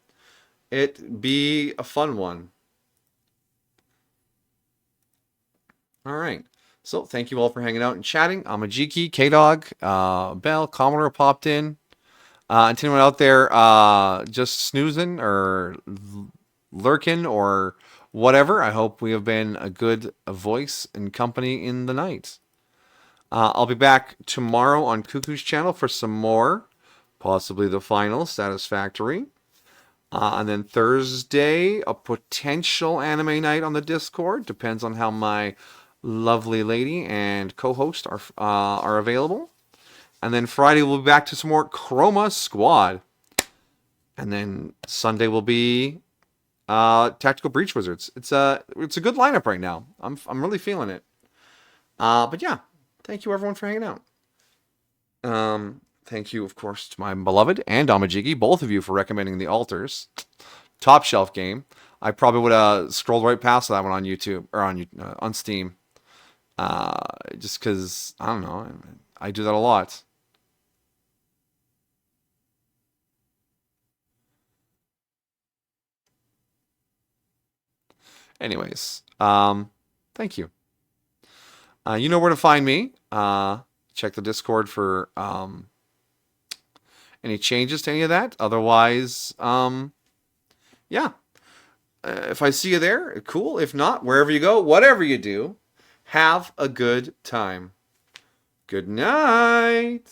It be a fun one. Alright. So, thank you all for hanging out and chatting. Amajiki, K-Dog, Bell, Commodore popped in. And to anyone out there just snoozing or lurking or whatever, I hope we have been a good voice and company in the night. I'll be back tomorrow on Cuckoo's channel for some more, possibly the final Satisfactory. And then Thursday, a potential anime night on the Discord. Depends on how my lovely lady and co-host are available. And then Friday we'll be back to some more Chroma Squad. And then Sunday will be Tactical Breach Wizards. It's a good lineup right now. I'm really feeling it. But yeah. Thank you, everyone, for hanging out. Thank you, of course, to my beloved and Amajigi, both of you, for recommending the Alters. Top shelf game. I probably would have scrolled right past that one on YouTube or on Steam, just because I don't know. I do that a lot. Anyways, thank you. You know where to find me. Check the Discord for any changes to any of that. Otherwise, yeah. If I see you there, cool. If not, wherever you go, whatever you do, have a good time. Good night.